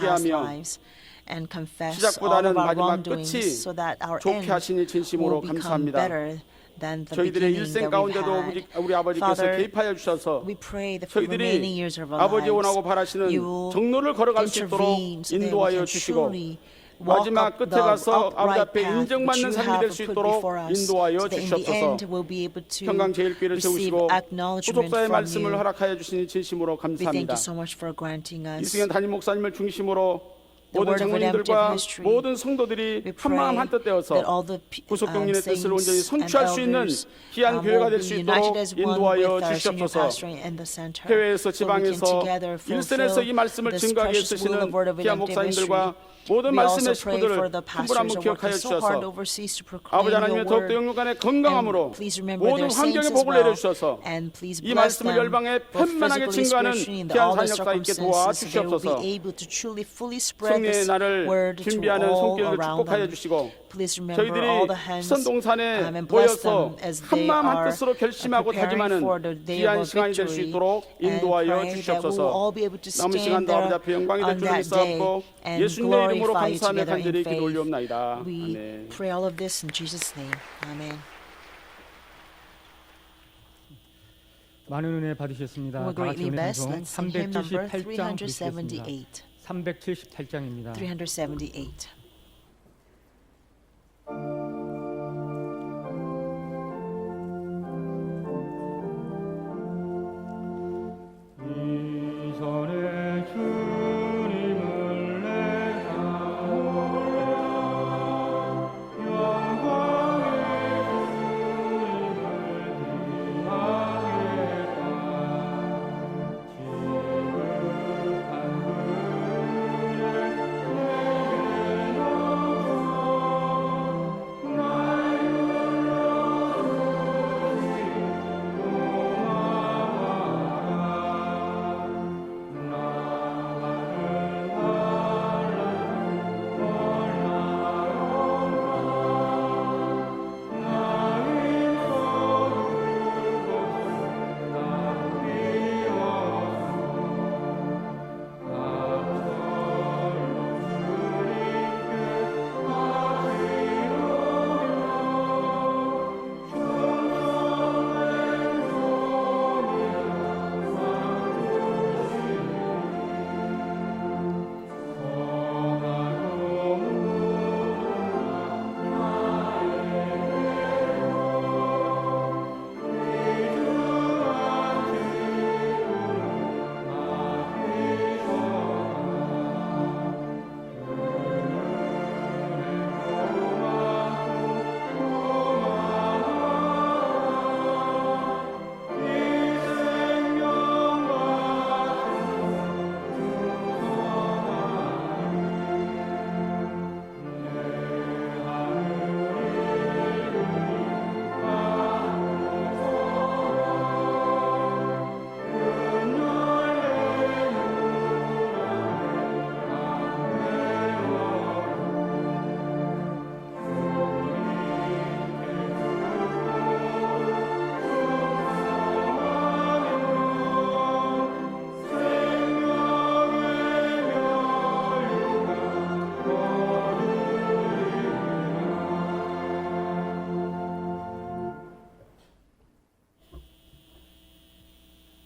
S3: past
S5: 하며
S3: lives. and confess all
S5: 시작보다는
S3: of our
S5: 마지막
S3: wrongdoings
S5: 끝이
S3: so that our
S5: 좋게
S3: end
S5: 하시니 진심으로
S3: will become
S5: 감사합니다.
S3: better than the
S5: 저희들의
S3: beginning
S5: 일생
S3: that we've
S5: 가운데도
S3: had.
S5: 우리 아버지께서
S3: Father,
S5: 개입하여 주셔서
S3: we pray that for the
S5: 저희들이
S3: remaining years of our
S5: 아버지 원하고
S3: lives,
S5: 바라시는
S3: you will
S5: 정로를 걸어갈 수 있도록
S3: intervene so that we
S5: 인도하여
S3: can
S5: 주시고
S3: truly walk
S5: 마지막
S3: up
S5: 끝에
S3: the
S5: 가서 아버지
S3: upright
S5: 앞에
S3: path which
S5: 인정받는
S3: you
S5: 삶이
S3: have
S5: 될 수
S3: put
S5: 있도록
S3: before us,
S5: 인도하여
S3: so that in the
S5: 주시옵소서.
S3: end we'll be able to
S5: 평강제일교회를
S3: receive
S5: 세우시고
S3: acknowledgement
S5: 후속사의
S3: from
S5: 말씀을
S3: you.
S5: 허락하여 주시니 진심으로
S3: We thank
S5: 감사합니다.
S3: you so much for granting us
S5: 이승현 담임 목사님을 중심으로
S3: the
S5: 모든
S3: word of redemptive
S5: 장로님들과
S3: history.
S5: 모든 성도들이
S3: We
S5: 한 마음
S3: pray
S5: 한뜻 되어서
S3: that all the
S5: 구속경륜의 뜻을
S3: saints
S5: 온전히
S3: and
S5: 성취할 수 있는
S3: elders
S5: 귀한 교회가
S3: will
S5: 될 수
S3: be
S5: 있도록
S3: united as one
S5: 인도하여
S3: with our senior
S5: 주시옵소서.
S3: pastor and the center,
S5: 해외에서
S3: so we can
S5: 지방에서
S3: together
S5: 일선에서 이
S3: fulfill
S5: 말씀을
S3: this
S5: 증거하게
S3: precious will
S5: 쓰시는
S3: of word of
S5: 귀한
S3: redemptive history.
S5: 목사님들과 모든
S3: We
S5: 말씀의
S3: also pray for
S5: 식구들을
S3: the
S5: 한 분 한
S3: pastors
S5: 분
S3: who are
S5: 기억하여
S3: working so hard
S5: 주셔서
S3: overseas to
S5: 아버지
S3: proclaim
S5: 하나님의
S3: your
S5: 더욱더
S3: word.
S5: 영육간의 건강함으로
S3: And please remember
S5: 모든
S3: their saints
S5: 환경에
S3: as
S5: 복을
S3: well.
S5: 내려주셔서
S3: And please
S5: 이
S3: bless
S5: 말씀을
S3: them
S5: 열방에
S3: both
S5: 편만하게
S3: physically,
S5: 증거하는
S3: spiritually, in
S5: 귀한
S3: all the
S5: 사역자가 있게
S3: circumstances. They will
S5: 도와주시옵소서.
S3: be able to truly, fully spread
S5: 승리의
S3: this
S5: 날을
S3: word to
S5: 준비하는
S3: all
S5: 손길을
S3: around
S5: 축복하여
S3: them.
S5: 주시고
S3: Please remember
S5: 저희들이
S3: all the hands
S5: 선동산에
S3: and bless
S5: 모여서
S3: them as
S5: 한
S3: they
S5: 마음 한
S3: are
S5: 뜻으로 결심하고
S3: preparing
S5: 다짐하는
S3: for the day
S5: 귀한
S3: of
S5: 시간이 될 수
S3: victory.
S5: 있도록
S3: And
S5: 인도하여
S3: pray that we will
S5: 주시옵소서.
S3: all be able to
S5: 남은
S3: stand
S5: 시간도 아버지 앞에
S3: there
S5: 영광이 될
S3: on
S5: 줄을
S3: that day
S5: 믿사옵고
S3: and
S5: 예수님의 이름으로
S3: glorify you
S5: 감사하며
S3: together in
S5: 간절히 기도
S3: faith.
S5: 올리옵나이다.
S3: We
S5: 아멘.
S3: pray all of this in Jesus' name. Amen.
S4: 많은 은혜 받으셨습니다.
S3: We're
S4: 다 같이
S3: greatly
S4: 은혜
S3: blessed.
S4: 방송
S3: Let's sing hymn number
S4: 378장 부르시겠습니다.
S3: 378.
S4: 378장입니다.
S3: 378.
S4: 이 손에 주님을 내가 올려 영광의 주님을 비하겠다. 지극한 그의 내게 넘쳐 날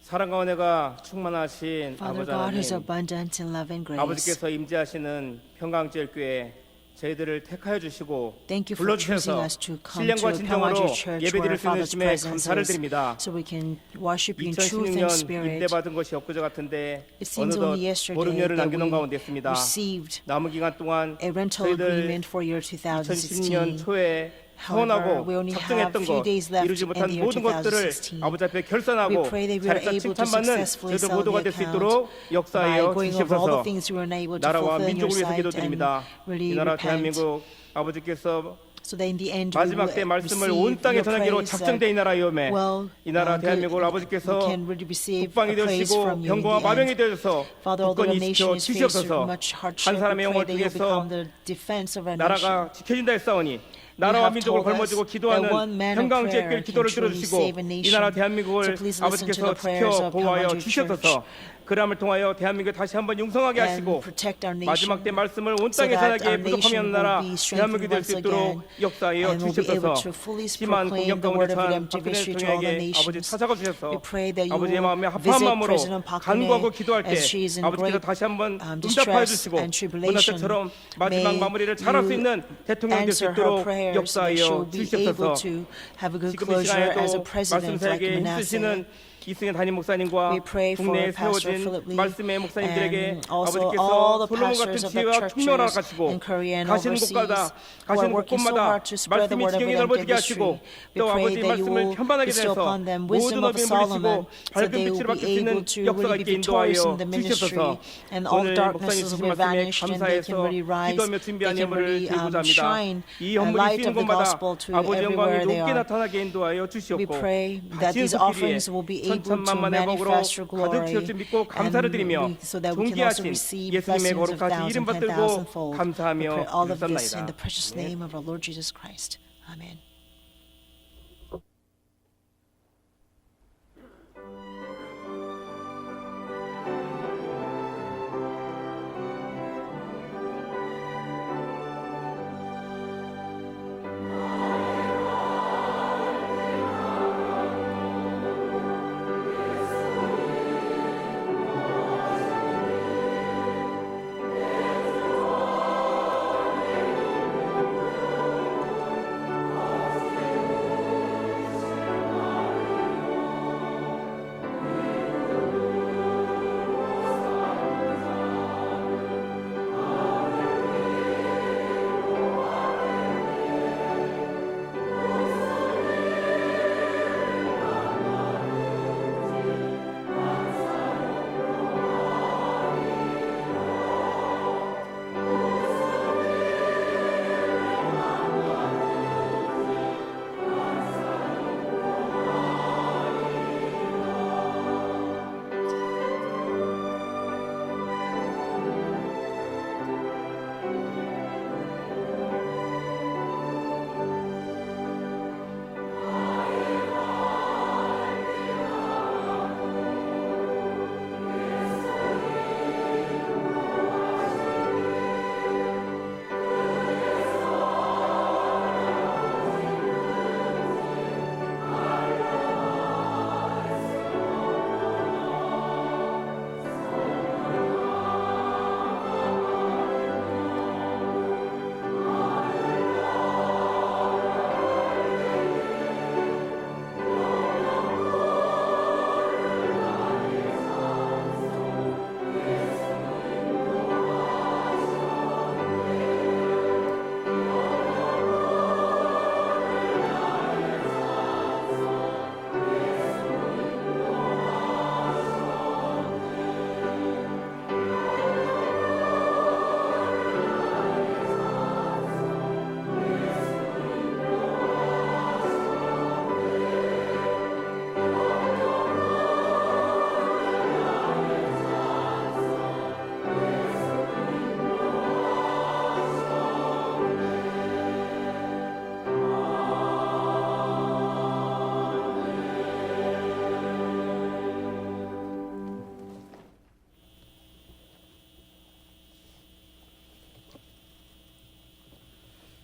S6: 사랑과 은혜가 충만하신
S3: Father
S6: 아버지
S3: God is
S6: 하나님,
S3: abundant in love and grace.
S6: 아버지께서 임재하시는 평강제일교회 저희들을 택하여 주시고
S3: Thank you for choosing
S6: 불러주셔서
S3: us to come
S6: 신령과
S3: to
S6: 진정으로
S3: Pyeongwaju Church where
S6: 예배드릴 수 있는
S3: Father's
S6: 심에
S3: presence
S6: 감사를
S3: is,
S6: 드립니다.
S3: so we can worship you in truth and
S6: 2016년
S3: spirit.
S6: 임대받은 것이 엊그제 같은데
S3: It seems
S6: 어느덧
S3: only yesterday
S6: 보름여를
S3: that
S6: 남겨놓은
S3: we
S6: 가운데 있습니다.
S3: received
S6: 남은 기간 동안
S3: a rental
S6: 저희들
S3: agreement for year
S6: 2016년
S3: 2016.
S6: 초에
S3: However,
S6: 서원하고
S3: we only have
S6: 작정했던
S3: few
S6: 것
S3: days left
S6: 이루지
S3: in
S6: 못한
S3: the year
S6: 모든 것들을
S3: 2016.
S6: 아버지 앞에 결산하고
S3: We pray that we are
S6: 자리자
S3: able to
S6: 칭찬받는
S3: successfully
S6: 저희들
S3: sell
S6: 모두가
S3: the
S6: 될 수
S3: account
S6: 있도록
S3: by
S6: 역사하여
S3: going over all the
S6: 주시옵소서.
S3: things we were unable to
S6: 나라와
S3: fulfill in your
S6: 민족을 위해서
S3: sight and
S6: 기도드립니다.
S3: really
S6: 이 나라
S3: repent.
S6: 대한민국 아버지께서
S3: So that in the end we
S6: 마지막 때
S3: will
S6: 말씀을
S3: receive
S6: 온 땅에
S3: your
S6: 전하기로
S3: praise
S6: 작정된 이
S3: that
S6: 나라이오매
S3: well,
S6: 이 나라
S3: good,
S6: 대한민국을
S3: we
S6: 아버지께서
S3: can really receive
S6: 국방이
S3: a praise
S6: 되시고
S3: from you in
S6: 병거와
S3: the
S6: 마병이
S3: end.
S6: 되셔서
S3: Father, although the
S6: 굳건히
S3: nation
S6: 지켜
S3: is faced with
S6: 주시옵소서.
S3: much
S6: 한
S3: hardship, we
S6: 사람의
S3: pray
S6: 영혼을
S3: that you
S6: 통해서
S3: become the defense of our nation.
S6: 나라가 지켜진다 했사오니 나라와
S3: have
S6: 민족을
S3: told us
S6: 걸머쥐고
S3: that
S6: 기도하는
S3: one man of
S6: 평강제길
S3: prayer
S6: 기도를
S3: can truly
S6: 들어주시고
S3: save a
S6: 이
S3: nation.
S6: 나라
S3: So
S6: 대한민국을
S3: please listen to
S6: 아버지께서
S3: the prayers
S6: 지켜
S3: of
S6: 보호하여
S3: Pyeongwaju
S6: 주셔서
S3: Church.
S6: 그람을 통하여 대한민국을 다시 한번 융성하게
S3: and
S6: 하시고
S3: protect our
S6: 마지막 때
S3: nation
S6: 말씀을 온
S3: so
S6: 땅에
S3: that
S6: 전하기에
S3: our nation
S6: 부족함이 없는 나라
S3: will be
S6: 대한민국이
S3: strengthened
S6: 될 수
S3: once
S6: 있도록
S3: again
S6: 역사하여
S3: and will be able
S6: 주시옵소서.
S3: to fully
S6: 심한
S3: proclaim
S6: 공격
S3: the
S6: 가운데
S3: word of
S6: 처한
S3: redemptive
S6: 박근혜
S3: history to all the
S6: 대통령에게 아버지
S3: nations.
S6: 찾아가 주셔서
S3: We pray that you
S6: 아버지의 마음에
S3: will
S6: 합한
S3: visit
S6: 마음으로
S3: President Park
S6: 간구하고
S3: Geun-hye
S6: 기도할 때
S3: as she is in
S6: 아버지께서
S3: great
S6: 다시 한번 응답하여
S3: distress
S6: 주시고
S3: and tribulation.
S6: 문화처럼 마지막
S3: May
S6: 마무리를 잘할 수
S3: you
S6: 있는 대통령이 될 수
S3: answer her
S6: 있도록
S3: prayers so that she will
S6: 역사하여
S3: be able
S6: 주시옵소서.
S3: to have a good
S6: 지금 이
S3: closure as a
S6: 시간에도 말씀
S3: president like
S6: 사역에
S3: Manasseh.
S6: 힘쓰시는 이승현 담임 목사님과
S3: We pray for
S6: 국내에
S3: Pastor
S6: 세워진
S3: Philip Lee
S6: 말씀의 목사님들에게
S3: and also all
S6: 아버지께서
S3: the
S6: 솔로몬 같은
S3: pastors of the
S6: 지혜와 총명을
S3: churches
S6: 가지고
S3: in Korea and
S6: 가시는
S3: overseas
S6: 곳마다
S3: who are
S6: 가시는
S3: working so
S6: 곳마다
S3: hard to spread the
S6: 말씀이
S3: word of
S6: 지경이
S3: redemptive
S6: 넓어지게
S3: history.
S6: 하시고
S3: We
S6: 또
S3: pray
S6: 아버지
S3: that you
S6: 말씀을
S3: will
S6: 편만하게
S3: bestow
S6: 되어서
S3: upon them
S6: 모든
S3: wisdom of
S6: 어둠에
S3: Solomon
S6: 물리치고
S3: so
S6: 밝은
S3: they
S6: 빛을
S3: will
S6: 받을 수
S3: be able
S6: 있는
S3: to
S6: 역사가
S3: really
S6: 있게
S3: be victorious
S6: 인도하여
S3: in the ministry
S6: 주시옵소서.
S3: and all
S6: 오늘
S3: darknesses
S6: 목사님 주신
S3: will be
S6: 말씀에
S3: vanished and they can
S6: 감사해서
S3: really rise.
S6: 기도하며
S3: They
S6: 준비한
S3: can
S6: 예물을
S3: really
S6: 드리고자 합니다.
S3: shine
S6: 이
S3: a
S6: 헌물이
S3: light
S6: 쓰이는
S3: of the
S6: 곳마다
S3: gospel to
S6: 아버지 영광이
S3: everywhere they
S6: 높게
S3: are.
S6: 나타나게 인도하여
S3: We
S6: 주시옵고
S3: pray that these offerings will be able to
S6: 천천만만의 복으로
S3: manifest your
S6: 가득
S3: glory
S6: 채울 줄 믿고 감사를 드리며
S3: so that we can also
S6: 존귀하신
S3: receive
S6: 예수님의
S3: blessings of
S6: 거룩하신 이름
S3: thousand,
S6: 받들고
S3: 10,000-fold. We
S6: 감사하며
S3: pray all of this in
S6: 감사합니다.
S3: the precious name of our Lord Jesus Christ. Amen.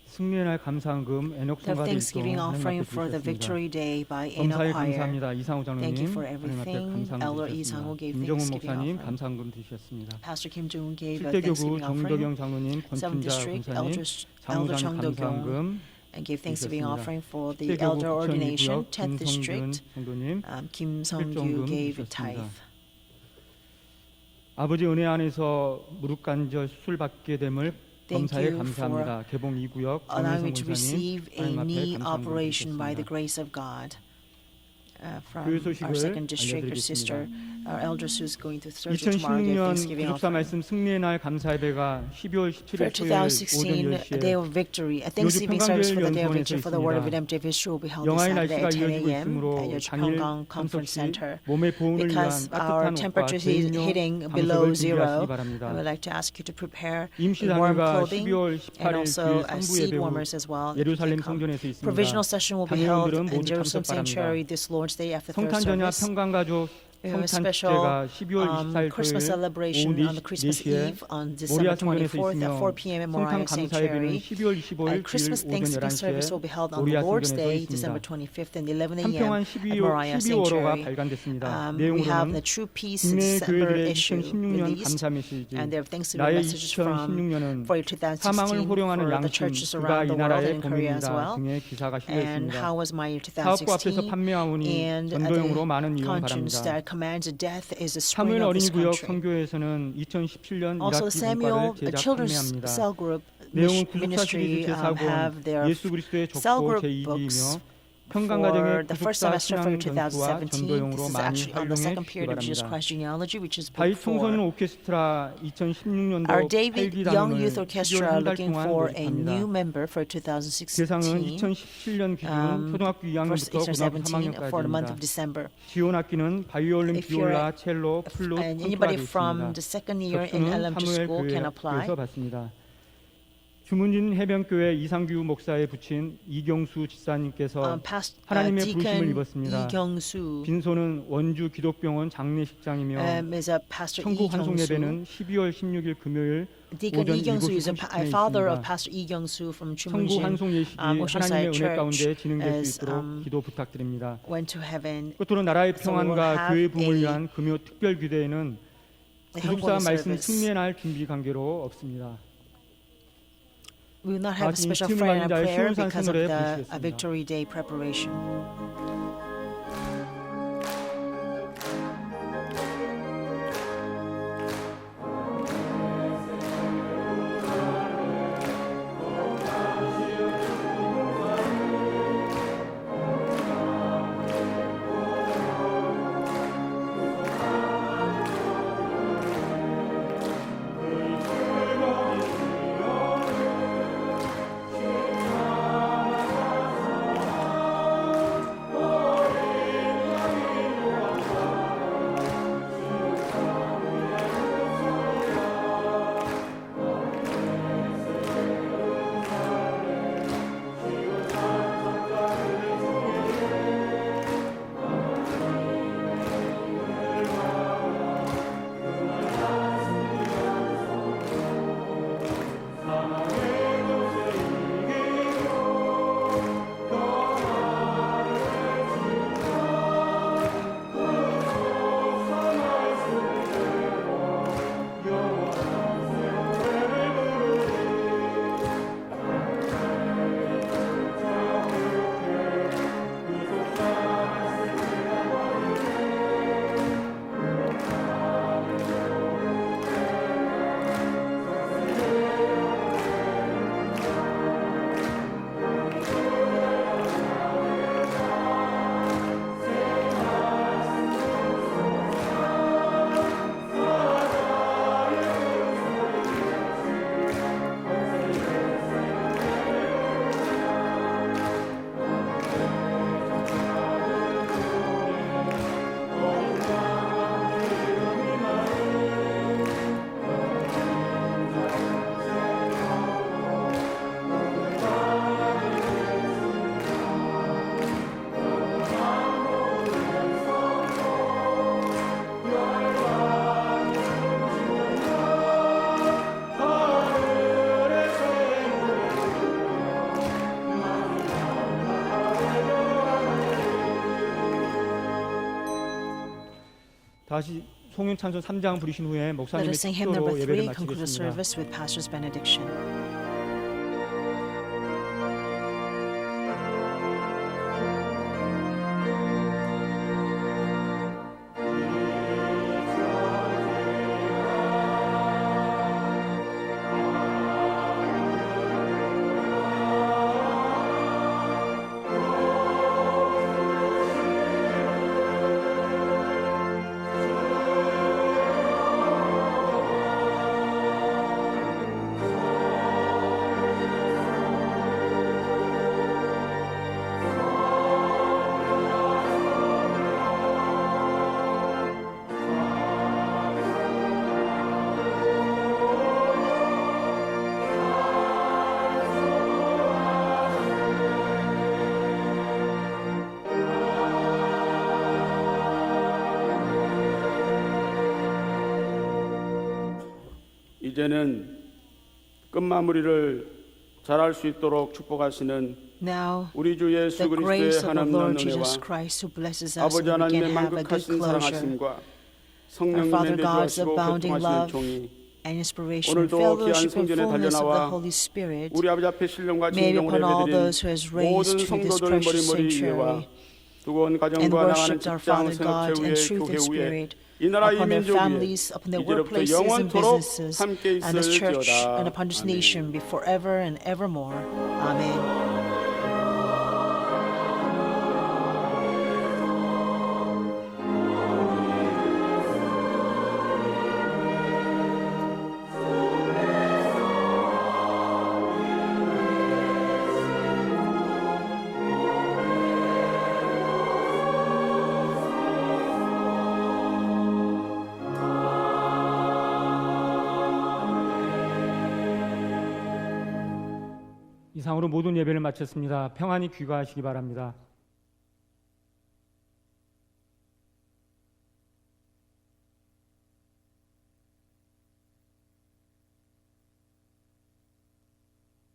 S4: 승리의 날 감사헌금 에녹
S3: The
S4: 성가대
S3: Thanksgiving
S4: 일동
S3: offering
S4: 하나님
S3: for the
S4: 앞에
S3: Victory
S4: 드리셨습니다.
S3: Day by
S4: 검사에
S3: Enoch Choir.
S4: 감사합니다. 이상호 장로님
S3: Thank you for
S4: 하나님 앞에
S3: everything.
S4: 감사헌금
S3: Elder
S4: 드리셨습니다.
S3: 이상호 gave
S4: 김정훈
S3: Thanksgiving
S4: 목사님
S3: offering.
S4: 감사헌금 드리셨습니다.
S3: Pastor Kim Jong gave a
S4: 실대교구
S3: Thanksgiving offering.
S4: 정덕영 장로님,
S3: Seventh
S4: 권춘자
S3: District
S4: 권사님,
S3: Elder
S4: 장로장
S3: Chong
S4: 감사헌금
S3: and gave Thanksgiving
S4: 드리셨습니다.
S3: offering for the
S4: 실대교구
S3: elder ordination.
S4: 부천이구역
S3: 10th
S4: 김성균
S3: District
S4: 성도님
S3: Kim Song-gyu
S4: 실종금
S3: gave a
S4: 드리셨습니다.
S3: tithe.
S4: 아버지 은혜 안에서 무릎 간절 수술 받게 됨을
S3: Thank
S4: 검사에
S3: you
S4: 감사합니다. 개봉 2구역
S3: Allowing me
S4: 정혜성
S3: to
S4: 권사님
S3: receive a
S4: 하나님 앞에
S3: knee
S4: 감사헌금
S3: operation by the
S4: 드리셨습니다.
S3: grace of God. From
S4: 교회
S3: our
S4: 소식을
S3: second district, our sister,
S4: 알려드리겠습니다.
S3: our elder who's going through surgery tomorrow, gave
S4: 2016년
S3: Thanksgiving
S4: 기숙사
S3: offering.
S4: 말씀 승리의 날 감사 예배가 12월 17일
S3: For
S4: 토요일 오전
S3: 2016, a day
S4: 10시에
S3: of victory, a Thanksgiving service for the day of victory for the Word of Redemptive History will be held this
S4: 영하의
S3: Saturday
S4: 날씨가
S3: at 10
S4: 이어지고
S3: a.m.
S4: 있으므로
S3: at
S4: 당일
S3: Yeongjong
S4: 참석
S3: Conference
S4: 시
S3: Center.
S4: 몸의 보온을 위한
S3: Because our
S4: 따뜻한 옷과
S3: temperature is hitting
S4: 개인용
S3: below
S4: 방석을
S3: zero,
S4: 준비하시기
S3: I
S4: 바랍니다.
S3: would like to ask you to prepare
S4: 임시
S3: warm
S4: 단위가
S3: clothing
S4: 12월
S3: and
S4: 18일
S3: also
S4: 주일 3부
S3: seat
S4: 예배 후
S3: warmers as well. if you
S4: 예루살렘
S3: can come.
S4: 성전에서 있습니다.
S3: Provisional session will be held
S4: 당회원들은
S3: in
S4: 모두
S3: Jerusalem
S4: 참석 바랍니다.
S3: Sanctuary this Lord's Day after third
S4: 성탄 전야
S3: service.
S4: 평강가족 성탄축제가 12월 24일
S3: Christmas
S4: 토요일
S3: celebration
S4: 오후
S3: on the Christmas
S4: 4시에
S3: Eve on
S4: 모리아
S3: December
S4: 성전에서
S3: 24th at 4
S4: 있으며
S3: p.m. in
S4: 성탄
S3: Moriah
S4: 감사예배는
S3: Sanctuary.
S4: 12월 25일
S3: Christmas
S4: 주일 오전
S3: Thanksgiving service will be held
S4: 11시에
S3: on
S4: 모리아
S3: Lord's
S4: 성전에서
S3: Day,
S4: 있습니다.
S3: December 25th and 11 a.m.
S4: 한평한
S3: at Moriah
S4: 12월호가
S3: Sanctuary.
S4: 발간됐습니다.
S3: We have
S4: 내용으로는
S3: the True Peace
S4: 국내
S3: December
S4: 교회들의
S3: issue
S4: 2016년
S3: released,
S4: 감사 메시지,
S3: and there are Thanksgiving
S4: 나의
S3: messages from
S4: 2016년은
S3: for
S4: 사망을
S3: 2016
S4: 호령하는
S3: for the
S4: 양심,
S3: churches
S4: 그가
S3: around
S4: 이
S3: the world
S4: 나라의
S3: and in Korea as
S4: 범인이다
S3: well.
S4: 등의 기사가
S3: And
S4: 실려있습니다.
S3: how was my year
S4: 사업부 앞에서
S3: 2016?
S4: 판매하오니
S3: And
S4: 전도용으로 많은
S3: the
S4: 이용
S3: conscience
S4: 바랍니다.
S3: that commands death is the spring
S4: 사무엘
S3: of this
S4: 어린이구역
S3: country.
S4: 선교회에서는 2017년
S3: Also,
S4: 이라키
S3: Samuel,
S4: 문과를
S3: the children's
S4: 제작 판매합니다.
S3: cell group
S4: 내용은 구속사
S3: ministry
S4: 시리즈 제4권
S3: have their
S4: 예수 그리스도의
S3: cell
S4: 족보
S3: group
S4: 제2기이며
S3: books
S4: 평강가정의
S3: for the first
S4: 구속사
S3: semester for
S4: 신앙 전수와
S3: 2017.
S4: 전도용으로
S3: This is
S4: 많이
S3: actually on the
S4: 활용해
S3: second
S4: 주시기
S3: period of Jesus
S4: 바랍니다.
S3: Christ genealogy, which is book
S4: 다윗 청소년
S3: 4.
S4: 오케스트라 2016년도
S3: Our
S4: 8기
S3: David Young
S4: 단원을
S3: Youth
S4: 12월
S3: Orchestra
S4: 한 달
S3: looking
S4: 동안
S3: for a new
S4: 모집합니다.
S3: member for
S4: 대상은
S3: 2016.
S4: 2017년 기준은 초등학교 2학년부터
S3: First
S4: 고등학교
S3: 2017 for the month of
S4: 3학년까지입니다.
S3: December.
S4: 지원 악기는 바이올린,
S3: If you're
S4: 비올라, 첼로, 플룻,
S3: And
S4: 콘트라도
S3: anybody
S4: 있습니다.
S3: from the second year in
S4: 접수는
S3: elementary
S4: 사무엘
S3: school can apply.
S4: 교회에서 받습니다. 주문진 해변교회 이상규 목사에 붙인 이경수 집사님께서 하나님의 부르심을
S3: Deacon
S4: 입었습니다.
S3: 이경수
S4: 빈소는 원주 기독병원 장례식장이며
S3: is a pastor
S4: 천국 환송
S3: 이경수.
S4: 예배는 12월 16일 금요일
S3: Deacon
S4: 오전
S3: 이경수 is a
S4: 7시 30분에
S3: father of
S4: 있습니다.
S3: Pastor 이경수 from
S4: 천국
S3: Jumunjin.
S4: 환송 예식이
S3: Oceanside
S4: 하나님의 은혜
S3: Church
S4: 가운데 진행될
S3: as,
S4: 수 있도록 기도 부탁드립니다.
S3: Went to heaven.
S4: 끝으로 나라의
S3: So we will
S4: 평안과
S3: have
S4: 교회 부흥을
S3: a-
S4: 위한 금요 특별 기도회는
S3: The
S4: 구속사
S3: Holy
S4: 말씀
S3: service.
S4: 승리의 날 준비 관계로 없습니다.
S3: We will not have a
S4: 마지막
S3: special
S4: 팀을
S3: prayer and
S4: 가진 자의
S3: prayer
S4: 시온산
S3: because of
S4: 노래
S3: the
S4: 부르시겠습니다.
S3: Victory Day preparation.
S4: 다시 송윤 찬송 3장 부르신 후에
S3: Let
S4: 목사님의
S3: us sing hymn number
S4: 축도로
S3: 3,
S4: 예배를
S3: conclude the
S4: 마치겠습니다.
S3: service with pastor's benediction.
S2: 주
S5: 이제는 끝마무리를 잘할 수 있도록 축복하시는
S3: Now,
S5: 우리 주 예수
S3: the grace
S5: 그리스도의
S3: of the
S5: 하나님
S3: Lord
S5: 은혜와
S3: Jesus Christ, who blesses us,
S5: 아버지
S3: and we can
S5: 하나님의
S3: have a good
S5: 만극하신
S3: closure.
S5: 사랑하심과
S3: Our
S5: 성령님의
S3: Father God's
S5: 내주하시고
S3: abounding
S5: 교통하시는
S3: love
S5: 종이
S3: and inspiration,
S5: 오늘도
S3: fellowship,
S5: 귀한
S3: and
S5: 성전에
S3: fullness of the
S5: 달려나와
S3: Holy Spirit
S5: 우리 아버지 앞에 신령과
S3: may be
S5: 진정으로
S3: upon all
S5: 예배드린
S3: those who has
S5: 모든
S3: raised to this
S5: 성도들
S3: precious
S5: 머리머리 위에와
S3: sanctuary
S5: 두고온
S3: and
S5: 가정과 나가는
S3: worshipped our
S5: 직장
S3: Father
S5: 생업체
S3: God
S5: 위에
S3: and truth
S5: 교회
S3: and
S5: 위에
S3: spirit
S5: 이 나라 이
S3: upon their
S5: 민족 위에
S3: families, upon their
S5: 이제로부터
S3: workplaces and
S5: 영원토록
S3: businesses,
S5: 함께
S3: and this church,
S5: 있을지어다.
S3: and upon this
S5: 아멘.
S3: nation be forever and evermore. Amen.
S4: 이상으로 모든 예배를 마쳤습니다. 평안히 귀가하시기 바랍니다.